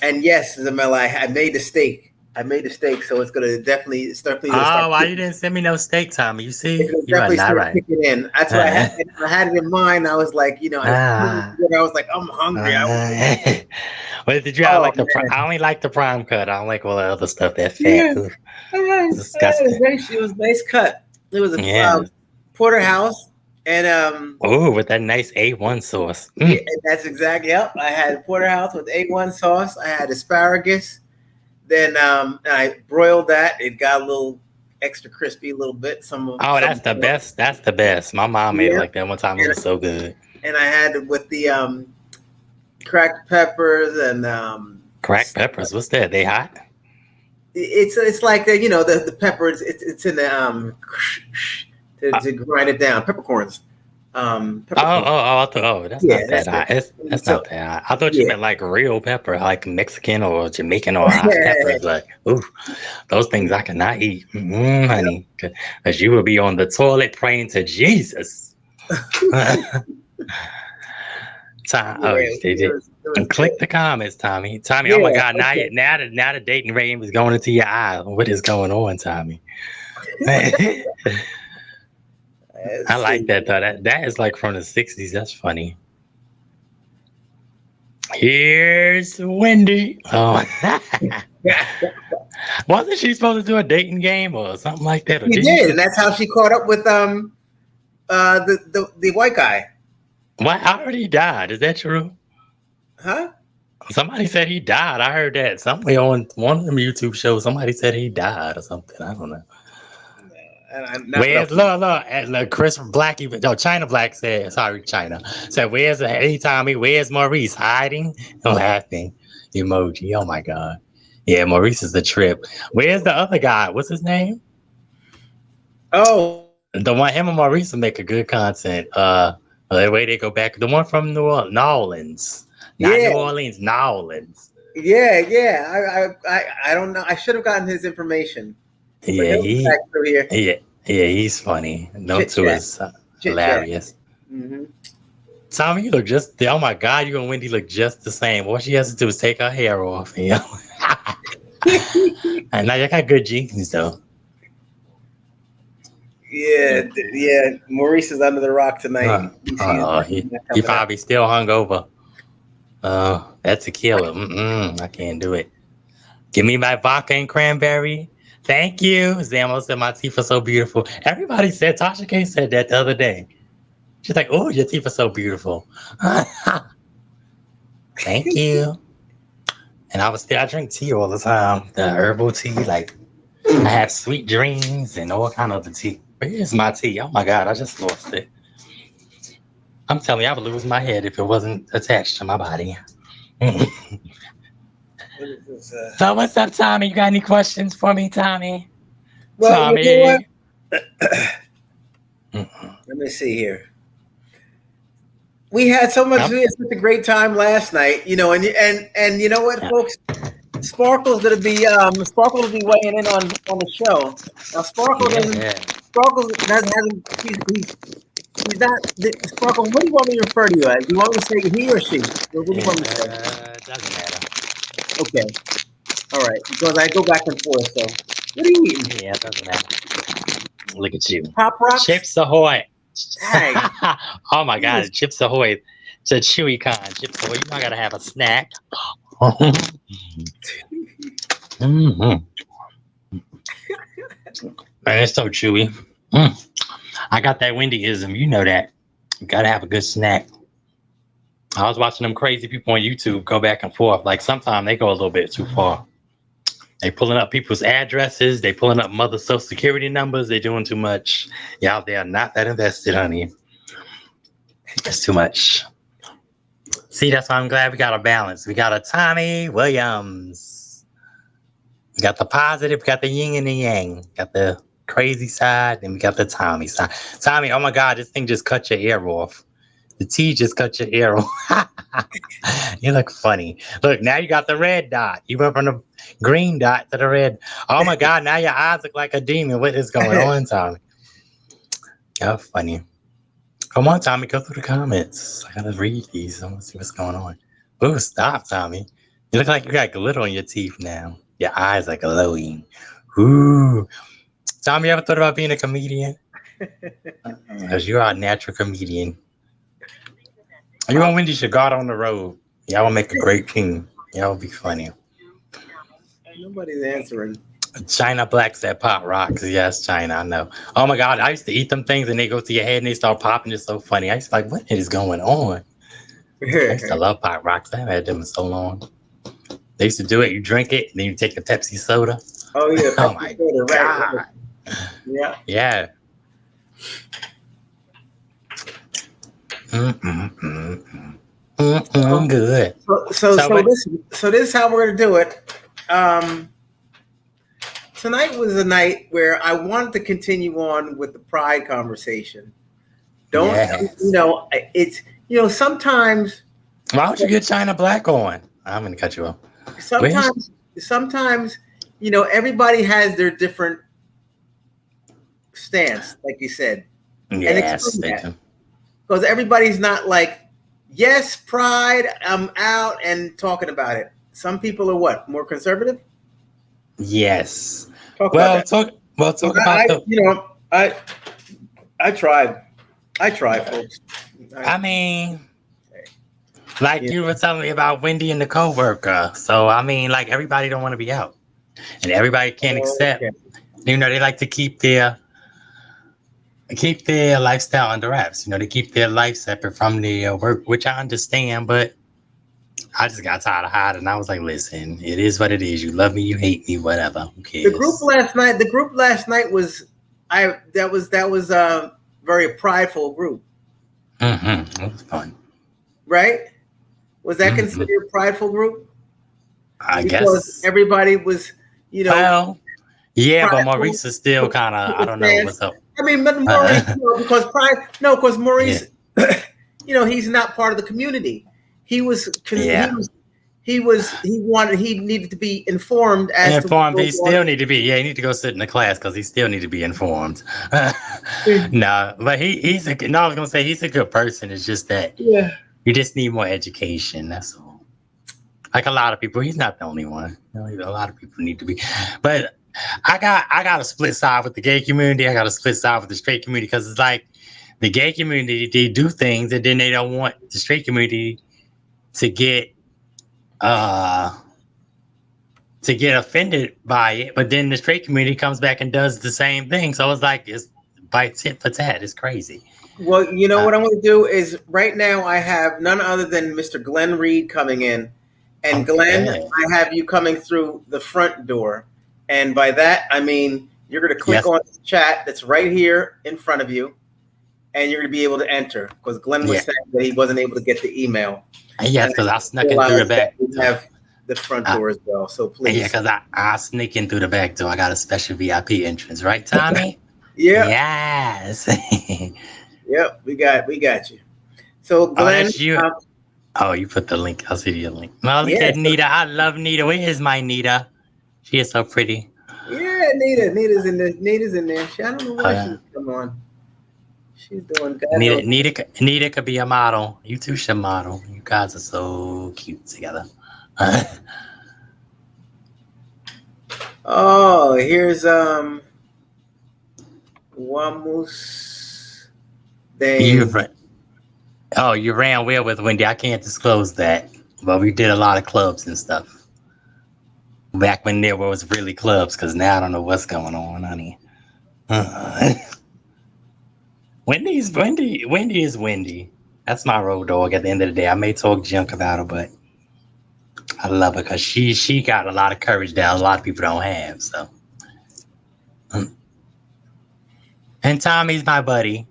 And yes, Zamella, I made the steak. So it's gonna definitely start. Oh, why you didn't send me no steak, Tommy? You see, It's you are definitely not start right. kicking in. That's what I had. I had it in mind. I was like, Ah. I was like, I'm hungry. Well, did you? I Oh like man, I only like the prime cut. I don't like all the other stuff. That fat. yeah. Ugh, It it's disgusting. was nice cut. It was a Yeah. porterhouse, and Oh, with that nice A1 sauce. yeah, that's exactly. Yep, I had porterhouse with A1 sauce. I had asparagus. Then I broiled that. It got a little extra crispy, a little bit. Oh, that's the best. That's the best. My mom made it like that one time. It was so good. And I had it with the cracked peppers and Cracked peppers. What's that? They hot? it's like the peppers. It's in the to grind it down. Peppercorns. That's Yeah, not that that's hot. it. That's So, not that hot. I thought you yeah. meant like real pepper, like Mexican or Jamaican or hot peppers. Like, ooh, those things I cannot eat, honey, because you will be on the toilet praying to Jesus. Click the comments, Tommy. Tommy, oh my God, now the dating rating was going into your eye. What is going on, Tommy? I like that though. That is like from the 60s. That's funny. Here's Wendy. Oh, wasn't she supposed to do a dating game or something like that? She did, and that's how she caught up with the white guy. What? I heard he died. Is that true? Huh? Somebody said he died. I heard that somewhere on one of them YouTube shows. Somebody said he died or something. I don't know. Where's look, Chris Blackie? No, China Black said. Sorry, China said. Hey Tommy? Where's Maurice hiding? Laughing emoji. Oh my God. Yeah, Maurice is the trip. Where's the other guy? What's his name? Oh, the one. Him and Maurice will make a good content. The way they go back. The one from New Orleans. Not New Orleans, New Orleans. Yeah. I don't know. I should have gotten his information. Yeah, he's funny. No, too is hilarious. Mm-hmm. Tommy, you look just. Oh my God, you and Wendy look just the same. All she has to do is take her hair off, and now you got good jeans though. Yeah. Maurice is under the rock tonight. He probably still hungover. That's a killer. I can't do it. Give me my vodka and cranberry. Thank you. Zamo said my teeth are so beautiful. Everybody said, Tasha K said that the other day. She's like, oh, your teeth are so beautiful. Thank you. And I drink tea all the time. The herbal tea, like I have sweet dreams and all kind of the tea. Where's my tea? Oh my God, I just lost it. I'm telling you, I would lose my head if it wasn't attached to my body. So what's up, Tommy? You got any questions for me, Tommy? Well, Tommy. You know what? Let me see here. We had such a great time last night, and you know what, folks? Sparkle's gonna be weighing in on the show. Now Sparkle he's not Sparkle. What do you want me to refer to you as? Do you want me to say he or she? What do you want me to say? Doesn't matter. Okay. All right. Because I go back and forth. So, what are you eating? Yeah, it doesn't matter. Look at you. Pop Rocks? Chips Ahoy. Hey. Oh my God, Chips Ahoy. It's a chewy kind. Chips Ahoy. You know I gotta have a snack. Man, it's so chewy. I got that Wendyism. You know that. You gotta have a good snack. I was watching them crazy people on YouTube go back and forth. Like sometimes they go a little bit too far. They pulling up people's addresses. They pulling up mother social security numbers. They doing too much. Y'all, they are not that invested, honey. It's too much. See, that's why I'm glad we got a balance. We got a Tommy Williams. We got the positive. We got the yin and the yang. Got the crazy side, and we got the Tommy side. Tommy, oh my God, this thing just cut your ear off. The tea just cut your ear off. You look funny. Look, now you got the red dot. You went from the green dot to the red. Oh my God, now your eyes look like a demon. What is going on, Tommy? Oh, funny. Come on, Tommy, go through the comments. I gotta read these. I want to see what's going on. Ooh, stop, Tommy. You look like you got glitter on your teeth now. Your eyes are glowing. Ooh. Tom, you ever thought about being a comedian? Because you are a natural comedian. You and Wendy should go out on the road. Y'all will make a great team. Y'all will be funny. Nobody's answering. China Black said pop rocks. Yes, China, I know. Oh my God, I used to eat them things and they go to your head and they start popping. It's so funny. I used to like, what is going on? I used to love pop rocks. I haven't had them in so long. They used to do it. You drink it, then you take a Pepsi soda. Oh yeah. Oh my soda, God. Right. Yeah. Yeah. Good. So this is how we're gonna do it. Tonight was a night where I wanted to continue on with the pride conversation. It's sometimes. Why don't you get China Black on? I'm gonna cut you off. Sometimes, everybody has their different stance, like you said. Yes, because everybody's not like, yes, pride, I'm out and talking about it. Some people are what, more conservative? Yes. Talk about I tried, folks. I mean, like you were telling me about Wendy and the coworker. So I mean, like everybody don't want to be out, and everybody can't accept. Okay. They like to keep their lifestyle under wraps. They keep their life separate from their work, which I understand. But I just got tired of hiding. I was like, listen, it is what it is. You love me, you hate me, whatever. Who cares? The group last night was a very prideful group. Mm-hmm. It was fun. Right? Was that considered a prideful group? I because guess everybody was, Well, yeah, but Maurice is still kind of, I don't know what's up. I mean, but Maurice, because Maurice, he's not part of the community. He needed to be informed as informed. He still need to be. Yeah, he need to go sit in the class because he still need to be informed. No, but he's I was gonna say he's a good person. It's just that you just need more education. That's all. Like a lot of people, he's not the only one. A lot of people need to be. But I got a split side with the gay community. I got a split side with the straight community because it's like the gay community, they do things and then they don't want the straight community to get offended by it, but then the straight community comes back and does the same thing. So it's like it's by tit for tat. It's crazy. Well, what I'm going to do is right now I have none other than Mr. Glenn Reed coming in, and Glenn, I have you coming through the front door, and by that I mean you're going to click on the chat that's right here in front of you, and you're going to be able to enter because Glenn was saying that he wasn't able to get the email. Yes, because I snuck in through the back. We have the front door as well, so please. Yeah, because I sneak in through the back door. I got a special VIP entrance, right, Tommy? Yeah. Yes. Yep, we got you. So Glenn, that's you. You put the link. I'll see your link. Well, look at Nita. I love Nita. Where is my Nita? She is so pretty. Yeah, Nita's in there. I don't know why she's come on. She's doing good. Nita could be a model. You two should model. You guys are so cute together. Oh, here's Wamus. You ran well with Wendy. I can't disclose that, but we did a lot of clubs and stuff back when there was really clubs. Because now I don't know what's going on, honey. Wendy is Wendy. That's my road dog. At the end of the day, I may talk junk about her, but I love her because she got a lot of courage that a lot of people don't have. So, and Tommy's my buddy.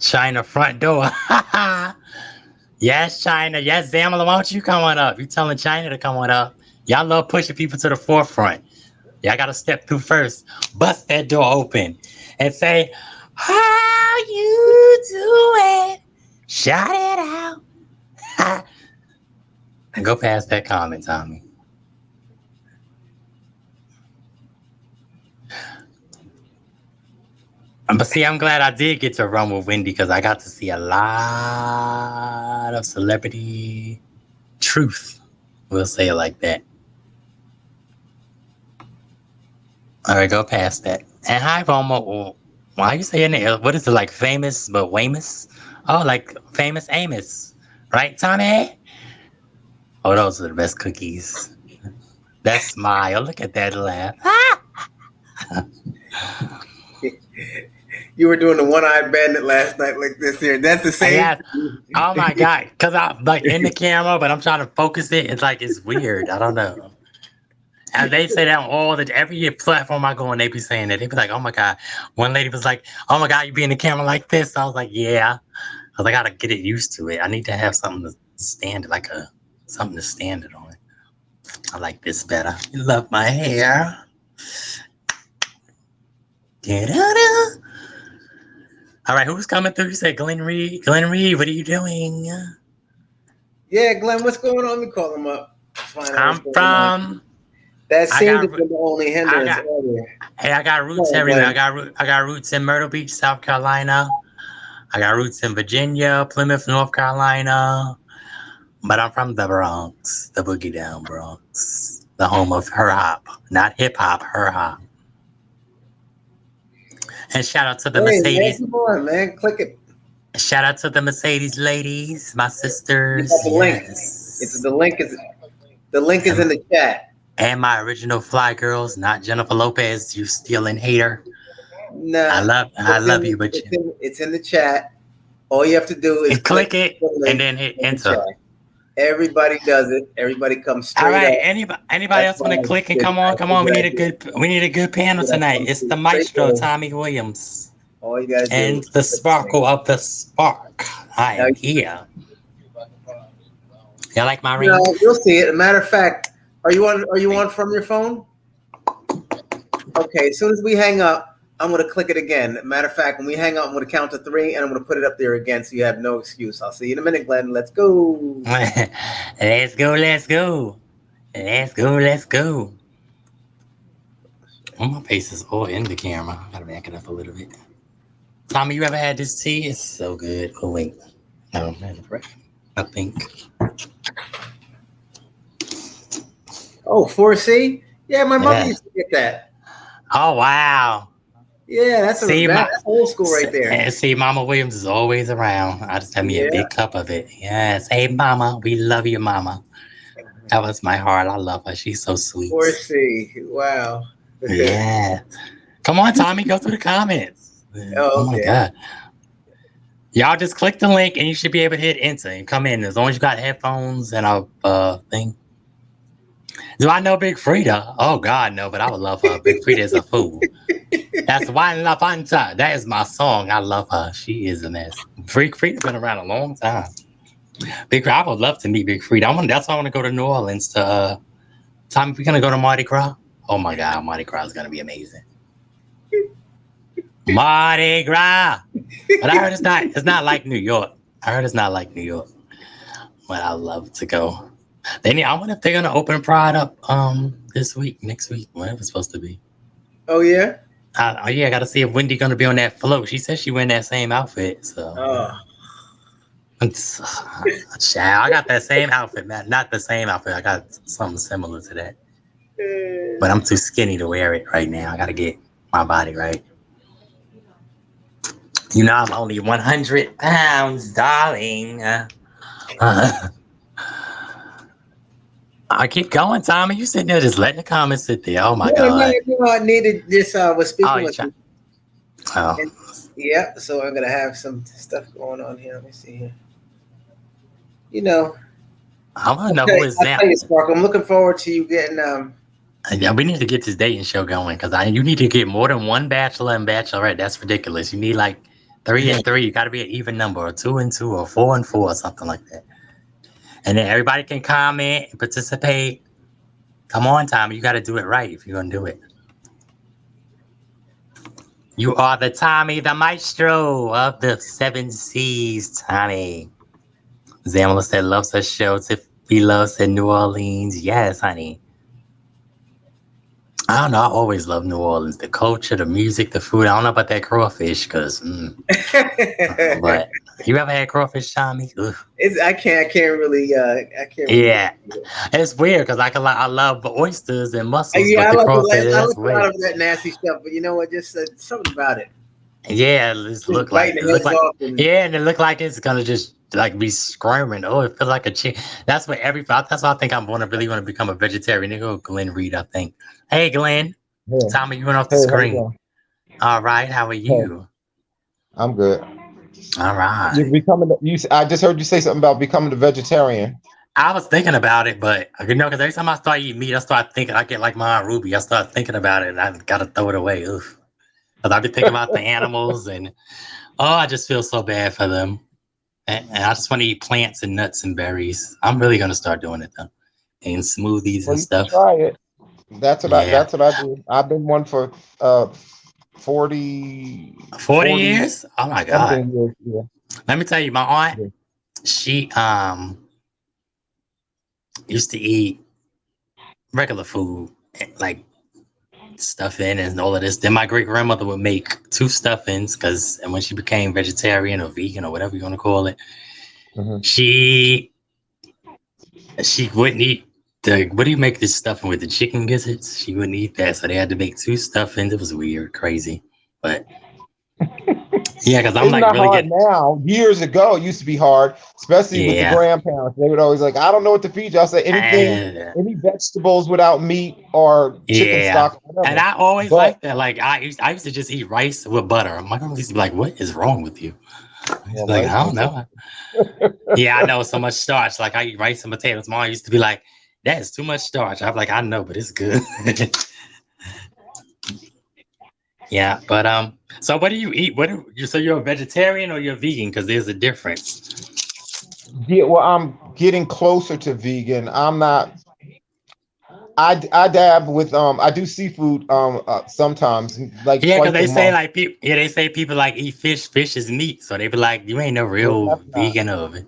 China front door. Yes, China. Yes, Zamala, why don't you come on up? You telling China to come on up. Y'all love pushing people to the forefront. Y'all got to step through first. Bust that door open and say, how you doing? Shout it out. And go past that comment, Tommy. But see, I'm glad I did get to run with Wendy because I got to see a lot of celebrity truth. We'll say it like that. All right, go past that. And hi, Vomo. Why are you saying it? What is it, like famous but Wamus? Oh, like famous Amos. Right, Tommy? Oh, those are the best cookies. That smile. Look at that laugh. You were doing the one-eyed bandit last night like this here. That's the same. Yeah. Oh, my God. Because I'm like in the camera, but I'm trying to focus it. It's like, it's weird. I don't know. And they say that on every platform I go on, they be saying that. They be like, oh my God. One lady was like, oh my God, you be in the camera like this. I was like, yeah. Because I got to get it used to it. I need to have something to stand it, something to stand it on. I like this better. You love my hair. Da-da-da. All right, who's coming through? You said Glenn Reed. Glenn Reed, what are you doing? Yeah, Glenn, what's going on? Let me call him up. I'm from... That seemed to be the only hindrance earlier. Hey, I got roots everywhere. I got roots in Myrtle Beach, South Carolina. I got roots in Virginia, Plymouth, North Carolina. But I'm from the Bronx, the Boogie Down Bronx, the home of her hop, not hip hop, her hop. And shout out to the Mercedes. Man, come on, man, click it. Shout out to the Mercedes ladies, my sisters. The link. The link is in the chat. And my original fly girls, not Jennifer Lopez, you stealing hater. No, I love you, but it's in the chat. All you have to do is click it and then hit enter. Everybody does it. Everybody comes straight. All right. Up. Anybody else want to click and come on? We need a good panel tonight. It's the maestro, Tommy Williams. All you guys and the sparkle of the spark. I am here. Y'all like my ring? No, you'll see it. As a matter of fact, are you on from your phone? Okay. As soon as we hang up, I'm going to click it again. Matter of fact, when we hang up, I'm going to count to 3, and I'm going to put it up there again so you have no excuse. I'll see you in a minute, Glenn. Let's go. Let's go. Oh, my face is all in the camera. I got to back it up a little bit. Tommy, you ever had this tea? It's so good. Oh, wait. No, that's right. I think. Oh, 4C? Yeah, my mother used to get that. Oh, wow. Yeah, that's old school right there. And see, Mama Williams is always around. I just have me a big cup of it. Yes. Hey, Mama. We love you, Mama. That was my heart. I love her. She's so sweet. 4C. Wow. Yeah. Come on, Tommy. Go through the comments. Oh my God. Y'all just click the link and you should be able to hit enter and come in. As long as you got headphones and a thing. Do I know Big Frida? Oh God, no, but I would love her. Big Frida is a fool. That's why La Fanta. That is my song. I love her. She is a mess. Big Frida's been around a long time. I would love to meet Big Frida. That's why I want to go to New Orleans to Tommy, we're gonna go to Mardi Gras. Oh my God, Mardi Gras is gonna be amazing. Mardi Gras. But I heard it's not like New York. But I love to go. I wonder if they're gonna open Pride up this week, next week, whatever it's supposed to be. Oh yeah? I gotta see if Wendy gonna be on that float. She said she wearing that same outfit. So I got that same outfit, man. Not the same outfit. I got something similar to that. But I'm too skinny to wear it right now. I gotta get my body right. You know I'm only 100 pounds, darling. I keep going, Tommy. You sitting there just letting the comments sit there. Oh my God. I needed this. Was speaking with you. Oh. Yeah, so I'm gonna have some stuff going on here. Let me see here. You know, I want to know who is that. I'm looking forward to you getting. Yeah, we need to get this dating show going because you need to get more than one bachelor and bachelorette. That's ridiculous. You need like 3 and 3. You got to be an even number, or 2 and 2, or 4 and 4, or something like that. And then everybody can comment and participate. Come on, Tommy. You got to do it right if you're going to do it. You are the Tommy, the maestro of the 7 Seas, Tommy. Zamla said, loves her show. Tiffy loves said New Orleans. Yes, honey. I don't know. I always love New Orleans. The culture, the music, the food. I don't know about that crawfish, because. But you ever had crawfish, Tommy? Ugh. I can't really. I can't. Really Yeah, it's weird because I love the oysters and mussels, Yeah, but I the like crawfish, I that's like a lot weird. of that nasty stuff, but you know what? Just something about it. Yeah, it just Just biting the heads off. And, yeah, and it look like it's gonna just like be screaming. Oh, it feels like a chick. That's what that's why I think I'm gonna really want to become a vegetarian. They go Glenn Reed, I think. Hey, Glenn, Hey, Tommy, you went off the hey, how you screen. doing? All right, how are Hey, you? I'm good. All You're right. becoming. I just heard you say something about becoming a vegetarian. I was thinking about it, but you know, because every time I start eating meat, I start thinking I get like my Aunt Ruby. I start thinking about it, and I gotta throw it away. Oof. Because I've been thinking about the animals, and I just feel so bad for them. And I just want to eat plants and nuts and berries. I'm really gonna start doing it though, and smoothies Well, and you can stuff. try it. Yeah, That's what I do. I've been one for 40 40 years. Oh my god! something years. Yeah. Let me tell you, my aunt, Yeah. she used to eat regular food, like stuffing and all of this. Then my great grandmother would make two stuffings and when she became vegetarian or vegan or whatever you want to call it, Mhm. she wouldn't eat the what do you make this stuffing with, the chicken gizzards? She wouldn't eat that, so they had to make two stuffings. It was weird, crazy, but yeah, because I'm It's like not really hard getting now. Years ago, it used to be hard, especially with the yeah. grandparents. They would always like, I don't know what to feed you. I say any vegetables without meat or chicken Yeah. stock, And whatever. I always But liked that. Like I used to just eat rice with butter. My grandma used to be like, "What is wrong with you?" He's well, like, rice "I don't ain't good. know." Yeah, I know so much starch. Like I eat rice and potatoes. Mom used to be like, "That is too much starch." I'm like, "I know, but it's good." Yeah, but so what do you eat? So you're a vegetarian or you're vegan? Because there's a difference. Yeah, well, I'm getting closer to vegan. I'm not. I dab with I do seafood sometimes like Yeah, because twice a they say month. like people. Yeah, they say people like eat fish. Fish is meat, so they be like, "You ain't no Well, real that's not. vegan of it."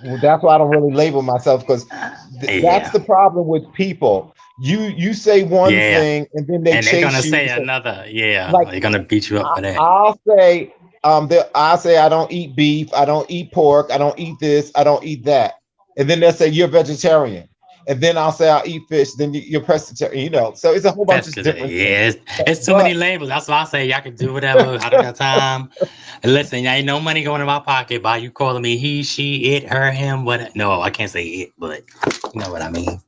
Well, that's why I don't really label myself because that's Yeah, the problem with people. You say one yeah. thing and then they And they're gonna chase you. say another. Yeah, Like they're gonna beat you up for that. I'll say I say I don't eat beef, I don't eat pork, I don't eat this, I don't eat that, and then they'll say you're vegetarian, and then I'll say I'll eat fish, then you're pescatarian. So it's a whole bunch That's of because different things. it's too many But labels. That's why I say y'all can do whatever. I don't got time. And listen, y'all ain't no money going in my pocket by you calling me he, she, it, her, him. What? No, I can't say it, but you know what I mean.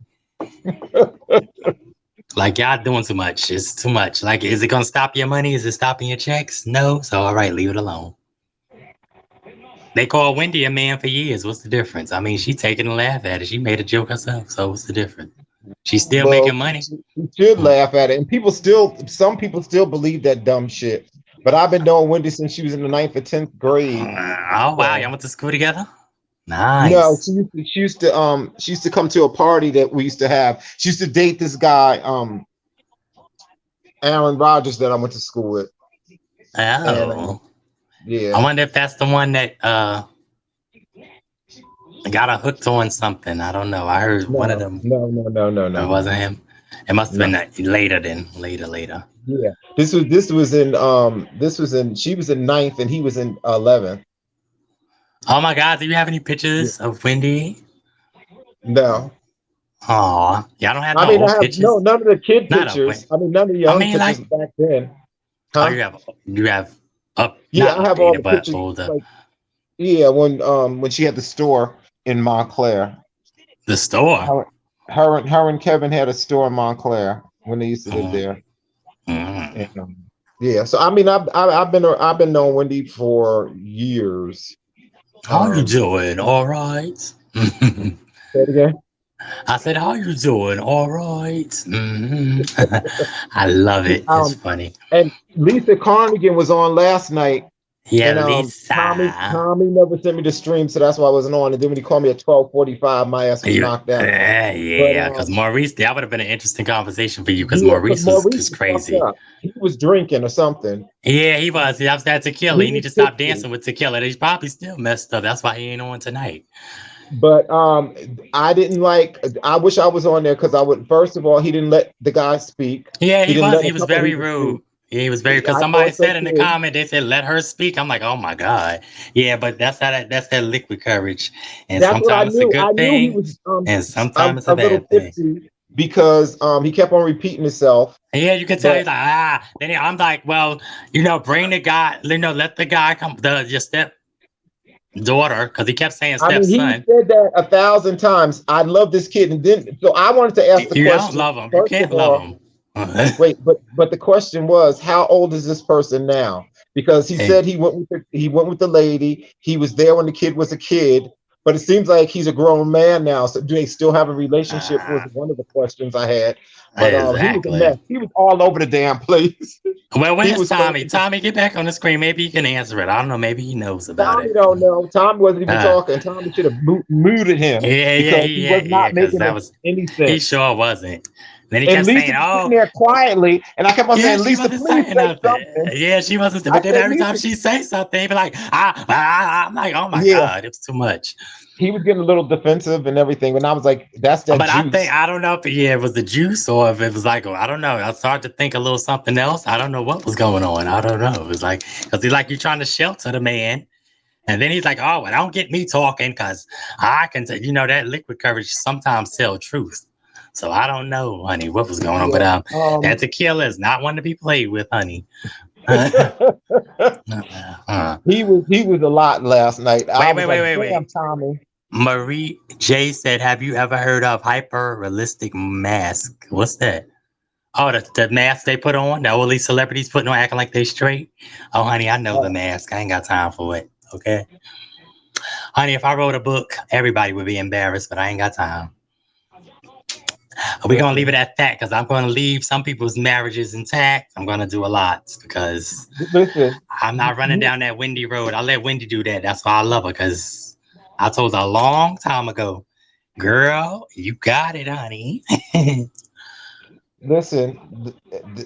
Like y'all doing too much. It's too much. Like, is it gonna stop your money? Is it stopping your checks? No. So all right, leave it alone. They called Wendy a man for years. What's the difference? I mean, she taking a laugh at it. She made a joke herself. So what's the difference? She's still well, making money. you should laugh at it, and some people still believe that dumb shit. But I've been knowing Wendy since she was in the ninth or 10th grade. Oh wow, So y'all went to school together? no, Nice. she used to come to a party that we used to have. She used to date this guy, Aaron Rodgers, that I went to school with. And Oh. I yeah, wonder if that's the one that got her hooked on something. I don't know. I heard one of no, them. no, no, no, no, It no, wasn't him. It must have been no. later then. Later. Yeah, this was in she was in ninth and he was in 11th. Oh my God, do you have any Yeah. pictures of Wendy? No, Aw. Y'all don't have I no mean I old have pictures? none of the kid Not a pictures. Wendy. I mean none of the I young mean pictures like back then. oh Huh? you have Yeah, not I have all the updated, but pictures. older. Like yeah, when she had the store in Montclair. The store. Her and Kevin had a store in Montclair when they used to live Mm, there. mm. And, yeah, so I mean I've been knowing Wendy for years. How you doing? All right. Say it again. I said, how you doing? All right. I love it. It's Um, funny. and Lisa Carnegie was on last night, Yeah, and Tommy Lisa. Tommy never sent me the stream, so that's why I wasn't on. And then when he called me at 12:45, my ass was knocked out. But Yeah, because Maurice, that would have been an interesting conversation for you because yeah, because Maurice was Maurice just was fucked crazy. up. He was drinking or something. Yeah, he was. That was that tequila. He He need was to stop tipsy. dancing with tequila. He's probably still messed up. That's why he ain't on tonight. But I didn't like. I wish I was on there because I would. First of all, he didn't let the guy speak. Yeah, He he didn't was. let He a was couple very people speak. rude. He was very because I somebody thought so said in the too. comment they said let her speak. I'm like, oh my god, yeah, but that's that liquid courage, and That's what I sometimes it's a knew. I good knew he thing, was and sometimes it's a a little bad thing. tipsy because he kept on repeating himself. And yeah, you can tell But he's like Then I'm like, well, bring the guy. Let the guy come. Your step daughter, because he kept saying I mean, he stepson. said that 1,000 times. I love this kid, and then so I wanted to ask the You don't question. love him. You First can't of love all, him. wait, but the question was, how old is this person now? Because he Hey, said he went with the lady. He was there when the kid was a kid, but it seems like he's a grown man now. So do they still have a relationship? Was uh, one of the questions I had. But he was a exactly. mess. He was all over the damn place. Well, He where's was all Tommy? over the. Tommy, get back on the screen. Maybe he can answer it. I don't know. Maybe he knows about Tommy it. don't know. Tommy wasn't even Uh, talking. Tommy should have muted him because he was yeah, not because making any he sense. sure wasn't. Then he And kept Lisa saying, was sitting oh, there quietly, and I kept on yeah, saying, she "Lisa, wasn't please saying say nothing. something." Yeah, she wasn't. I But then said, every time "Lisa, she say something, he'd be like, I'm like, oh my yeah." God, it's too much. He was getting a little defensive and everything, and I was like, "That's that But juice." I don't know if it was the juice or if it was like, I don't know. I started to think a little something else. I don't know what was going on. I don't know. It was like, because he's like, you're trying to shelter the man. And then he's like, oh, well, don't get me talking because I can, that liquid courage sometimes tell truth. So I don't know, honey, what was going on. But Yeah. that tequila is not one to be played with, honey. He was a lot last night. I was like, "Damn, Wait. Tommy." Marie J said, have you ever heard of hyper realistic mask? What's that? Oh, the mask they put on, that all these celebrities putting on, acting like they straight. Oh, honey, I know the mask. I ain't got time for it. Okay. Honey, if I wrote a book, everybody would be embarrassed, but I ain't got time. We're going to leave it at that because I'm going to leave some people's marriages intact. I'm going to do a lot because Listen, I'm not running down that Wendy road. I let Wendy do that. That's why I love her because I told her a long time ago, girl, you got it, honey. listen,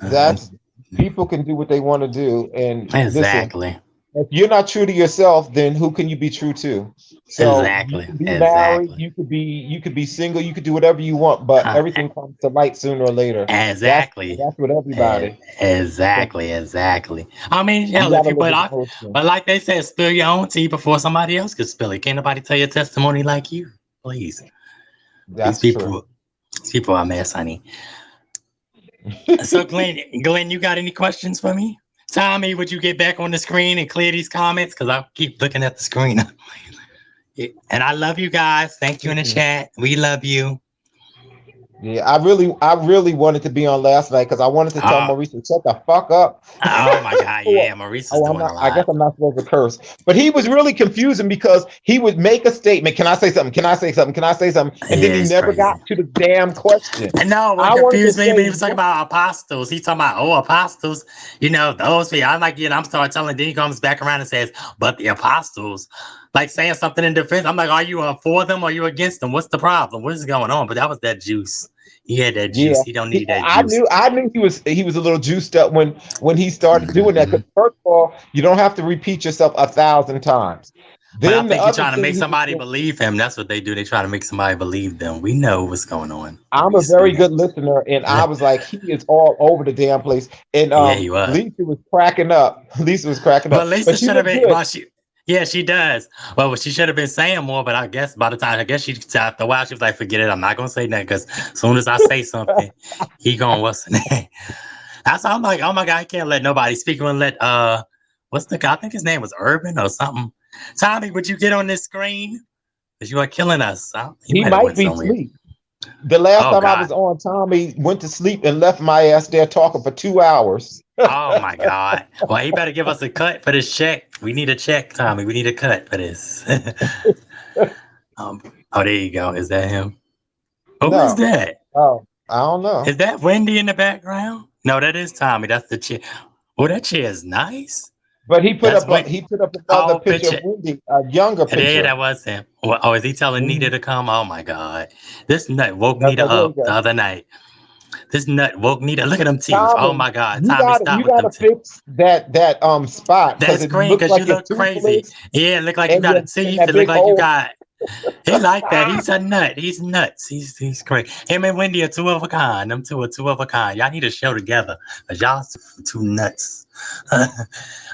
that's people can do what they want to do, and listen. Exactly. If you're not true to yourself, then who can you be true to? So you can be married, Exactly. you could be single, you could do whatever you want, but Uh, everything comes to light sooner or later. exactly. That's what everybody. So Exactly. I mean, you hell, if gotta you live with emotion. but like they said, spill your own tea before somebody else could spill it. Can't nobody tell your testimony like you. Please. These That's true. people are a mess, honey. So Glenn, you got any questions for me? Tommy, would you get back on the screen and clear these comments? Because I keep looking at the screen. And I love you guys. Thank you in the chat. We love you. Yeah, I really wanted to be on last night because I wanted to tell Oh, Maurice to shut the fuck up. oh my God. Yeah, Maurice is Oh, I'm doing not. a I guess lot. I'm not supposed to curse, but he was really confusing because he would make a statement. Can I say something? Can I say something? Can I say something? And then Yeah, he it's never crazy. got to the damn question. And no, what I wanted to confused me say, when he was talking about apostles. He talking about, apostles, those people. I'm like, I'm starting telling, then he comes back around and says, but the apostles, like saying something in defense. I'm like, are you for them or are you against them? What's the problem? What is going on? But that was that juice. He had that juice. yeah, He don't need that I juice. knew he was a little juiced up when he started doing that. Mhm. Because first of all, you don't have to repeat yourself 1,000 times. But I Then the think he's other trying to thing make he was somebody doing, believe him. That's what they do. They try to make somebody believe them. We know what's going on. I'm We a very good students. listener, and I was like, he is all over the damn place. And Yeah, he was. Lisa was cracking up. Lisa was cracking But up, Lisa but she should have looked been. good. Well, yeah, she does. Well, she should have been saying more. But I guess by the time, after a while, she was like, "Forget it. I'm not gonna say nothing because as soon as I say something, he gonna what's the name?" That's why I'm like, oh my God, I can't let nobody speak. And let what's the guy? I think his name was Urban or something. Tommy, would you get on this screen? Because you are killing us. He He might have might went be somewhere. asleep. The last Oh time I God. was on, Tommy went to sleep and left my ass there talking for 2 hours. Oh my God. Well, he better give us a cut for this check. We need a check, Tommy. We need a cut for this. Oh, there you go. Is that him? Who is No. that? Oh, I don't know. Is that Wendy in the background? No, that is Tommy. That's the chair. Oh, that chair is nice. But That's he put up another old picture of picture. Wendy, a younger Yeah, picture. that was him. Oh, is he telling Nita Mhm. to come? Oh my God. This nut woke That's Nita like, there you up the go. other night. This nut woke Nita. Look at them teeth. Oh Tommy, my God. Tommy, stop you with them gotta teeth. fix that spot because That's it green looks because you like you're look crazy. toothless Yeah, it look like you and got a you and teeth. that It look big like you hole. got He like that. He's a nut. He's nuts. He's great. Him and Wendy are two of a kind. Them two are two of a kind. Y'all need a show together. Cause y'all two nuts.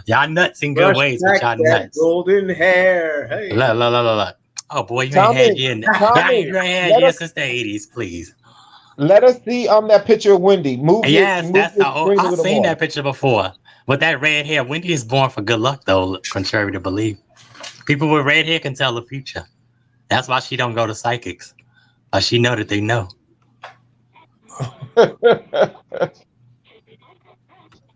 Y'all nuts in good ways, but y'all nuts. Golden hair. Hey. Look. Oh boy, you Tommy, ain't had years since the 80s, please. Let us see that picture of Wendy. Yes, I've seen that picture before. With that red hair, Wendy is born for good luck, though, contrary to belief. People with red hair can tell the future. That's why she don't go to psychics. She know that they know.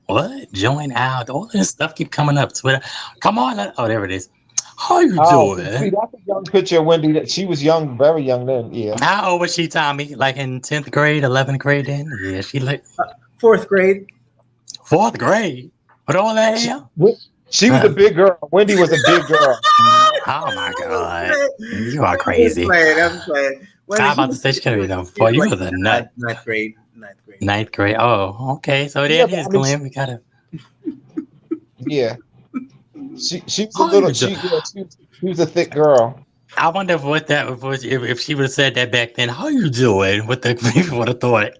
What? Join out. All this stuff keep coming up. Twitter. Come on. Oh, there it is. How you doing? See, that's a young picture of Wendy. She was young, very young then. Yeah. How old was she, Tommy? Like in 10th grade, 11th grade then? Yeah, she like 4th grade. 4th grade. With all that hair? She was a big girl. Wendy was a big girl. Oh my God. You are crazy. I'm playing. I'm about to say she could be done before. You was a nut. 9th grade. 9th grade. Oh, okay. So there it is, Glenn. We gotta. Yeah. She was a little. She was a thick girl. I wonder what that was. If she would have said that back then. How you doing? What the people would have thought.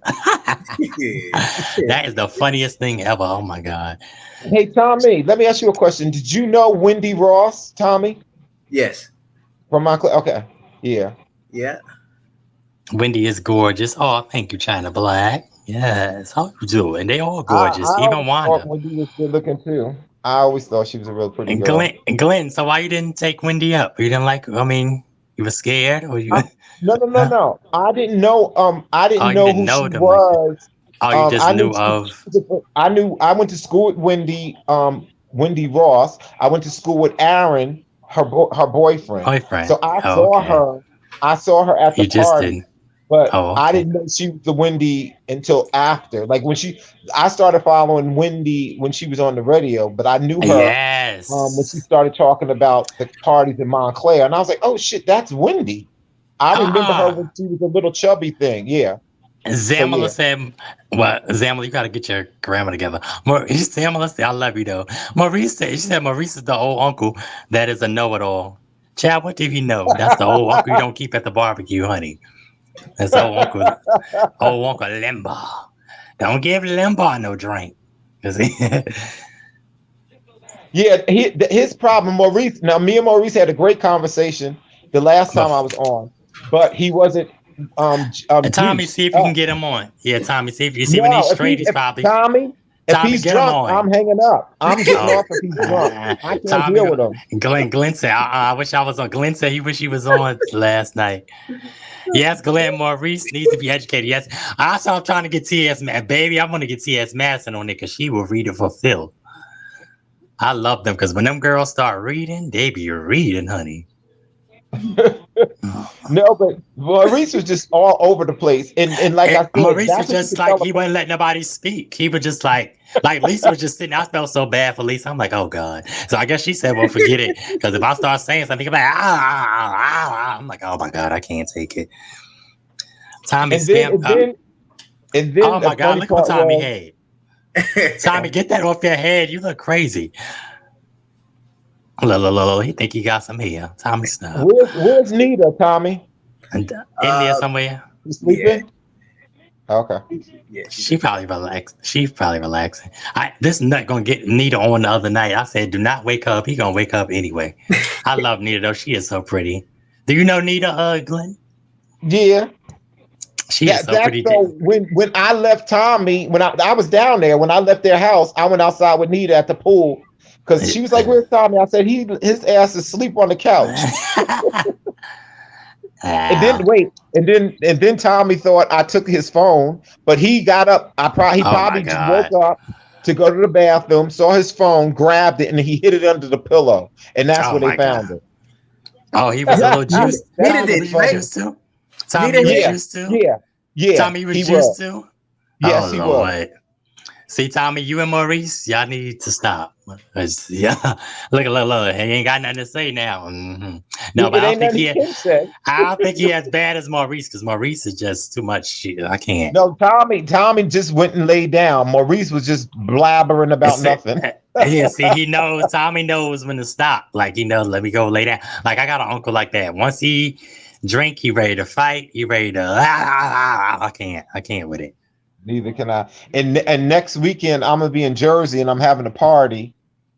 That is the funniest thing ever. Oh my God. Hey Tommy, let me ask you a question. Did you know Wendy Ross, Tommy? Yes. From my okay. Yeah. Yeah. Wendy is gorgeous. Oh, thank you, China Black. Yes. How you doing? They all gorgeous. Even Wanda. Wendy was good looking too. I always thought she was a real pretty girl. Glenn, so why you didn't take Wendy up? You didn't like, I mean, you were scared or you? No. I didn't know. I didn't know who she was. Oh, you just knew of. I went to school with Wendy. Wendy Ross. I went to school with Aaron, her boyfriend. So I saw her at the party. But I didn't know she was the Wendy until after. Like I started following Wendy when she was on the radio, but I knew her when she started talking about the parties in Montclair. And I was like, oh shit, that's Wendy. I remember her when she was a little chubby thing. Yeah. Zamala said, well, Zamala, you got to get your grammar together. Zamala said, I love you though. Maurice said Maurice is the old uncle that is a know-it-all. Chad, what did he know? That's the old uncle you don't keep at the barbecue, honey. That's old Uncle Limbaugh. Don't give Limbaugh no drink. Yeah, his problem, Maurice. Now, me and Maurice had a great conversation the last time I was on, but he wasn't. Tommy, see if you can get him on. Yeah, Tommy, see if you see when he's straight, he's probably. Tommy, if he's drunk, I'm hanging up. I'm getting off if he's drunk. I can't deal with him. Glenn said, I wish I was on. Glenn said he wish he was on last night. Yes, Glenn Maurice needs to be educated. Yes, I saw I'm trying to get T.S. Baby, I want to get T.S. Madison on it because she will read it for Phil. I love them because when them girls start reading, they be reading, honey. No, but Maurice was just all over the place, and like I said, Maurice was just like he wasn't letting nobody speak. He was just like Lisa was just sitting. I felt so bad for Lisa. I'm like, oh God. So I guess she said, well, forget it, because if I start saying something, I'm like, I'm like, oh my God, I can't take it. Tommy, and then oh my God, look what Tommy had. Tommy, get that off your head. You look crazy. He think he got some hair. Tommy Snub. Where's Nita, Tommy? In there somewhere. You sleeping? Yeah. Okay. Yeah, she probably relaxed. She's probably relaxing. This nut gonna get Nita on the other night. I said, do not wake up. He gonna wake up anyway. I love Nita though. She is so pretty. Do you know Nita, Glenn? Yeah. She is so pretty. So when I left Tommy, when I was down there, when I left their house, I went outside with Nita at the pool. Because she was like, where's Tommy? I said, his ass is asleep on the couch. And then Tommy thought I took his phone, but he got up. He probably just woke up to go to the bathroom, saw his phone, grabbed it, and he hid it under the pillow. And that's where they found it. Oh, he was a little juiced. Nita did, right? Tommy was juiced too? Yeah. Tommy was juiced too? Yes, he was. See, Tommy, you and Maurice, y'all need to stop. Yeah, look, he ain't got nothing to say now. Mm-hmm. No, but I don't think he as bad as Maurice, because Maurice is just too much shit. I can't. No, Tommy just went and laid down. Maurice was just blabbering about nothing. Yeah, see, he knows. Tommy knows when to stop. Like he knows. Let me go lay down. Like I got an uncle like that. Once he drink, he ready to fight. He ready to. I can't. I can't with it. Neither can I. And next weekend I'm gonna be in Jersey and I'm having a party.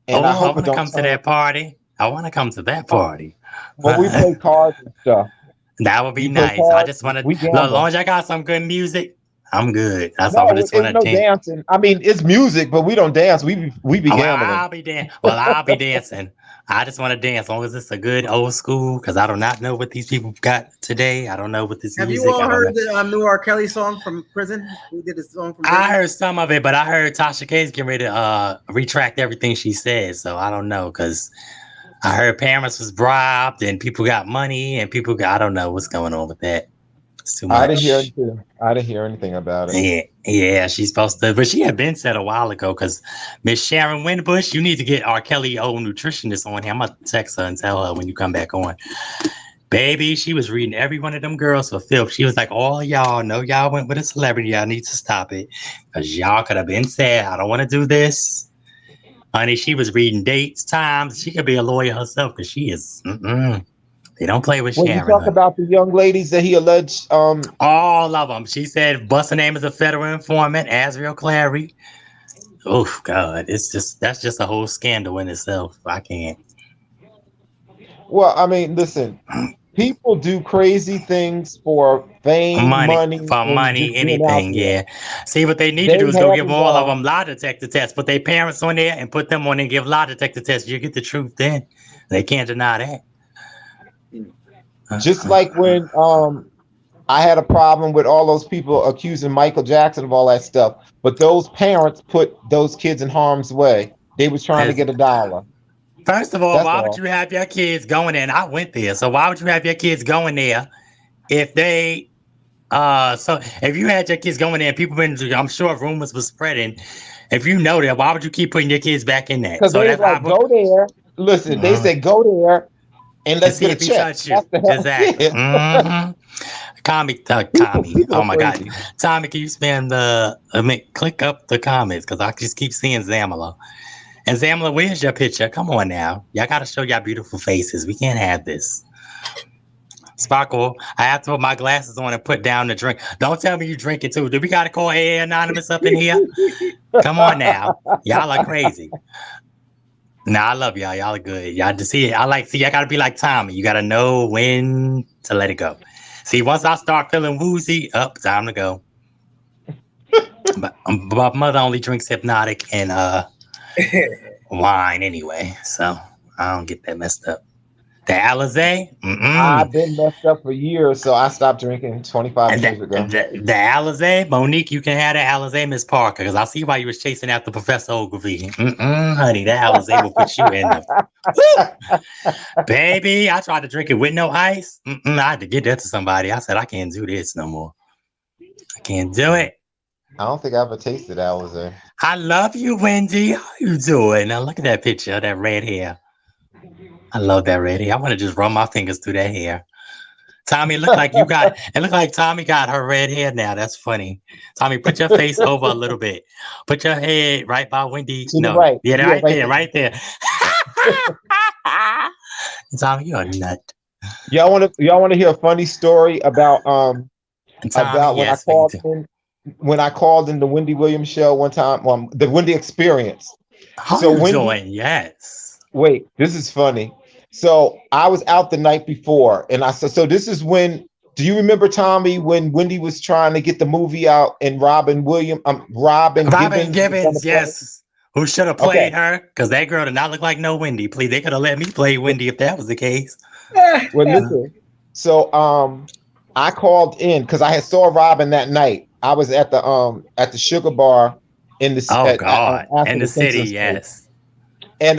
And Oh, I I hope want it to don't come to turn. that party. I want to come to that party. But we play cards and stuff. That would be We play nice. I cards. just want to. We As gamble. long as I got some good music, I'm good. That's all. I No, just want it's to no dance. dancing. I mean, it's music, but we don't dance. We be Well, gambling. I'll be dancing. I just want to dance as long as it's a good old school. Because I do not know what these people got today. I don't know what this Have music. you all I don't know. heard the new R. Kelly song from prison? He did a song from prison. I heard some of it, but I heard Tasha K's getting ready to retract everything she said. So I don't know, because I heard parents was bribed and people got money and people got, I don't know what's going on with that. It's too much. I didn't hear anything about it. Yeah, she's supposed to, but she had been said a while ago, because Miss Sharon Winbush, you need to get R. Kelly old nutritionist on here. I'm gonna text her and tell her when you come back on. Baby, she was reading every one of them girls for filth. She was like, all y'all know y'all went with a celebrity. Y'all need to stop it. Because y'all could have been said, I don't want to do this. Honey, she was reading dates, times. She could be a lawyer herself, because she is. They don't play with When Sharon. you talk about the young ladies that he alleged, all of them. She said, "Bust her name as a federal informant, Azriel Clary." Oh God, that's just a whole scandal in itself. I can't. well, I mean, listen, people do crazy things for fame, money, for and money, just being out anything. there. Yeah. See, what they need They to do is go have give a all of job. them lie detector tests. Put their parents on there and put them on and give lie detector tests. You get the truth then. They can't deny that. Just like when I had a problem with all those people accusing Michael Jackson of all that stuff, but those parents put those kids in harm's way. They was trying to get $1. First of all, That's why all. would you have your kids going there? And I went there, so why would you have your kids going there if they so if you had your kids going there and people been, I'm sure rumors was spreading. If you know that, why would you keep putting your kids back in there? Because So they that's like, go there. Listen, they said go there and let's see get if a he check. touch you. That's the hell. Exactly. Yeah. Tommy. People Oh are my God. crazy. Tommy, can you spam click up the comments? Because I just keep seeing Zamala. And Zamala, where's your picture? Come on now. Y'all got to show y'all beautiful faces. We can't have this. Sparkle, I have to put my glasses on and put down the drink. Don't tell me you drink it too. Do we got to call AA Anonymous up in here? Come on now. Y'all are crazy. Nah, I love y'all. Y'all are good. Y'all to see it. I gotta be like Tommy. You gotta know when to let it go. See, once I start feeling woozy, time to go. But my mother only drinks Hypnotic and wine anyway, so I don't get that messed up. The Alizé, I've been messed up for years, so I stopped drinking 25 years ago. The Alizé, Monique, you can have the Alizé, Miss Parker, because I see why you was chasing after Professor Ogilvy. Honey, that Alizé will put you in the baby. I tried to drink it with no ice. I had to get that to somebody. I said I can't do this no more. I can't do it. I don't think I ever tasted Alizé. I love you, Wendy. How you doing? Now look at that picture of that red hair. I love that red hair. I want to just run my fingers through that hair. Tommy, it looked like Tommy got her red hair now. That's funny. Tommy, put your face over a little bit. Put your head right by Wendy. No, right. Yeah, Yeah, right there. Tommy, you're a nut. Y'all want to hear a funny story about Tommy, about when yes, when I called in the Wendy Williams show one time, the Wendy Experience. How So you Wendy- doing? Yes. Wait, this is funny. So I was out the night before, and I said, so this is when. Do you remember, Tommy, when Wendy was trying to get the movie out and Robin Gibbons, yes. Who should have played her? Because that girl did not look like no Wendy. Please, they could have let me play Wendy if that was the case. Well, listen. So I called in because I had saw Robin that night. I was at the Sugar Bar in the in the city, yes. And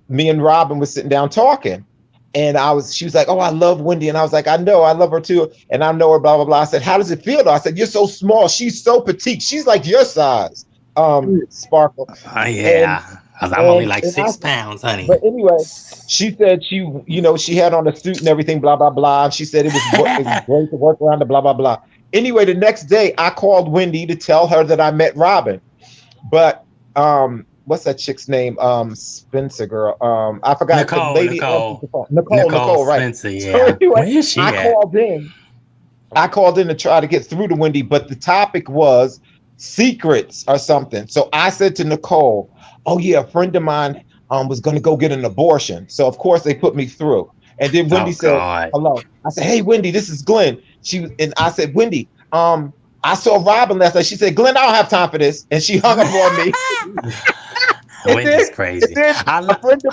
me and Robin was sitting down talking, and she was like, "Oh, I love Wendy," and I was like, "I know, I love her too, and I know her." Blah blah blah. I said, "How does it feel?" Though I said, "You're so small. She's so petite. She's like your size." Sparkle. Yeah, I'm only like 6 pounds, honey. But anyway, she said she had on a suit and everything, blah blah blah. And she said it was great to work around the blah blah blah. Anyway, the next day I called Wendy to tell her that I met Robin, but what's that chick's name? Spencer girl. I forgot the lady. Nicole, right? Spencer, So yeah. anyway, Where is she at? I called in to try to get through to Wendy, but the topic was secrets or something. So I said to Nicole, "Oh yeah, a friend of mine was going to go get an abortion." So of course they put me through. And then Wendy said, God. "Hello." I said, "Hey Wendy, this is Glenn." And I said, "Wendy, I saw Robin last night." She said, "Glenn, I don't have time for this," and she hung up on me. Wendy's crazy. A friend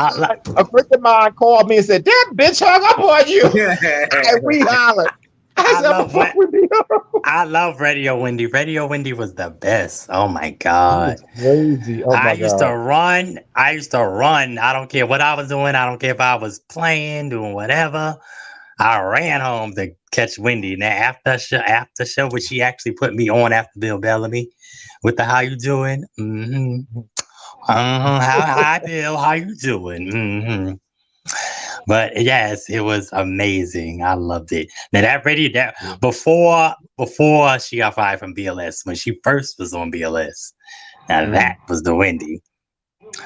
of mine called me and said, "That bitch hung up on you," and we hollered. I love Radio Wendy. Radio Wendy was the best. Oh my God. Crazy. Oh my I used to run. I don't care what I was doing. I don't care if I was playing, doing whatever. I ran home to catch Wendy. Now after show, which she actually put me on after Bill Bellamy with the "How you doing?" Mm-hmm. Hi Bill, how you doing? Mm-hmm. But yes, it was amazing. I loved it. Now that radio, before she got fired from BLS, when she first was on BLS, now that was the Wendy.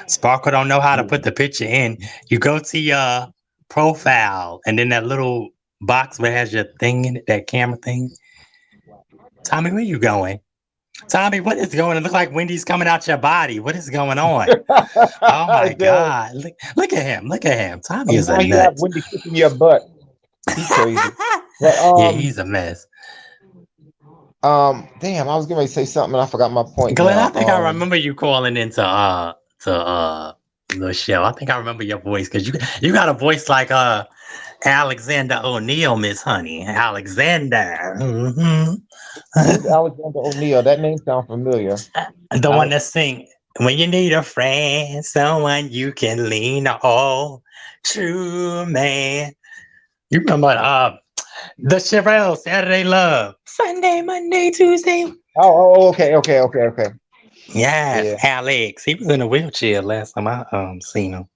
Sparkle don't know how to put the picture in. You go to your profile, and then that little box where it has your thing in it, that camera thing. Tommy, where you going? Tommy, what is going on? It looks like Wendy's coming out your body. What is going on? Oh my God. Look at him. Look at him. Tommy is a nut. You have Wendy kicking your butt. He's crazy. But, yeah, he's a mess. Damn, I was going to say something and I forgot my point. Glenn, I think I remember you calling into the show. I think I remember your voice because you got a voice like Alexander O'Neill, Miss Honey. Alexander. Mm-hmm. Who's Alexander O'Neill? That name sounds familiar. The one that sing, "When you need a friend, someone you can lean on, true man." You remember the Chevelle, Saturday Love, Sunday, Monday, Tuesday. Oh, okay. Yeah, Alex. He was in a wheelchair last time I seen him.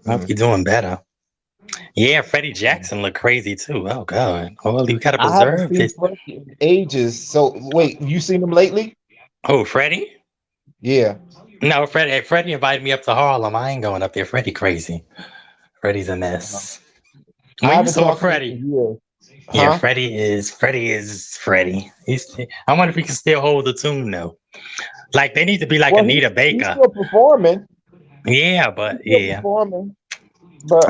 I hope you're doing better. Yeah, Freddie Jackson looked crazy too. Oh God. Oh, you gotta preserve it. Ages. So wait, you seen him lately? Oh, Freddie? Yeah. No, Freddie invited me up to Harlem. I ain't going up there. Freddie crazy. Freddie's a mess. When you saw Freddie. Yeah, huh? Freddie is Freddie. I wonder if he can still hold the tune though. Like they need to be like Anita Baker. He's still performing. Yeah, but yeah. Performing. But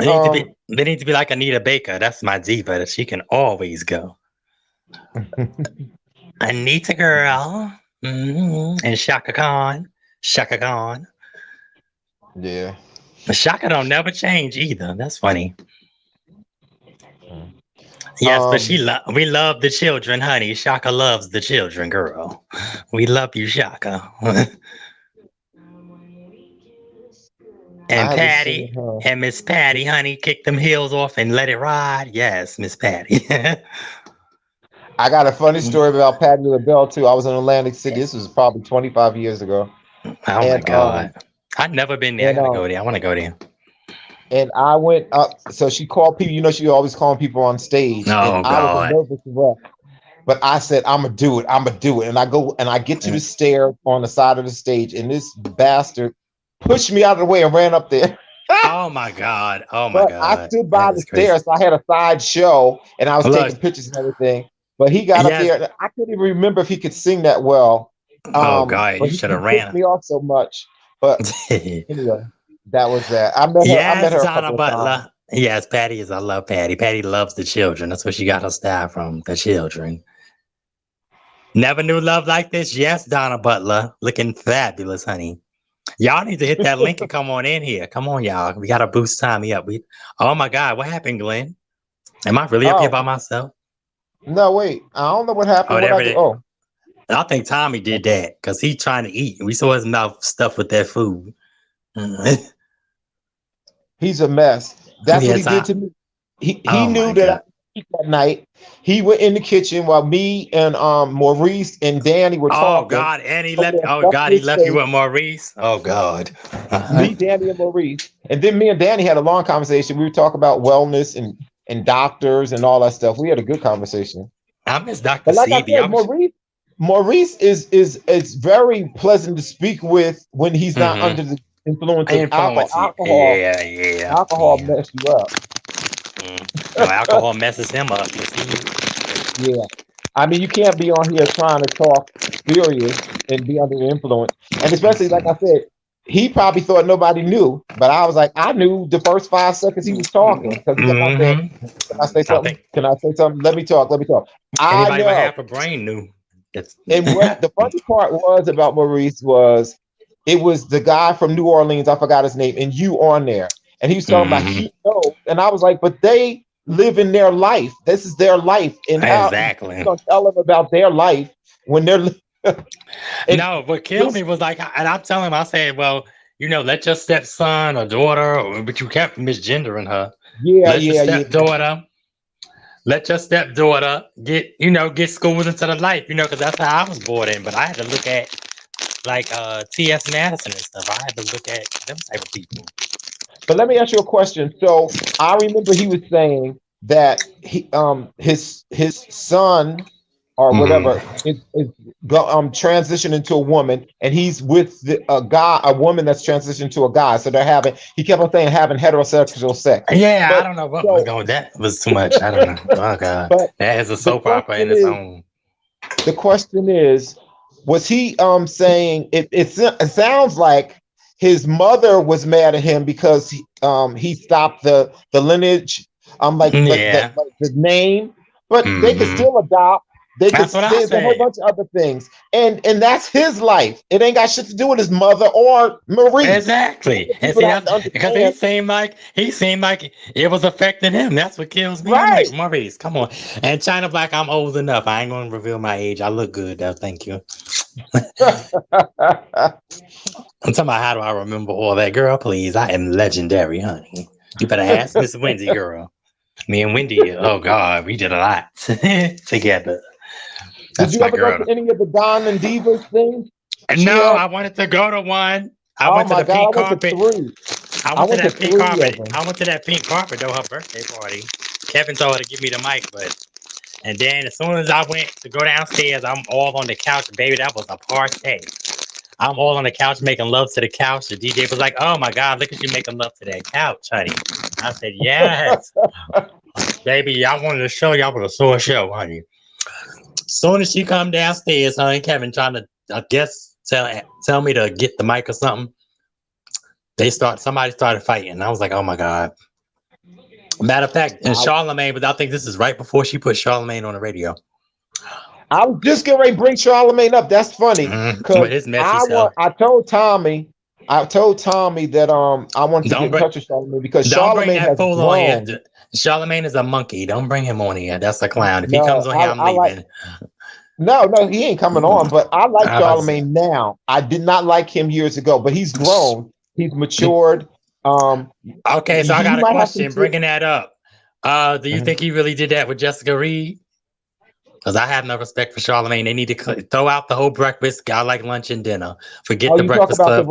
they need to be like Anita Baker. That's my diva. She can always go. Anita girl. Mm-hmm. And Shaka Khan. Yeah. Shaka don't never change either. That's funny. Yes, but we love the children, honey. Shaka loves the children, girl. We love you, Shaka. And Patty and Miss Patty, honey, kick them heels off and let it ride. Yes, Miss Patty. I got a funny story about Patty LaBelle too. I was in Atlantic City. This was probably 25 years ago. Oh my God. I've never been there. I gotta go there. I want to go there. And I went up. So she called people. You know, she always calling people on stage. Oh, and God. I was a nervous wreck. But I said, I'm gonna do it. And I go and I get to the stairs on the side of the stage, and this bastard pushed me out of the way and ran up there. Oh my God. Oh my God. I stood by the stairs. So I had a side show and I was taking pictures and everything. But he got up there. I couldn't even remember if he could sing that well. Oh God, you should have ran me off so much. But anyway, that was that. I met her Donna Butler. Yes, Patty is. I love Patty. Patty loves the children. That's where she got her style from. The children. Never knew love like this. Yes, Donna Butler, looking fabulous, honey. Y'all need to hit that link and come on in here. Come on, y'all. We gotta boost Tommy up. Oh my God, what happened, Glenn? Am I really up here by myself? No, wait. I don't know what happened. I think Tommy did that because he's trying to eat. We saw his mouth stuffed with that food. He's a mess. That's what he did to me. He knew that I eat that night. He went in the kitchen while me and Maurice and Danny were talking. Oh God, and he left. Oh God, he left you with Maurice. Oh God. Me, Danny, and Maurice, and then me and Danny had a long conversation. We were talking about wellness and doctors and all that stuff. We had a good conversation. I miss Dr. Sebi. Maurice is very pleasant to speak with when he's not under the influence of alcohol. Influence. Yeah. Alcohol mess you up. No, alcohol messes him up. You see? Yeah. I mean, you can't be on here trying to talk serious and be under the influence. And especially, like I said, he probably thought nobody knew, but I was like, I knew the first 5 seconds he was talking because he kept on saying, "Can I say something? Can I say something? Let me talk. Let me talk." Anybody with half a brain knew. And what the funny part was about Maurice was, it was the guy from New Orleans. I forgot his name, and you on there, and he was talking about he knows, and I was like, but they live in their life. This is their life, and how you gonna tell them about their life when they're no, what killed me was like, and I'm telling him, I said, well, let your stepson or daughter, but you kept misgendering her. Let your stepdaughter get schooled into the life, because that's how I was brought in. But I had to look at like T.S. Madison and stuff. I had to look at them type of people. But let me ask you a question. So I remember he was saying that his son or whatever is transitioned into a woman, and he's with a woman that's transitioned to a guy. So he kept on saying having heterosexual sex. Yeah, I don't know what was going. That was too much. I don't know. Oh God, that is a soap opera in its own. The question is, was he saying it sounds like his mother was mad at him because he stopped the lineage, the name, but they could still adopt. There's a whole bunch of other things, and that's his life. It ain't got shit to do with his mother or Marie. Exactly, because he seemed like it was affecting him. That's what kills me. Right. I'm like, Maurice, come on. And China Black, I'm old enough. I ain't gonna reveal my age. I look good though. Thank you. I'm talking about how do I remember all that, girl? Please, I am legendary, honey. You better ask Miss Wendy, girl. Me and Wendy, oh God, we did a lot together. Did you ever go to any of the Don and Divas things? No, I wanted to go to one. I went to the pink carpet. I went to that pink carpet though, her birthday party. Kevin told her to give me the mic, and then as soon as I went to go downstairs, I'm all on the couch, baby. That was a party. I'm all on the couch making love to the couch. The DJ was like, "Oh my God, look at you making love to that couch, honey." I said, "Yes, baby. I wanted to show y'all was a sore show, honey." Soon as she come downstairs, her and Kevin trying to, I guess, tell me to get the mic or something. Somebody started fighting. And I was like, oh my God. Matter of fact, and Charlamagne, but I think this is right before she put Charlamagne on the radio. I was just getting ready to bring Charlamagne up. That's funny. Because I told Tommy that I wanted to get in touch with Charlamagne because Charlamagne has grown. Charlamagne is a monkey. Don't bring him on here. That's a clown. If he comes on here, I'm leaving. No, he ain't coming on. But I like Charlamagne now. I did not like him years ago, but he's grown. He's matured. Okay, so I got a question. Bringing that up, do you think he really did that with Jessica Reed? Because I have no respect for Charlamagne. They need to throw out the whole breakfast. I like lunch and dinner. Forget the Breakfast Club.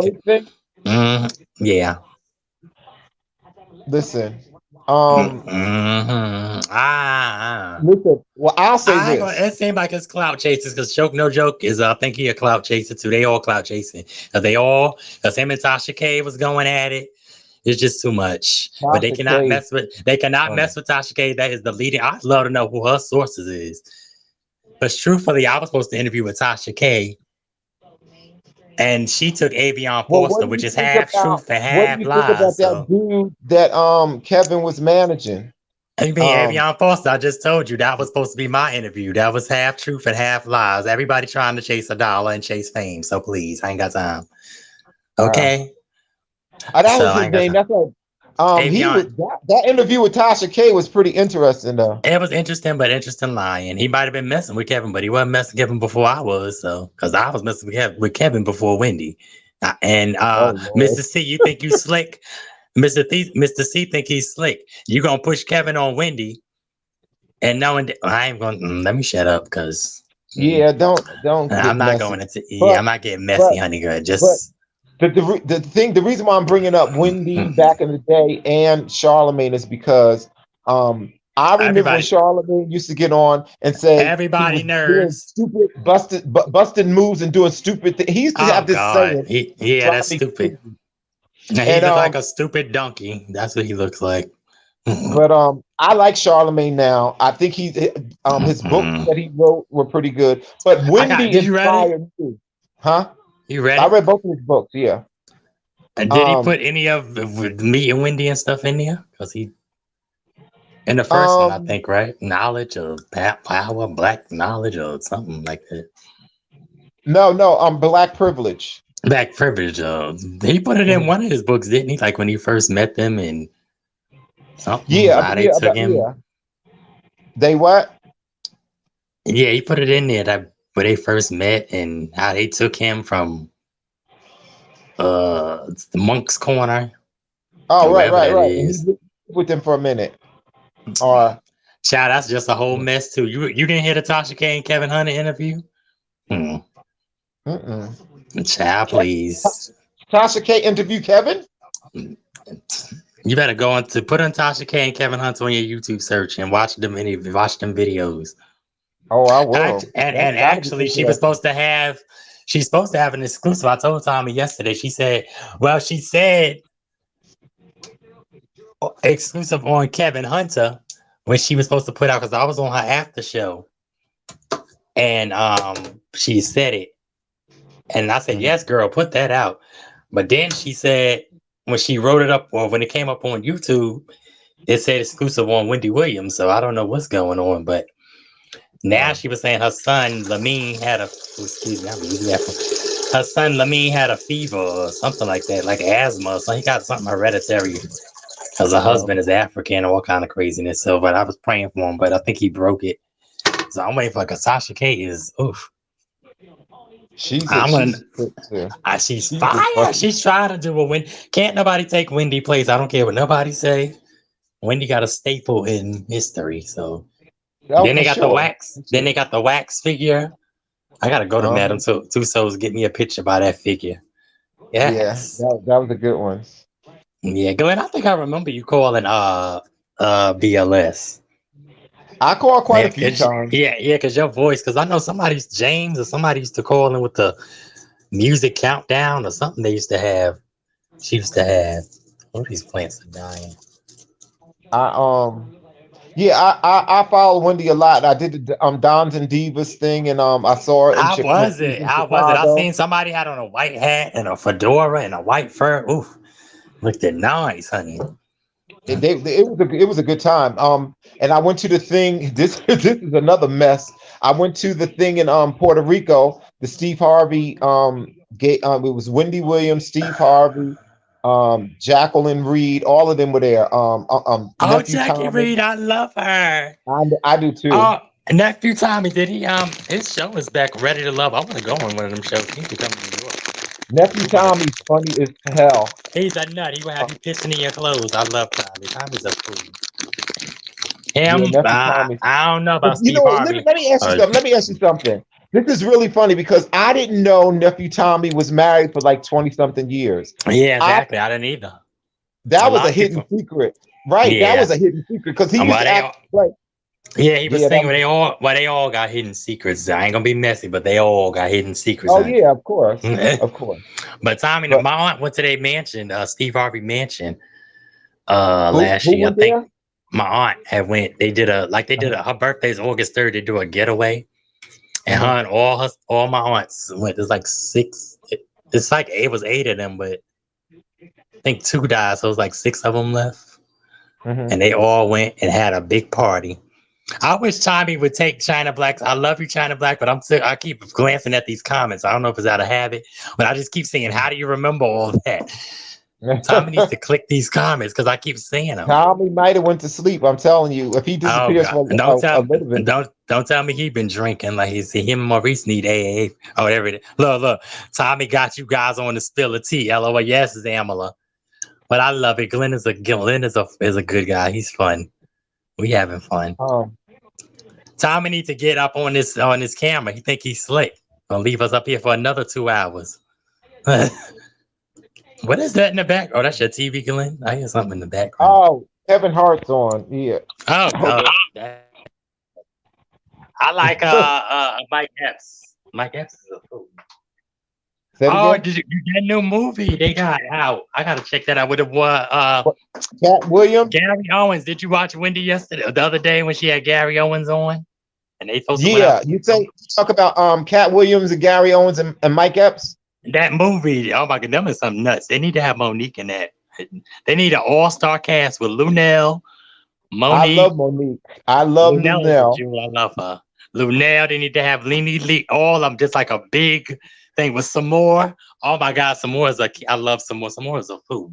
Yeah. Listen. Listen. Well, I'll say this. It seems like it's clout chasers because No Joke is. I think he a clout chaser too. They all clout chasing because him and Tasha K was going at it. It's just too much. But they cannot mess with. They cannot mess with Tasha K. That is the leading. I'd love to know who her sources is. But truthfully, I was supposed to interview with Tasha K. And she took Avion Forster, which is half truth and half lies. What do you think about that dude that Kevin was managing? You mean Avion Forster? I just told you that was supposed to be my interview. That was half truth and half lies. Everybody trying to chase $1 and chase fame. So please, I ain't got time. Okay. That was his name. That's like that interview with Tasha K was pretty interesting though. It was interesting, but interesting lying. He might have been messing with Kevin, but he wasn't messing with Kevin before I was. So, because I was messing with Kevin before Wendy. And Mr. C, you think you slick? Mr. C think he's slick. You gonna push Kevin on Wendy, and knowing I ain't gonna let me shut up because don't. I'm not going into I'm not getting messy, honey girl. Just. The reason why I'm bringing up Wendy back in the day and Charlamagne is because I remember when Everybody, Charlamagne used to get on and say he everybody was doing nerds. stupid, busting moves and doing stupid things. He used to Oh have this God, saying, yeah, drive that's me stupid. crazy. He And looked like a stupid donkey. That's what he looks like. but I like Charlamagne now. I think his books that he wrote were pretty good. But Wendy Did you read it? inspired me. Huh? You read I it? read both of his books, yeah. And did he Um put any of with me and Wendy and stuff in there? Because he in the first one, I um think, right? Knowledge or power, black knowledge or something like that. no, Black Privilege. Black privilege. He put it in Mhm. one of his books, didn't he? Like when he first met them and something. Yeah, How they took him. yeah. They what? Yeah, he put it in there that where they first met and how they took him from the monk's corner Oh, or wherever that right. And he is. lived with them for a minute. Or Child, that's just a whole mess too. You didn't hear the Tasha K and Kevin Hunter interview? Hmm. mm-mm. Child, please. Tasha K interviewed Kevin? You better go on to put on Tasha K and Kevin Hunter on your YouTube search and watch them videos. Oh, I will. And That'll be actually, interesting. she's supposed to have an exclusive. I told Tommy yesterday. She said exclusive on Kevin Hunter when she was supposed to put out because I was on her after show, and she said it, and I said yes, girl, put that out. But then she said when she wrote it up or when it came up on YouTube, it said exclusive on Wendy Williams. So I don't know what's going on, but. Now she was saying her son Lamine had her son Lamine had a fever or something like that, like asthma. So he got something hereditary because her husband is African or all kind of craziness. So, but I was praying for him, but I think he broke it. So I'm waiting for Sasha K is oof. She's fire. She's trying to do a win. Can't nobody take Wendy place. I don't care what nobody say. Wendy got a staple in history. So. Then they got the wax. Then they got the wax figure. I gotta go to Madame Tussauds get me a picture by that figure. Yes. Yeah, that was a good one. Yeah, Glenn, I think I remember you calling BLS. I called quite a few times. Yeah, because your voice, because I know somebody's James or somebody used to call in with the music countdown or something they used to have. She used to have. All these plants are dying. I follow Wendy a lot. I did the Dons and Divas thing, and I saw it. I wasn't. I seen somebody had on a white hat and a fedora and a white fur. Oof, looked at nice, honey. It was a good time. And I went to the thing. This is another mess. I went to the thing in Puerto Rico. The Steve Harvey it was Wendy Williams, Steve Harvey. Jacqueline Reed, all of them were there. Jackie Reed, I love her. I do too. Nephew Tommy, did he? His show is back, Ready to Love. I want to go on one of them shows. He could come to New York. Nephew Tommy's funny as hell. He's a nut. He will have you pissing in your clothes. I love Tommy. Tommy's a fool. Him, I don't know about Steve Harvey. Let me ask you something. This is really funny because I didn't know Nephew Tommy was married for like 20-something years. Yeah, exactly. I didn't either. That was a hidden secret. Right. Yeah. That was a hidden secret because he was like. Yeah, he was thinking they all got hidden secrets. I ain't gonna be messy, but they all got hidden secrets. Oh, yeah, of course. Of course. But Tommy, my aunt went to their mansion, Steve Harvey mansion, last year. I think my aunt had went, they did her birthday's August 3rd, they do a getaway. And her and all my aunts went. There's like 6. It's like it was 8 of them, but I think 2 died, so it was like 6 of them left. And they all went and had a big party. I wish Tommy would take China Black. I love you, China Black, but I keep glancing at these comments. I don't know if it's out of habit, but I just keep saying, "How do you remember all that?" Tommy needs to click these comments because I keep seeing them. Tommy might have went to sleep. I'm telling you, if he disappears for a little bit. Don't tell me he been drinking like him and Maurice need AA or whatever it is. Look, Tommy got you guys on the spill of tea. LOL. Yes, it's Amala, but I love it. Glenn is a good guy. He's fun. We having fun. Tommy needs to get up on this camera. He think he's slick. Gonna leave us up here for another 2 hours. What is that in the back? Oh, that's your TV, Glenn. I hear something in the background. Oh, Kevin Hart's on. Yeah. Oh, Hold on. I like Mike Epps. Mike Epps is a fool. Say it Oh, again. did you that new movie they got out? I gotta check that out with the Cat Williams. Gary Owens. Did you watch Wendy yesterday, the other day when she had Gary Owens on? And they supposed to went Yeah, out you talk about Cat Williams and Gary Owens and Mike Epps. that movie. Oh my god, them is something nuts. They need to have Monique in that. They need an all-star cast with Lunel, I Monique. love Monique. I love Lunel is a Lunel. jewel. I love her. Lunel, they need to have Lene Lee, all of them, just like a big thing with Samore. Oh my God, Samore is I love Samore. Samore is a fool.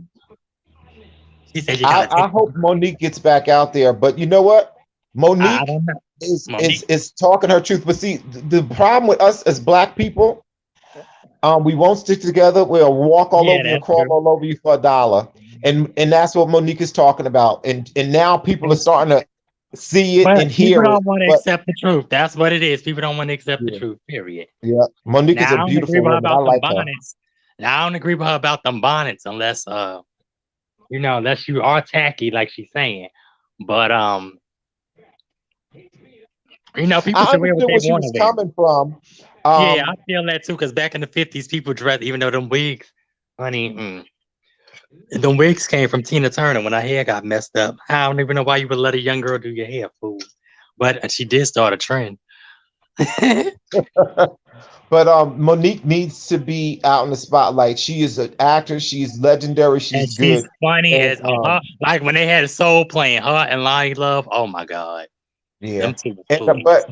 She said you gotta I take. hope Monique gets back out there, but you know what? I Monique don't know. Monique. is talking her truth. But see, the problem with us as Black people, we won't stick together. We'll walk all Yeah, over you, that's crawl true. all over you for $1, and that's what Monique is talking about. And now people are starting to see it But and people hear it. don't want to But accept the truth. That's what it is. People don't want to accept the yeah, truth. Period. yeah, Monique Now is I a don't agree beautiful with her woman. I about them like her. bonnets. Now I don't agree with her about them bonnets unless unless you are tacky like she's saying. But people I should wear what understood they where she want to was wear. coming from. Yeah, I feel that too. Because back in the 50s, people dressed, even though them wigs, honey, them wigs came from Tina Turner when her hair got messed up. I don't even know why you would let a young girl do your hair, fool. But she did start a trend. But Monique needs to be out in the spotlight. She is an actor. She's legendary. And She's she's good. funny And as her. Like when they had Soul playing her and Lonnie Love. Oh my God. yeah. Them two were And fools.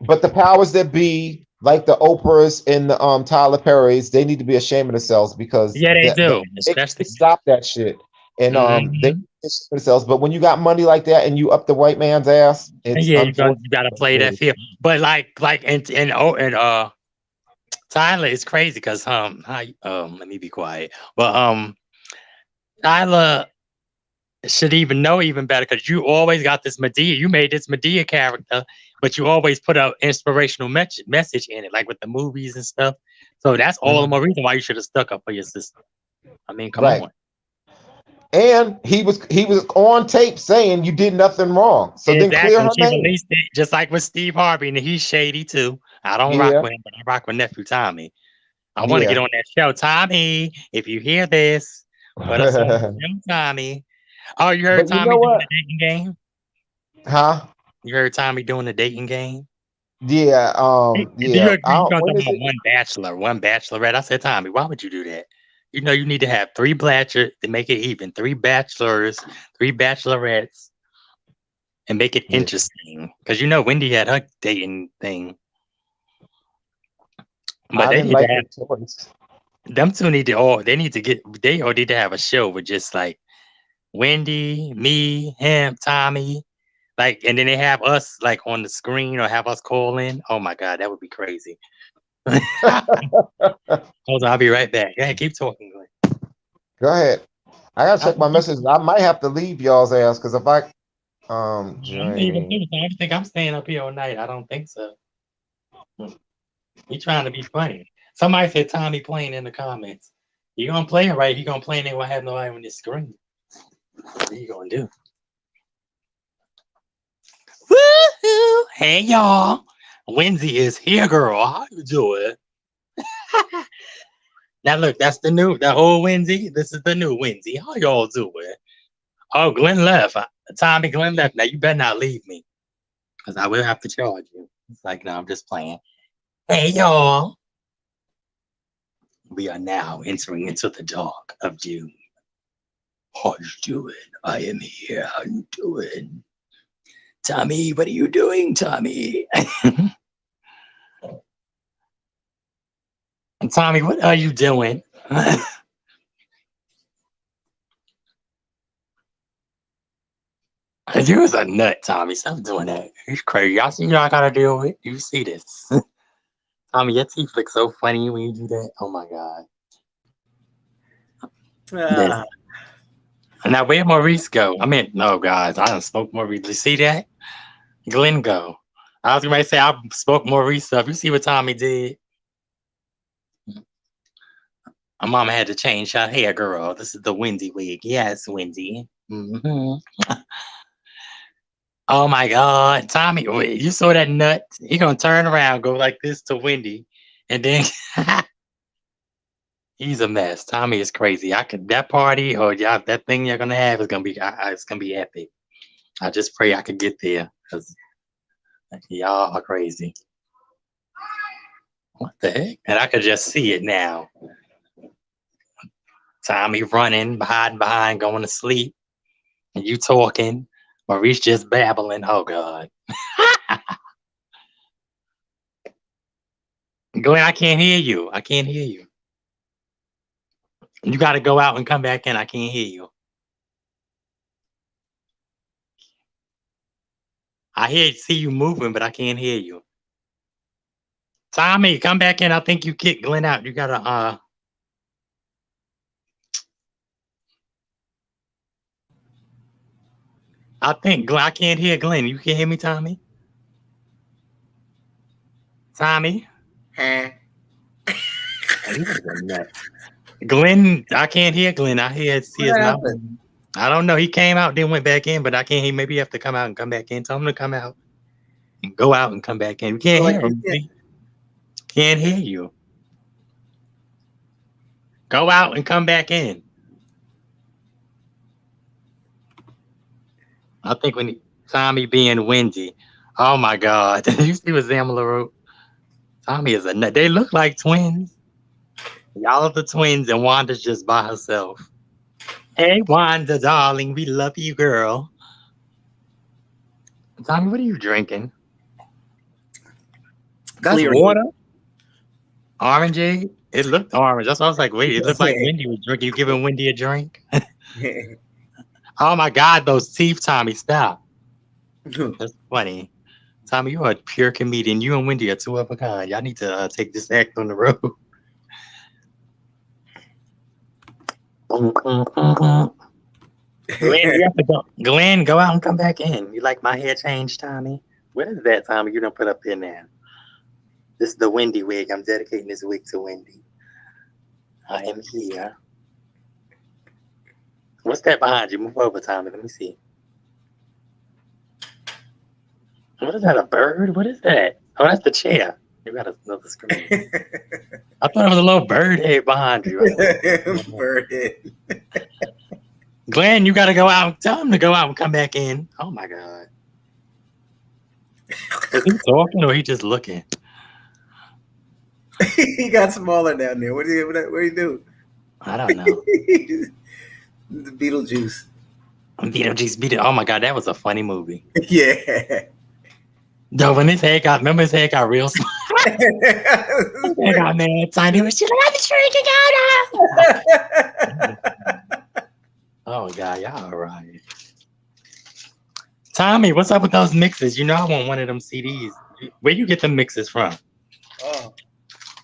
but the powers that be, like the Oprahs and the Tyler Perrys, they need to be ashamed of themselves because Yeah, they they do. Especially. stop that shit. And they Mhm. ashamed themselves. But when you got money like that and you up the white man's ass, it's Yeah, unfortunate. you gotta play that field. But and Tyler is crazy because let me be quiet. But Tyler should even know even better because you always got this Medea. You made this Medea character, but you always put an inspirational message in it, like with the movies and stuff. So that's all the more reason why you should have stuck up for your sister. I mean, come Right. on. And he was on tape saying you did nothing wrong. So then clear Exactly. her She name. released it just like with Steve Harvey, and he's shady too. I don't rock Yeah. with him, but I rock with nephew Tommy. I want to get Yeah. on that show. Tommy, if you hear this, put us on the show, Tommy. Oh, you heard But you Tommy know doing what? the dating game? Huh? You heard Tommy doing the dating game? Yeah. Yeah. You gonna When talk is about it? one bachelor, one bachelorette? I said, Tommy, why would you do that? You know, you need to have 3 bachelors to make it even. 3 bachelors, 3 bachelorettes, and make it Yeah. interesting. Because Wendy had her dating thing, but I they didn't need to like have her choice. them two need to all. They all need to have a show with just like Wendy, me, him, Tommy. Like, and then they have us like on the screen or have us call in. Oh my God, that would be crazy. Hold on, I'll be right back. Yeah, keep talking, Glenn. Go ahead. I gotta I check my messages. I might have to leave y'all's ass because if I I'm leaving join. too. So I think I'm staying up here all night. I don't think so. He trying to be funny. Somebody said Tommy playing in the comments. You gonna play it right? He gonna play and they won't have nobody on the screen. What are you gonna do? Woohoo! Hey y'all, Wendy is here, girl. How you doing? Now look, that's the whole Wendy. This is the new Wendy. How y'all doing? Oh, Glenn left. Tommy, Glenn left. Now you better not leave me, because I will have to charge you. It's like, no, I'm just playing. Hey y'all. We are now entering into the dark of June. How you doing? I am here. How you doing? Tommy, what are you doing, Tommy? Tommy, what are you doing? You was a nut, Tommy. Stop doing that. He's crazy. Y'all see what I gotta deal with? You see this. Tommy, your teeth look so funny when you do that. Oh my God. This. Now where Maurice go? I mean, no, guys, I done spoke Maurice. You see that? Glenn go. I was gonna say I spoke Maurice up. You see what Tommy did? My mama had to change her hair, girl. This is the Wendy wig. Yes, Wendy. hmm Oh my God, Tommy, wait, you saw that nut? He gonna turn around, go like this to Wendy, and then he's a mess. Tommy is crazy. I could that party or y'all that thing you're gonna have is gonna be it's gonna be epic. I just pray I could get there because y'all are crazy. What the heck? And I could just see it now. Tommy running, hiding behind, going to sleep, and you talking. Maurice just babbling. Oh God. Glenn, I can't hear you. I can't hear you. You got to go out and come back in. I can't hear you. See you moving, but I can't hear you. Tommy, come back in. I think you kicked Glenn out. You gotta I think Glenn, I can't hear Glenn. You can hear me, Tommy? Tommy? Huh? Glenn, I can't hear Glenn. I see his What mouth. happened? I don't know. He came out, then went back in, but I can't hear. Maybe you have to come out and come back in. Tell him to come out and go out and come back in. We can't hear him. Can't hear you. Go out and come back in. I think when Tommy being Wendy. Oh my God. You see what Zamala wrote? Tommy is a nut. They look like twins. Y'all are the twins and Wanda's just by herself. Hey Wanda, darling, we love you, girl. Tommy, what are you drinking? That's Clear. water? Orangeade? It looked orange. That's why I was like, wait, it looked like Wendy was drinking. You giving Wendy a drink? Oh my God, those teeth, Tommy, stop. That's funny. Tommy, you're a pure comedian. You and Wendy are two of a kind. Y'all need to take this act on the road. Glenn, you have to go. Glenn, go out and come back in. You like my hair change, Tommy? What is that, Tommy? You don't put up there now. This is the Wendy wig. I'm dedicating this wig to Wendy. I am here. What's that behind you? Move over, Tommy. Let me see. What is that, a bird? What is that? Oh, that's the chair. You got another screen. I thought it was a little bird head behind you. Bird head. Glenn, you got to go out. Tell him to go out and come back in. Oh, my God. Is he talking or he just looking? He got smaller down there. What do you do? I don't know. The Beetlejuice. Beetlejuice. Oh, my God. That was a funny movie. Yeah. Though when his head got, remember his head got real small? His head got mad tiny. She's like, I'm shrinking out. Oh, God. Y'all all right. Tommy, what's up with those mixes? You know I want one of them CDs. Where you get the mixes from? Oh.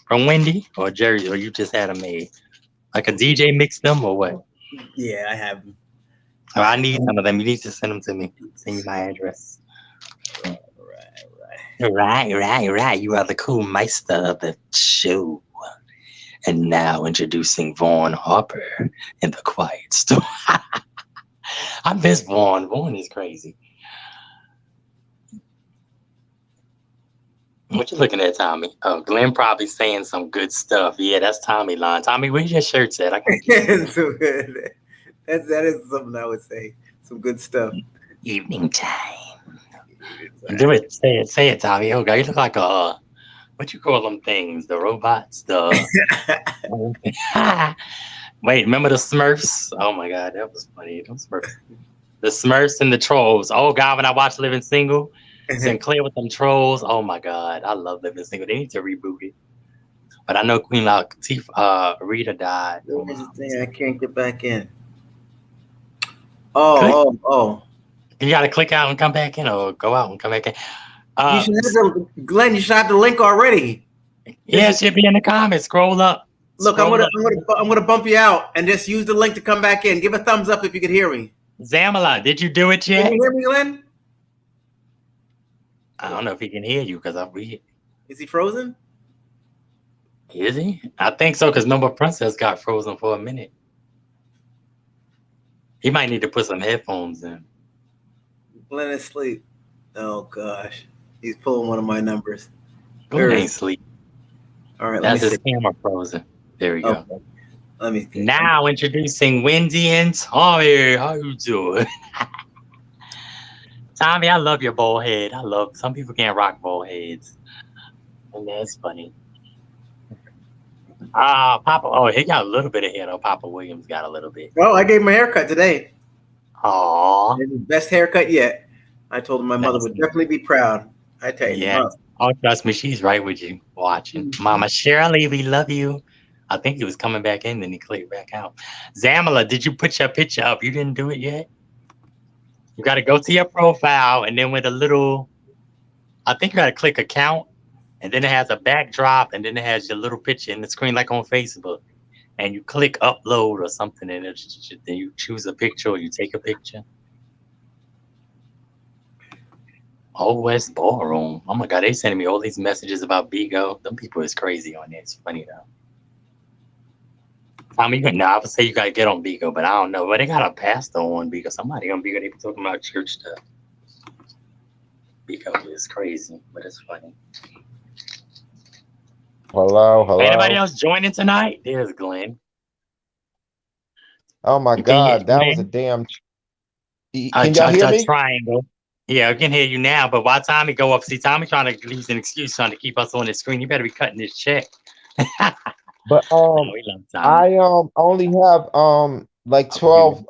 From Wendy or Jerry? Or you just had them made? Like a DJ mixed them or what? Yeah, I have them. Oh, I need some of them. You need to send them to me. Send me my address. Right. You are the cool meister of the show. And now introducing Vaughn Harper in the Quiet Storm. I miss Vaughn. Vaughn is crazy. What you looking at, Tommy? Oh, Glenn probably saying some good stuff. Yeah, that's Tommy line. Tommy, where's your shirts at? I can't get So good. That is something I would say. Some good stuff. Evening time. Do it. Say it, Tommy. Oh, God, you look like a, what you call them things? The robots? Wait, remember the Smurfs? Oh, my God, that was funny. Those Smurfs. The Smurfs and the Trolls. Oh, God, when I watched Living Single, Sinclair with them trolls. Oh, my God, I love Living Single. They need to reboot it. But I know Queen Latifah, Rita died. I can't get back in. Oh. You got to click out and come back in or go out and come back in. Glenn, you should have the link already. Yeah, it should be in the comments. Scroll up. Look, I'm gonna bump you out and just use the link to come back in. Give a thumbs up if you can hear me. Zamala, did you do it yet? Can you hear me, Glenn? I don't know if he can hear you because I'm weird. Is he frozen? Is he? I think so because Number Princess got frozen for a minute. He might need to put some headphones in. Glenn is asleep. Oh gosh, he's pulling one of my numbers. Glenn ain't sleep. All right, let That's me his see. camera frozen. There we go. Okay. Let me see. Now introducing Wendy and Tommy. How you doing? Tommy, I love your bald head. Some people can't rock bald heads. And that's funny. Papa. Oh, he got a little bit of hair though. Papa Williams got a little bit. Oh, I gave him a haircut today. Aw. His best haircut yet. I told him my mother would definitely be proud. I tell you. Yeah. Oh, trust me, she's right with you watching. Mama Shirley, we love you. I think he was coming back in, then he clicked back out. Zamala, did you put your picture up? You didn't do it yet? You got to go to your profile, and then with a little, I think you got to click account, and then it has a backdrop, and then it has your little picture in the screen like on Facebook. And you click upload or something, and then you choose a picture or you take a picture. Old West Ballroom. Oh my God, they sending me all these messages about Bigo. Them people is crazy on there. It's funny though. I mean, I would say you gotta get on Bigo, but I don't know. But they got a pastor on Bigo. Somebody on Bigo, they be talking about church stuff. Bigo is crazy, but it's funny. Hello. Anybody else joining tonight? There's Glenn. Oh my God, that was a damn. Can y'all hear me? Triangle. Yeah, I can hear you now. But why Tommy go up? See, Tommy trying to use an excuse trying to keep us on the screen. You better be cutting this check. But I only have like 12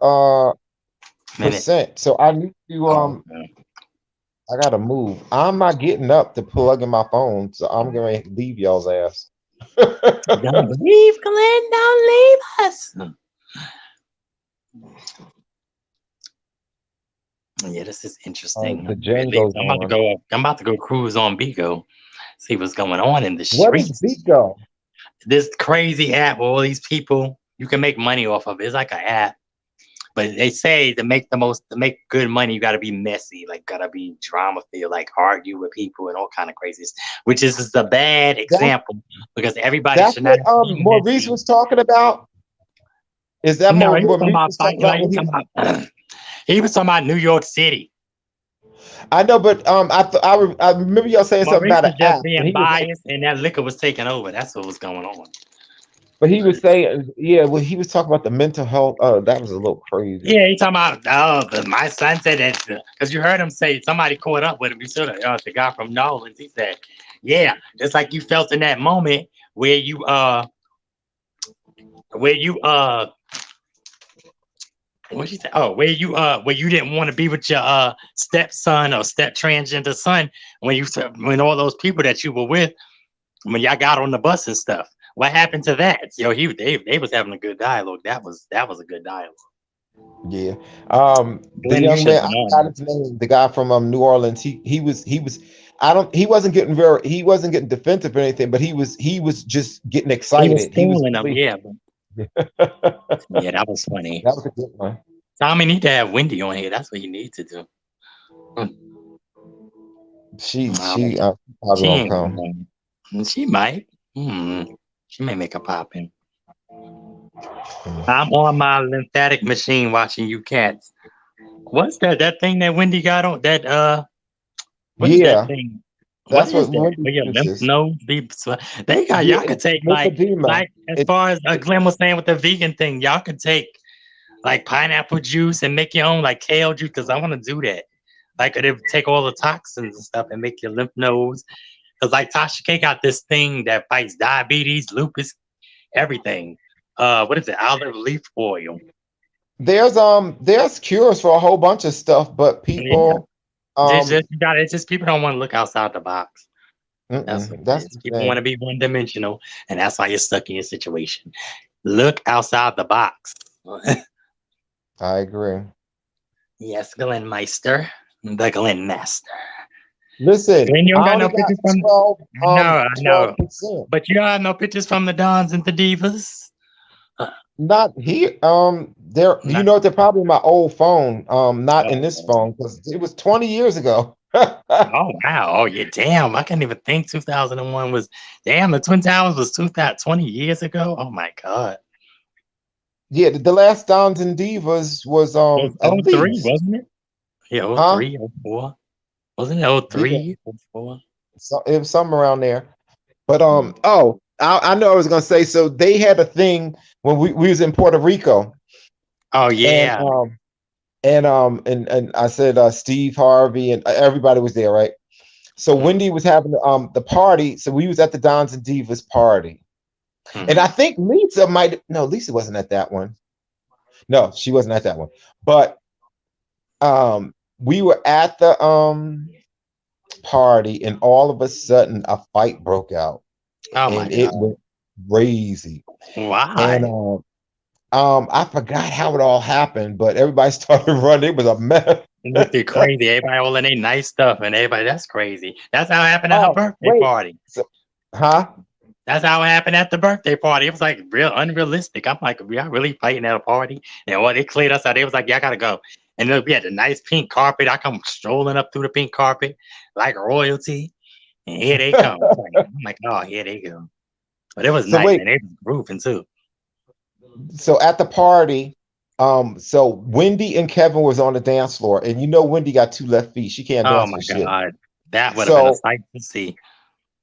percent. So I need to I gotta move. I'm not getting up to plug in my phone, so I'm gonna leave y'all's ass. Don't leave, Glenn. Don't leave us. Yeah, this is interesting. I'm about to go cruise on Bigo, see what's going on in the streets. What is Bigo? This crazy app where all these people, you can make money off of it. It's like an app, but they say to make good money, you got to be messy, like gotta be drama filled, like argue with people and all kind of craziness. Which is a bad example because everybody should not. That's what Maurice was talking about. Is that no? He was talking about New York City. I know, but I remember y'all saying something about an app. Being biased, and that liquor was taking over. That's what was going on. But he was saying, he was talking about the mental health. That was a little crazy. Yeah, he talking about my son said that because you heard him say somebody caught up with him. You saw the guy from Nolans. He said, "Yeah, just like you felt in that moment where you what you say? Oh, where you didn't want to be with your stepson or step transgender son when all those people that you were with when y'all got on the bus and stuff. What happened to that? They was having a good dialogue. That was a good dialogue. Yeah. The young man, I got his name, the guy from New Orleans. He wasn't getting defensive or anything, but he was just getting excited. He was them, yeah. Yeah, that was funny. That was a good one. Tommy need to have Wendy on here. That's what you need to do. She probably won't come. She might. She may make a pop in. I'm on my lymphatic machine watching you cats. What's that thing that Wendy got on? That what's that thing? That's what your lymph nodes be. They got y'all could take like as far as Glenn was saying with the vegan thing, y'all could take like pineapple juice and make your own like kale juice because I want to do that. Like it would take all the toxins and stuff and make your lymph nodes. Because like Tasha K got this thing that fights diabetes, lupus, everything. What is it? Olive leaf oil. There's cures for a whole bunch of stuff, but people it's just people don't want to look outside the box. That's people want to be one dimensional, and that's why you're stuck in your situation. Look outside the box. I agree. Yes, Glenn Meister, the Glenn Master. Listen, Glenn, you don't got no pictures from 12, no. But you got no pictures from the Dons and the Divas. Not here. They're probably my old phone. Not in this phone because it was 20 years ago. Oh wow! Oh yeah, damn! I can't even think 2001 was. Damn, the Twin Towers was 20 years ago. Oh my god. Yeah, the last Dons and Divas was It was '03, Elise. wasn't it? Yeah, Huh? '03, '04. Wasn't it Yeah, '03, '04? so it was somewhere around there. But oh, I know I was gonna say. So they had a thing when we was in Puerto Rico, Oh and yeah. and I said Steve Harvey and everybody was there, right? So Mm-hmm. Wendy was having the party. So we was at the Dons and Divas party, and I Mm-hmm. think Lisa might no, Lisa wasn't at that one. No, she wasn't at that one. But we were at the party, and all of a sudden a fight broke out, Oh my and it God. went crazy. And Why? I forgot how it all happened, but everybody started running. It was a mess. It looked crazy. Everybody all in their nice stuff, and everybody, that's crazy. That's how it happened at her Oh, birthday wait. party. So, huh? That's how it happened at the birthday party. It was like real unrealistic. I'm like, we are really fighting at a party. And when they cleared us out, they was like, yeah, I gotta go. And then we had the nice pink carpet. I come strolling up through the pink carpet like royalty. And here they come. I'm like, oh, here they go. But it was So nice, wait. and they was grooving too. So at the party, so Wendy and Kevin was on the dance floor, and you know Wendy got two left feet. She can't Oh dance my for shit. God. That would have been a So sight to see.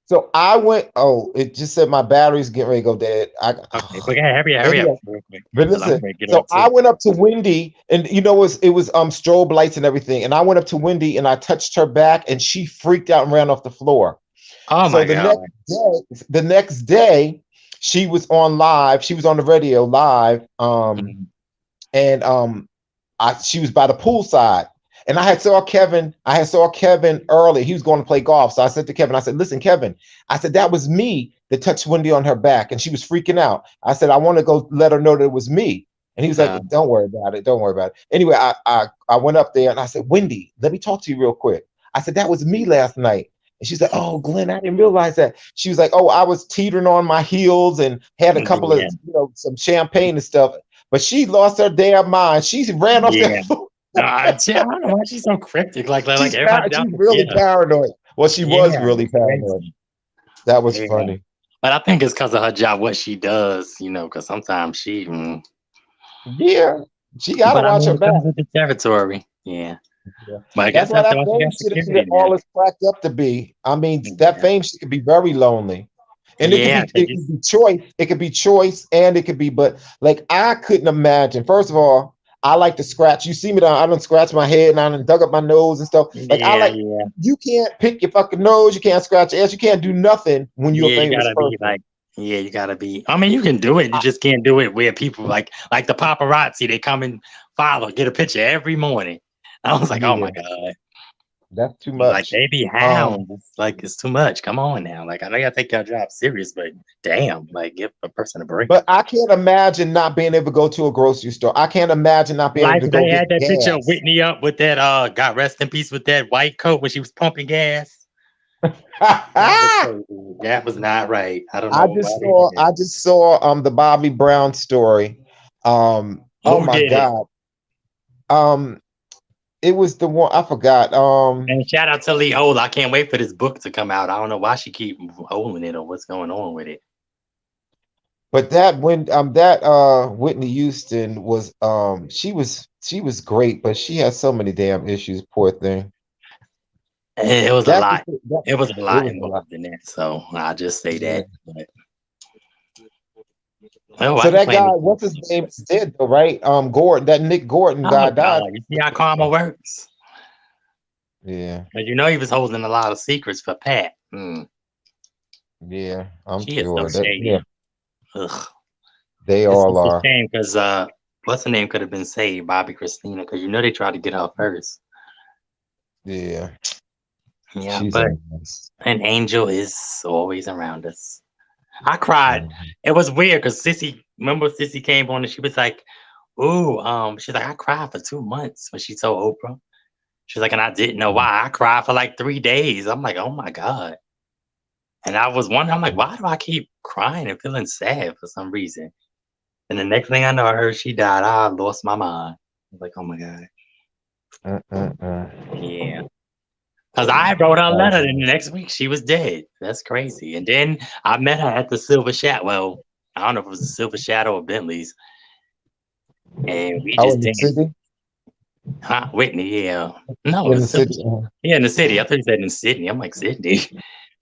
so I went. Oh, it just said my battery's getting ready to go dead. Okay, but hurry up Anyway, real quick. but 'Cause I'm listen. ready to get So off I too. went up to Wendy, and you know it was strobe lights and everything, and I went up to Wendy and I touched her back, and she freaked out and ran off the floor. Oh So my God. the next day, she was on live. She was on the radio live. Mhm. And she was by the poolside. And I had saw Kevin early. He was going to play golf. So I said to Kevin, I said, listen, Kevin, I said, that was me that touched Wendy on her back. And she was freaking out. I said, I want to go let her know that it was me. And he was like, don't worry about it. Don't worry about it. Anyway, I went up there and I said, Wendy, let me talk to you real quick. I said, that was me last night. And she's like, oh, Glenn, I didn't realize that. She was like, oh, I was teetering on my heels and had a couple Yeah. of, some champagne and stuff. But she lost her damn mind. She ran off Yeah. there. I don't know why she's so cryptic. Like everybody down She's to really get her. paranoid. Well, she was Yeah, really it's paranoid. crazy. That was Yeah. funny. But I think it's because of her job, what she does, because sometimes she. Yeah, she got to But I watch mean, her it back. comes with the territory. Yeah. Yeah. But I That's guess why that's that why she fame got shouldn't security be now. all it's cracked up to be. I mean, that Yeah. fame could be very lonely. And Yeah, it could be choice. It could be choice, and it could be, but like I couldn't imagine. First of all, I like to scratch. You see me down, I don't scratch my head and I done dug up my nose and stuff. Like I like yeah. you can't pick your fucking nose, you can't scratch your ass, you can't do nothing when you're a Yeah, you famous gotta be person. you gotta be. I mean, you can do it. You just can't do it where people like the paparazzi. They come and follow, get a picture every morning. I was like, oh my God. That's too Like much. they be hounds. It's like it's too much. Come on now. Like I know you gotta take your job serious, but damn, like give a person a break. But I can't imagine not being able to go to a grocery store. I can't imagine not being able Like to they go had get that picture of gas. Whitney up with that God rest in peace with that white coat when she was pumping gas. That was not right. I don't know I just saw the Bobby Brown story. Oh Who my did it? God. It was the one I forgot. And shout out to Lee Hole. I can't wait for this book to come out. I don't know why she keep holding it or what's going on with it. But that when Whitney Houston was she was great, but she had so many damn issues, poor thing. It was a lot. It was a lot was a involved lot. in that. So I'll just say Yeah. that. But, well, So I that claim guy, it. what's his name, is dead though, right? Gordon, that Nick Gordon guy Oh, died. God. You see how karma works? Yeah, But you know he was holding a lot of secrets for Pat. yeah, I'm She is sure so that shady. yeah, Ugh. they It's all such a are. shame because what's her name could have been saved, Bobby Christina, because they tried to get her first. Yeah, Yeah, she's but a mess. an angel is always around us. I cried. Mhm. It was weird because remember Sissy came on and she was like, ooh, she's like, I cried for 2 months when she told Oprah. She's like, and I didn't know why. I cried for like 3 days. I'm like, oh my God. And I was wondering, I'm like, why do I keep crying and feeling sad for some reason? And the next thing I know, I heard she died. I lost my mind. I was like, oh my God. Yeah. Because I wrote her a letter and the next week she was dead. That's crazy. And then I met her at the Silver Shadow. Well, I don't know if it was the Silver Shadow or Bentley's. and we Oh, just in the danced. city. Huh? Whitney, yeah. No, In it the was Silver. city. Yeah, in the city. I thought you said in Sydney. I'm like, Sydney.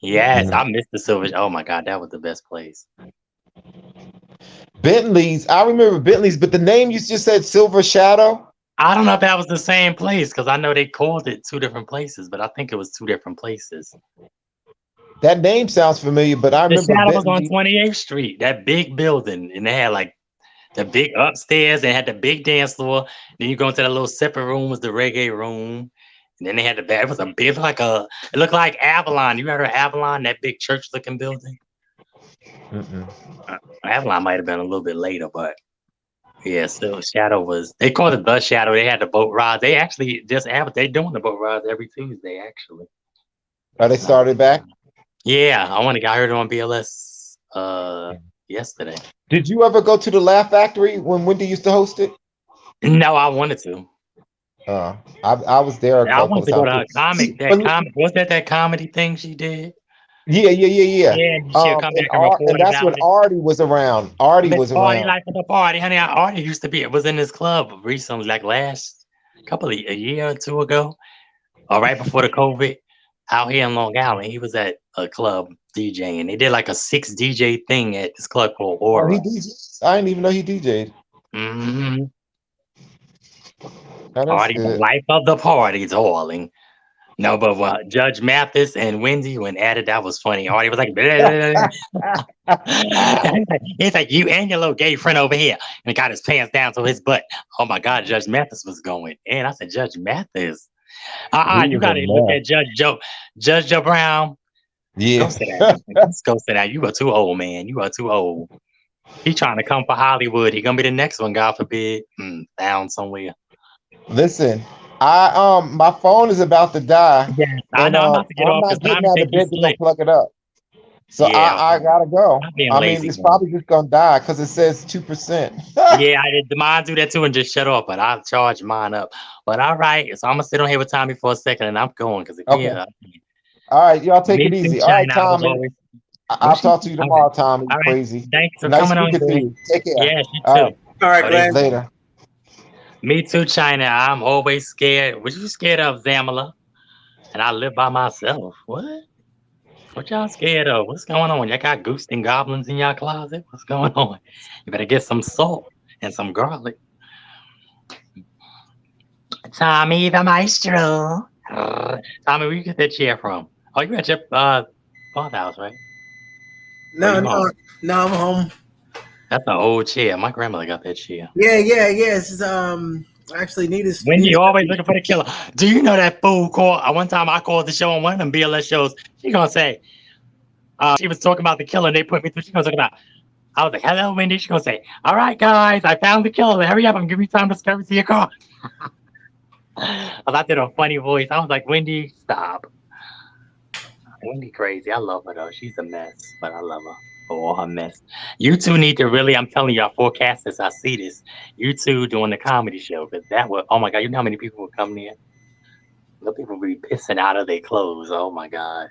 Yes, Mhm. I missed the Silver. Oh my God, that was the best place. Bentley's. I remember Bentley's, but the name you just said Silver Shadow. I don't know if that was the same place because I know they called it two different places, but I think it was two different places. That name sounds familiar, but I The remember Shadow was on Bentley. 28th Street, that big building, and they had like the big upstairs and had the big dance floor. Then you go into that little separate room was the reggae room. And then they had the back. It was a big it looked like Avalon. You heard of Avalon, that big church looking building? Mm-mm. Avalon might have been a little bit later, but yeah, still Shadow was they called it the Shadow. They had the boat rides. They actually just have they doing the boat rides every Tuesday, actually. Oh, they started back. Yeah, I heard it on BLS yesterday. Did you ever go to the Laugh Factory when Wendy used to host it? No, I wanted to. I was there a I couple wanted of to go to times. her comic. Was that comedy thing she did? Yeah. Yeah, she'll come back and And report that's about when it. Artie was around. Artie Miss was Party around. Life of the Party, honey. Artie used to was in this club recently, like last a year or two ago, or right before the COVID, out here in Long Island. He was at a club DJing. They did like a 6 DJ thing at this club called Oh, he Aura. DJed. I didn't even know he DJed. Mm-hmm. Oh, that's Artie, the good. life of the party, darling. No, but Judge Mathis and Wendy, when added, that was funny. Artie was like, he's like, you and your little gay friend over here. And got his pants down to his butt. Oh my God, Judge Mathis was going. And I said, Judge Mathis. He You was got a to look mess. at Judge Joe Brown. Yeah. Go sit down. Just go sit down. You are too old, man. You are too old. He trying to come for Hollywood. He gonna be the next one, God forbid. Down somewhere. Listen, my phone is about to die. Yeah, I And know. I'm about to get I'm off not because getting Diamond out think of you bed to go slick. plug it up. So Yeah, I gotta go. I'm being I mean, lazy, it's man. probably just gonna die because it says 2%. Yeah, I did. Mine do that too and just shut off, but I'll charge mine up. But all right, so I'm gonna sit on here with Tommy for a second and I'm going because Okay. yeah. All right, y'all take Me it too, easy. All right, China. I was Tommy. always. I'll talk to you tomorrow, Tommy. All right. Crazy. Thanks for Nice coming on, speaking to baby. you. Take care. Yes, you All too. right. All right, Glenn. Later. Me too, China. I'm always scared. What you scared of, Zamala? And I live by myself. What? What y'all scared of? What's going on? Y'all got ghosts and goblins in y'all closet? What's going on? You better get some salt and some garlic. Tommy the Maestro. Tommy, where you get that chair from? Oh, you at your father's house, right? No, you home? no, I'm home. That's an old chair. My grandmother got that chair. Yeah. It's actually needed. Wendy always looking for the killer. Do you know that fool called? One time I called the show on one of them BLS shows. She gonna say, she was talking about the killer. And they put me through. She gonna talk about. I was like, "Hello, Wendy." She gonna say, "All right, guys, I found the killer. Hurry up! I'm giving you time to scurry to your car." I did a funny voice. I was like, "Wendy, stop." Wendy crazy. I love her though. She's a mess, but I love her for all her mess. You two need to really. I'm telling you, I forecast this. I see this. You two doing the comedy show because that would. Oh my God! You know how many people would come there? The people would be pissing out of their clothes. Oh my God!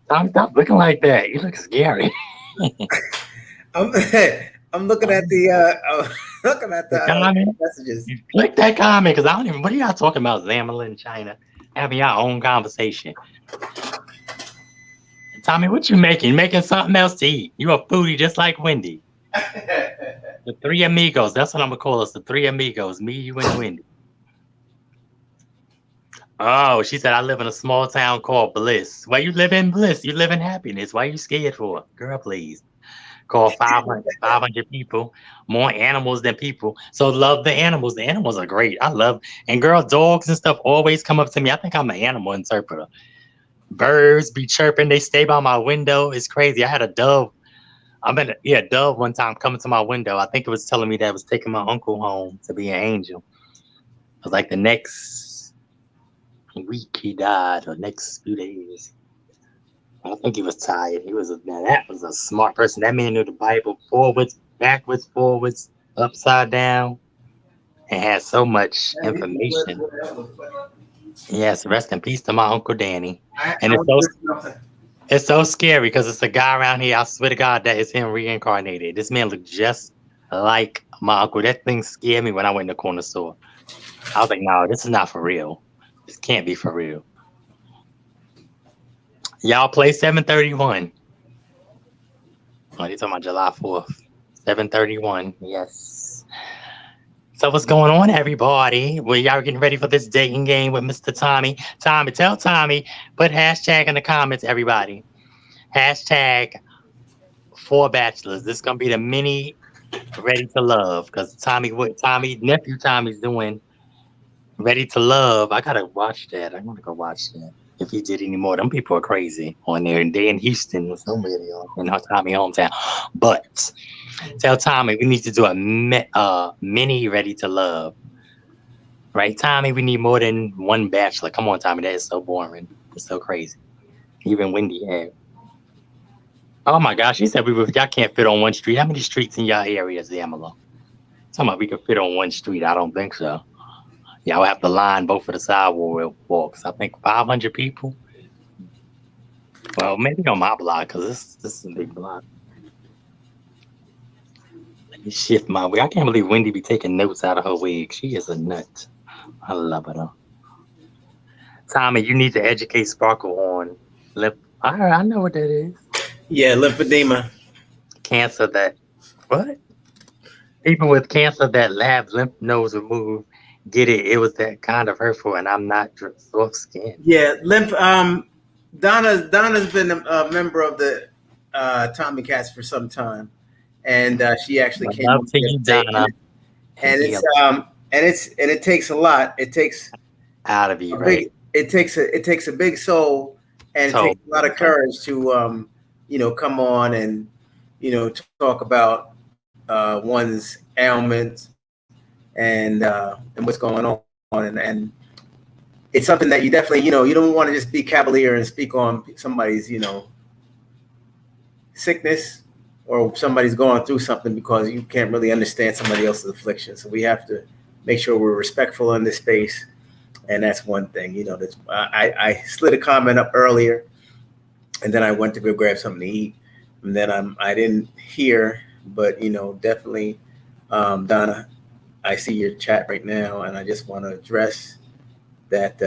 Tom, stop looking like that. You look scary. I'm looking at the messages. You click that comment because I don't even. What are y'all talking about, Zamala and China? Having your own conversation. Tommy, what you making? You making something else to eat? You a foodie just like Wendy. The three amigos. That's what I'm gonna call us. The three amigos. Me, you, and Wendy. Oh, she said I live in a small town called Bliss. Why you live in Bliss? You live in happiness. Why you scared for? Girl, please. Call 500 people, more animals than people. So love the animals. The animals are great. I love, and girl, dogs and stuff always come up to me. I think I'm an animal interpreter. Birds be chirping. They stay by my window. It's crazy. I had a dove. Dove one time coming to my window. I think it was telling me that it was taking my uncle home to be an angel. It was like the next week he died, or next few days. I think he was tired. That was a smart person. That man knew the Bible forwards, backwards, forwards, upside down, and had so much information. Yes, rest in peace to my Uncle Danny. And it's so scary because it's a guy around here. I swear to God, that is him reincarnated. This man looked just like my uncle. That thing scared me when I went in the corner store. I was like, no, this is not for real. This can't be for real. Y'all play 731. Oh, you're talking about July 4th. 731. Yes. So what's going on, everybody? Well, y'all getting ready for this dating game with Mr. Tommy. Tommy, tell Tommy, put hashtag in the comments, everybody. Hashtag 4Bachelors. This is going to be the mini Ready to Love. Because nephew Tommy's doing Ready to Love. I got to watch that. I'm going to go watch that. If he did any more, them people are crazy on there. And they in Houston, somebody in Tommy hometown. But tell Tommy we need to do a mini Ready to Love. Right, Tommy? We need more than one bachelor. Come on, Tommy. That is so boring. It's so crazy. Even Wendy had. Oh my gosh, she said y'all can't fit on one street. How many streets in y'all area is Zamala? Talking about we can fit on one street. I don't think so. Y'all have to line both of the sidewalks. I think 500 people. Well, maybe on my block, because this is a big block. Let me shift my wig. I can't believe Wendy be taking notes out of her wig. She is a nut. I love her though. Tommy, you need to educate Sparkle on lip. I know what that is. Yeah, lymphedema. Cancer that what? People with cancer that have lymph nodes removed get it. It was that kind of hurtful, and I'm not soft skinned. Yeah, Donna's been a member of the Tommy Cats for some time, and she actually came Love to you, Donna. And it takes a lot. It takes out of you, right? It takes a big soul, and it takes a lot of courage to come on and talk about one's ailments and what's going on, and it's something that you definitely you don't want to just be cavalier and speak on somebody's sickness or somebody's going through something because you can't really understand somebody else's affliction. So we have to make sure we're respectful in this space, and that's one thing. I slid a comment up earlier, and then I went to go grab something to eat, and then I didn't hear, but definitely, Donna, I see your chat right now, and I just want to address that.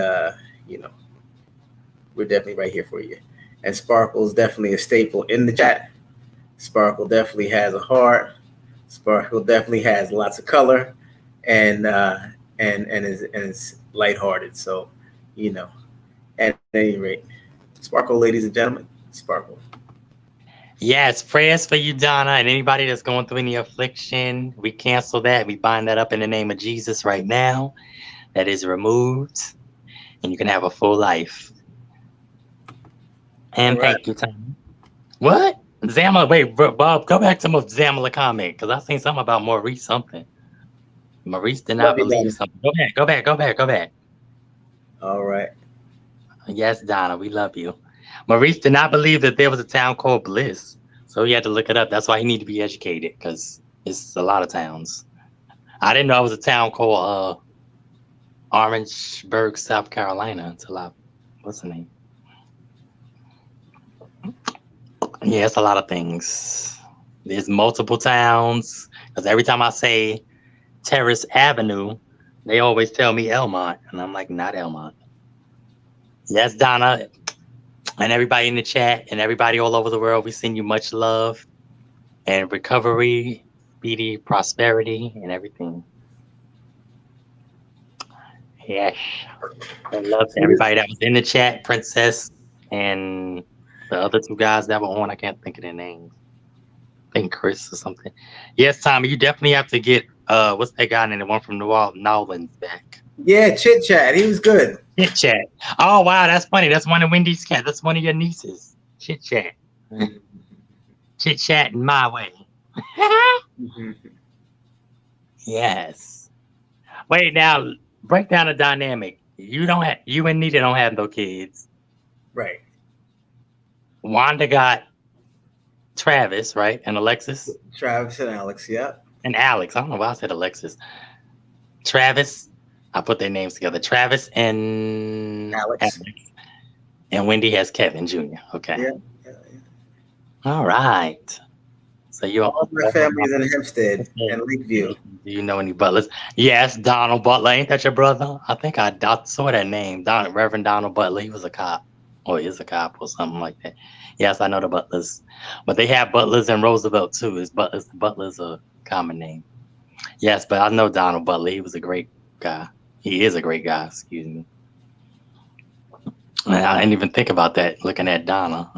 We're definitely right here for you. And Sparkle is definitely a staple in the chat. Sparkle definitely has a heart. Sparkle definitely has lots of color, and is lighthearted. So, at any rate, Sparkle, ladies and gentlemen, Sparkle. Yes, prayers for you, Donna, and anybody that's going through any affliction. We cancel that. We bind that up in the name of Jesus right now. That is removed, and you can have a full life. And thank you, Tommy. What? Zamala, wait, Bob, go back to my Zamala comment, because I seen something about Maurice something. Maurice did not believe something. Go back. All right. Yes, Donna, we love you. Maurice did not believe that there was a town called Bliss, so he had to look it up. That's why he needed to be educated, because it's a lot of towns. I didn't know it was a town called Orangeburg, South Carolina, until what's the name? Yeah, it's a lot of things. There's multiple towns, because every time I say Terrace Avenue, they always tell me Elmont, and I'm like, not Elmont. Yes, Donna, and everybody in the chat, and everybody all over the world, we send you much love and recovery, speedy prosperity, and everything. Yes, I love everybody that was in the chat, Princess, and the other two guys that were on. I can't think of their names. I think Chris or something. Yes, Tommy, you definitely have to get what's that guy in the one from New Orleans back? Yeah, Chit Chat. He was good. Chit Chat. Oh wow, that's funny. That's one of Wendy's cat. That's one of your nieces. Chit Chat. Chit Chat in my way. Yes. Wait, now break down the dynamic. You and Nita don't have no kids. Right. Wanda got Travis, right? And Alexis? Travis and Alex, yeah. And Alex. I don't know why I said Alexis. Travis. I put their names together. Travis and Alex. And Wendy has Kevin Jr. Okay. Yeah. All right. So you All my family's in Hempstead and Lakeview. Do you know any Butlers? Yes, Donald Butler. Ain't that your brother? I think I saw that name. Reverend Donald Butler. He was a cop. Or is a cop or something like that. Yes, I know the Butlers. But they have Butlers in Roosevelt too. Butler's a common name. Yes, but I know Donald Butler. He was a great guy. He is a great guy, excuse me. I didn't even think about that looking at Donna.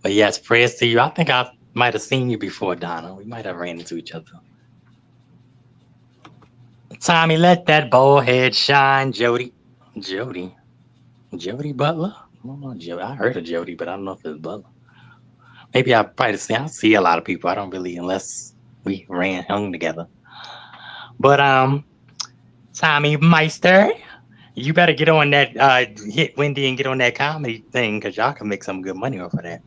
But yes, prayers to you. I think I might have seen you before, Donna. We might have ran into each other. Tommy, let that bald head shine, Jody. Jody Butler? I don't know, Jody. I heard of Jody, but I don't know if it's Butler. Maybe I see a lot of people. I don't really, unless we hung together. But Tommy Meister, you better get on that hit Wendy and get on that comedy thing, because y'all can make some good money off of that.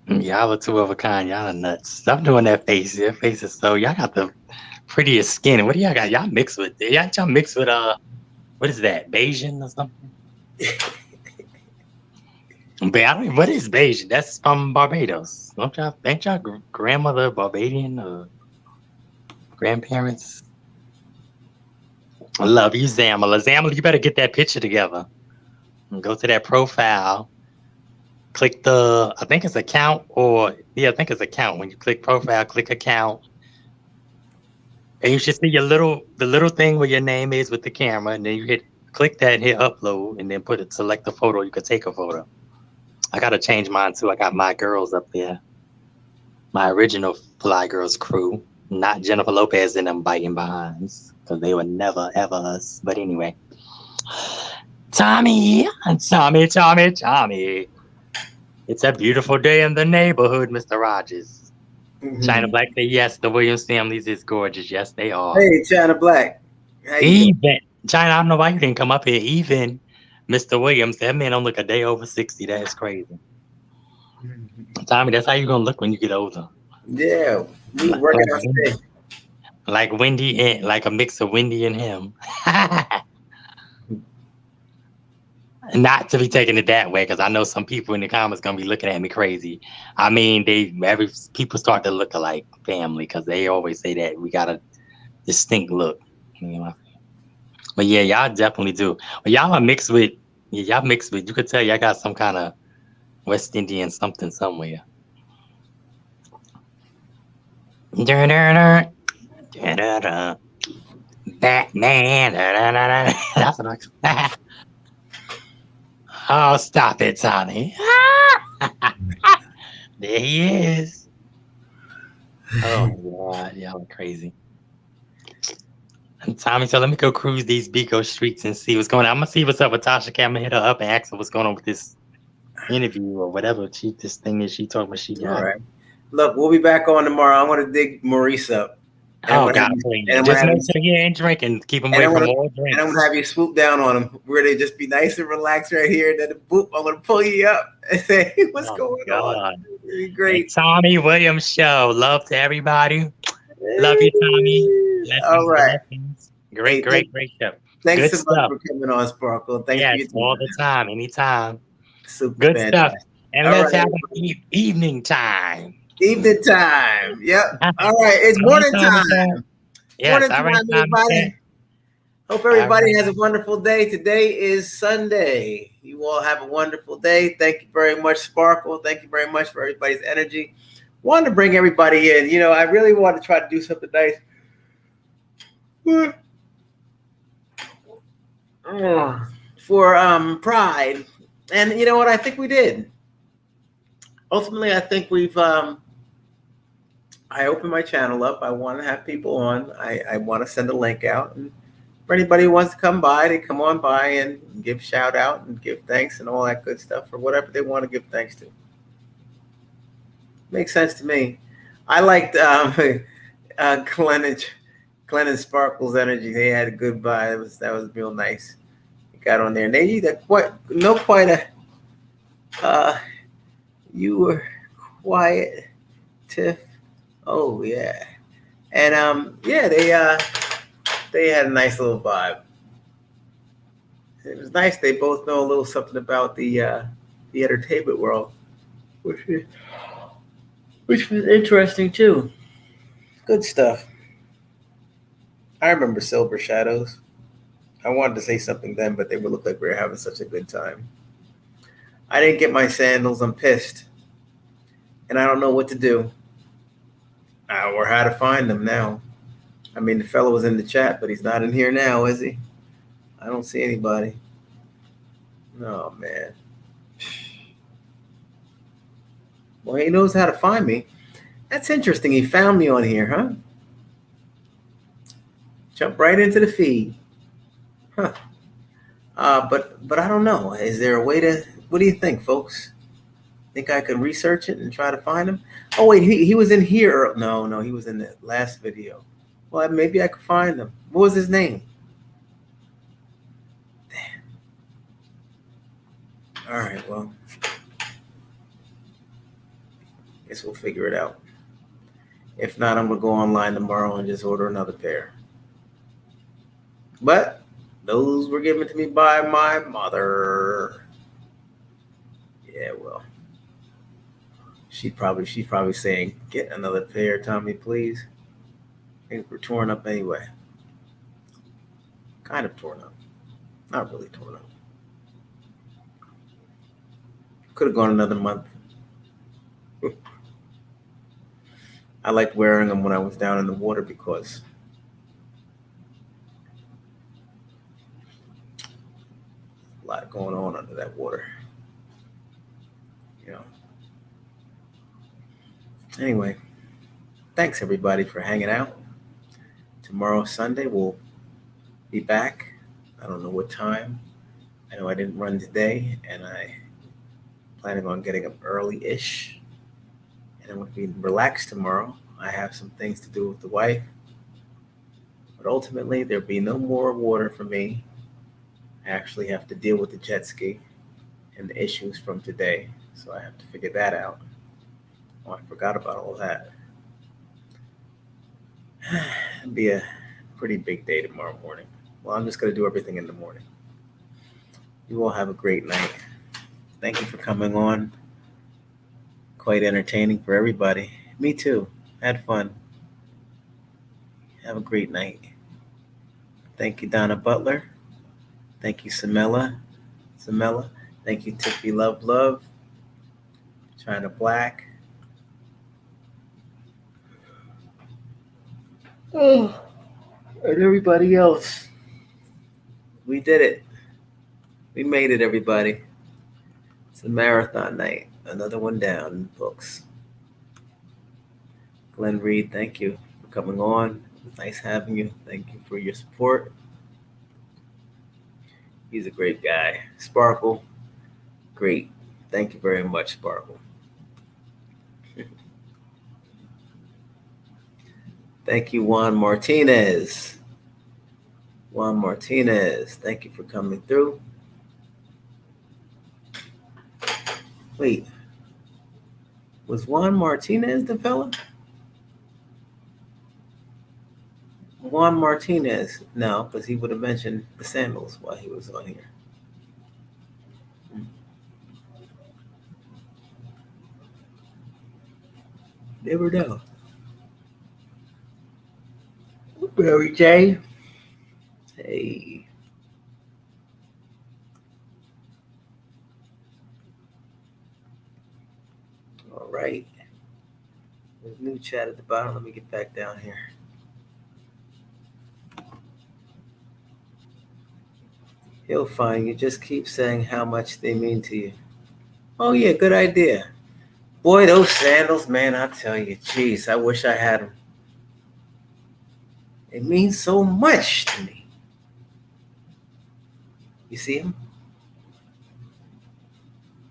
Y'all are two of a kind. Y'all are nuts. Stop doing that face. Your face is so. Y'all got the prettiest skin. What do y'all got? Y'all mixed with what is that? Bayesian or something? What is Bayesian? That's from Barbados. Ain't y'all grandmother Barbadian or grandparents? I love you, Zamala. Zamala, you better get that picture together. And go to that profile. Click I think it's account I think it's account. When you click profile, click account. And you should see the little thing where your name is with the camera. And then you click that and hit upload and then select the photo. You could take a photo. I got to change mine too. I got my girls up there. My original Fly Girls crew. Not Jennifer Lopez and them biting behinds. Because they were never, ever us. But anyway. Tommy. It's a beautiful day in the neighborhood, Mr. Rogers. Mm-hmm. China Black say yes, the Williams families is gorgeous. Yes, they are. Hey, China Black. Even China, I don't know why you didn't come up here. Even Mr. Williams, that man don't look a day over 60. That's crazy. Tommy, that's how you gonna look when you get older. Yeah, we working on stage. Like Wendy and like a mix of Wendy and him. Not to be taking it that way, because I know some people in the comments gonna be looking at me crazy. I mean, people start to look alike family, because they always say that we got a distinct look. But yeah, y'all definitely do. But y'all are mixed with. You could tell y'all got some kind of West Indian something somewhere. Batman. That's what I. Oh, stop it, Tommy. There he is. Oh, my God. Y'all are crazy. And Tommy, so let me go cruise these Bico streets and see what's going on. I'm going to see what's up with Tasha K. I'm going to hit her up and ask her what's going on with this interview or whatever this thing is she told me she got. All right. Look, we'll be back on tomorrow. I want to dig Maurice up. Oh, God, please. Just make sure you ain't drinking. Keep him away from all drinks. And I'm going to have you swoop down on him where they just be nice and relaxed right here. And then, boop, I'm going to pull you up and say, hey, what's going on? It's really great. Hey, Tommy Williams Show. Love to everybody. Love you, Tommy. All right. Great show. Thanks so much for coming on, Sparkle. Thanks for your time. All the time, anytime. Super good fantastic. Stuff. And let's have an evening time. Evening time. Yep. All right. It's morning time. Yes, morning time, everybody. Hope everybody has a wonderful day. Today is Sunday. You all have a wonderful day. Thank you very much, Sparkle. Thank you very much for everybody's energy. Wanted to bring everybody in. I really want to try to do something nice. For Pride. And you know what? I think we did. Ultimately, I think we've I opened my channel up. I want to have people on. I want to send a link out. And for anybody who wants to come by, they come on by and give shout out and give thanks and all that good stuff for whatever they want to give thanks to. Makes sense to me. I liked Glenn and Sparkle's energy. They had a good vibe. That was real nice. He got on there. And they you were quiet, Tiff. Oh yeah, and they had a nice little vibe. It was nice. They both know a little something about the entertainment world, which is which was interesting too. Good stuff. I remember Silver Shadows. I wanted to say something then, but they would look like we were having such a good time. I didn't get my sandals. I'm pissed. And I don't know what to do or how to find them now. I mean, the fellow was in the chat, but he's not in here now, is he? I don't see anybody. Oh, man. Well, he knows how to find me. That's interesting. He found me on here, huh? Jump right into the feed. Huh. But I don't know. Is there a way to, what do you think, folks? Think I could research it and try to find him? Oh, wait, he was in here. No, he was in the last video. Well, maybe I could find him. What was his name? Damn. All right, well, guess we'll figure it out. If not, I'm going to go online tomorrow and just order another pair. But those were given to me by my mother. Yeah, well, she's probably saying, get another pair, Tommy, please. I think we're torn up anyway. Kind of torn up. Not really torn up. Could have gone another month. I liked wearing them when I was down in the water because a lot going on under that water. You know. Anyway, thanks everybody for hanging out. Tomorrow, Sunday, we'll be back. I don't know what time. I know I didn't run today, and I planning on getting up early-ish. And I'm going to be relaxed tomorrow. I have some things to do with the wife. But ultimately, there'll be no more water for me. I actually have to deal with the jet ski and the issues from today. So I have to figure that out. Oh, I forgot about all that. It'll be a pretty big day tomorrow morning. Well, I'm just going to do everything in the morning. You all have a great night. Thank you for coming on. Quite entertaining for everybody. Me too. Had fun. Have a great night. Thank you, Donna Butler. Thank you, Samela. Thank you, Tiffy Love. China Black. Oh, and everybody else. We did it. We made it, everybody. It's a marathon night. Another one down in the books. Glenn Reed, thank you for coming on. Nice having you. Thank you for your support. He's a great guy. Sparkle, great. Thank you very much, Sparkle. Thank you, Juan Martinez. Thank you for coming through. Wait, was Juan Martinez the fella? Juan Martinez, no, because he would have mentioned the sandals while he was on here. Never know. Barry J. Hey. All right. There's a new chat at the bottom. Let me get back down here. He'll find you. Just keep saying how much they mean to you. Oh, yeah, good idea. Boy, those sandals, man, I tell you, geez, I wish I had them. It means so much to me. You see him?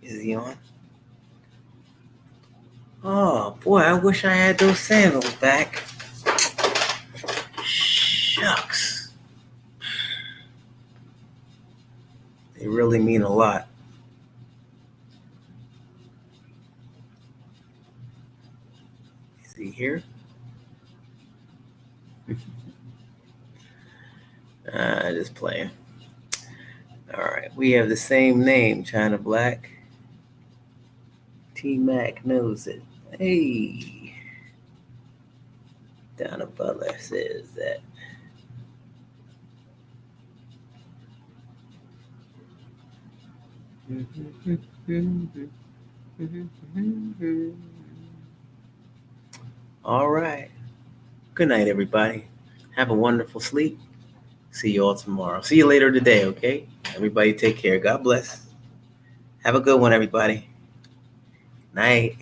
Is he on? Oh, boy, I wish I had those sandals back. Shucks. They really mean a lot. Is he here? Just playing. All right, we have the same name, China Black. T-Mac knows it. Hey, Donna Butler says that. All right. Good night, everybody. Have a wonderful sleep. See you all tomorrow. See you later today, okay? Everybody take care. God bless. Have a good one, everybody. Night.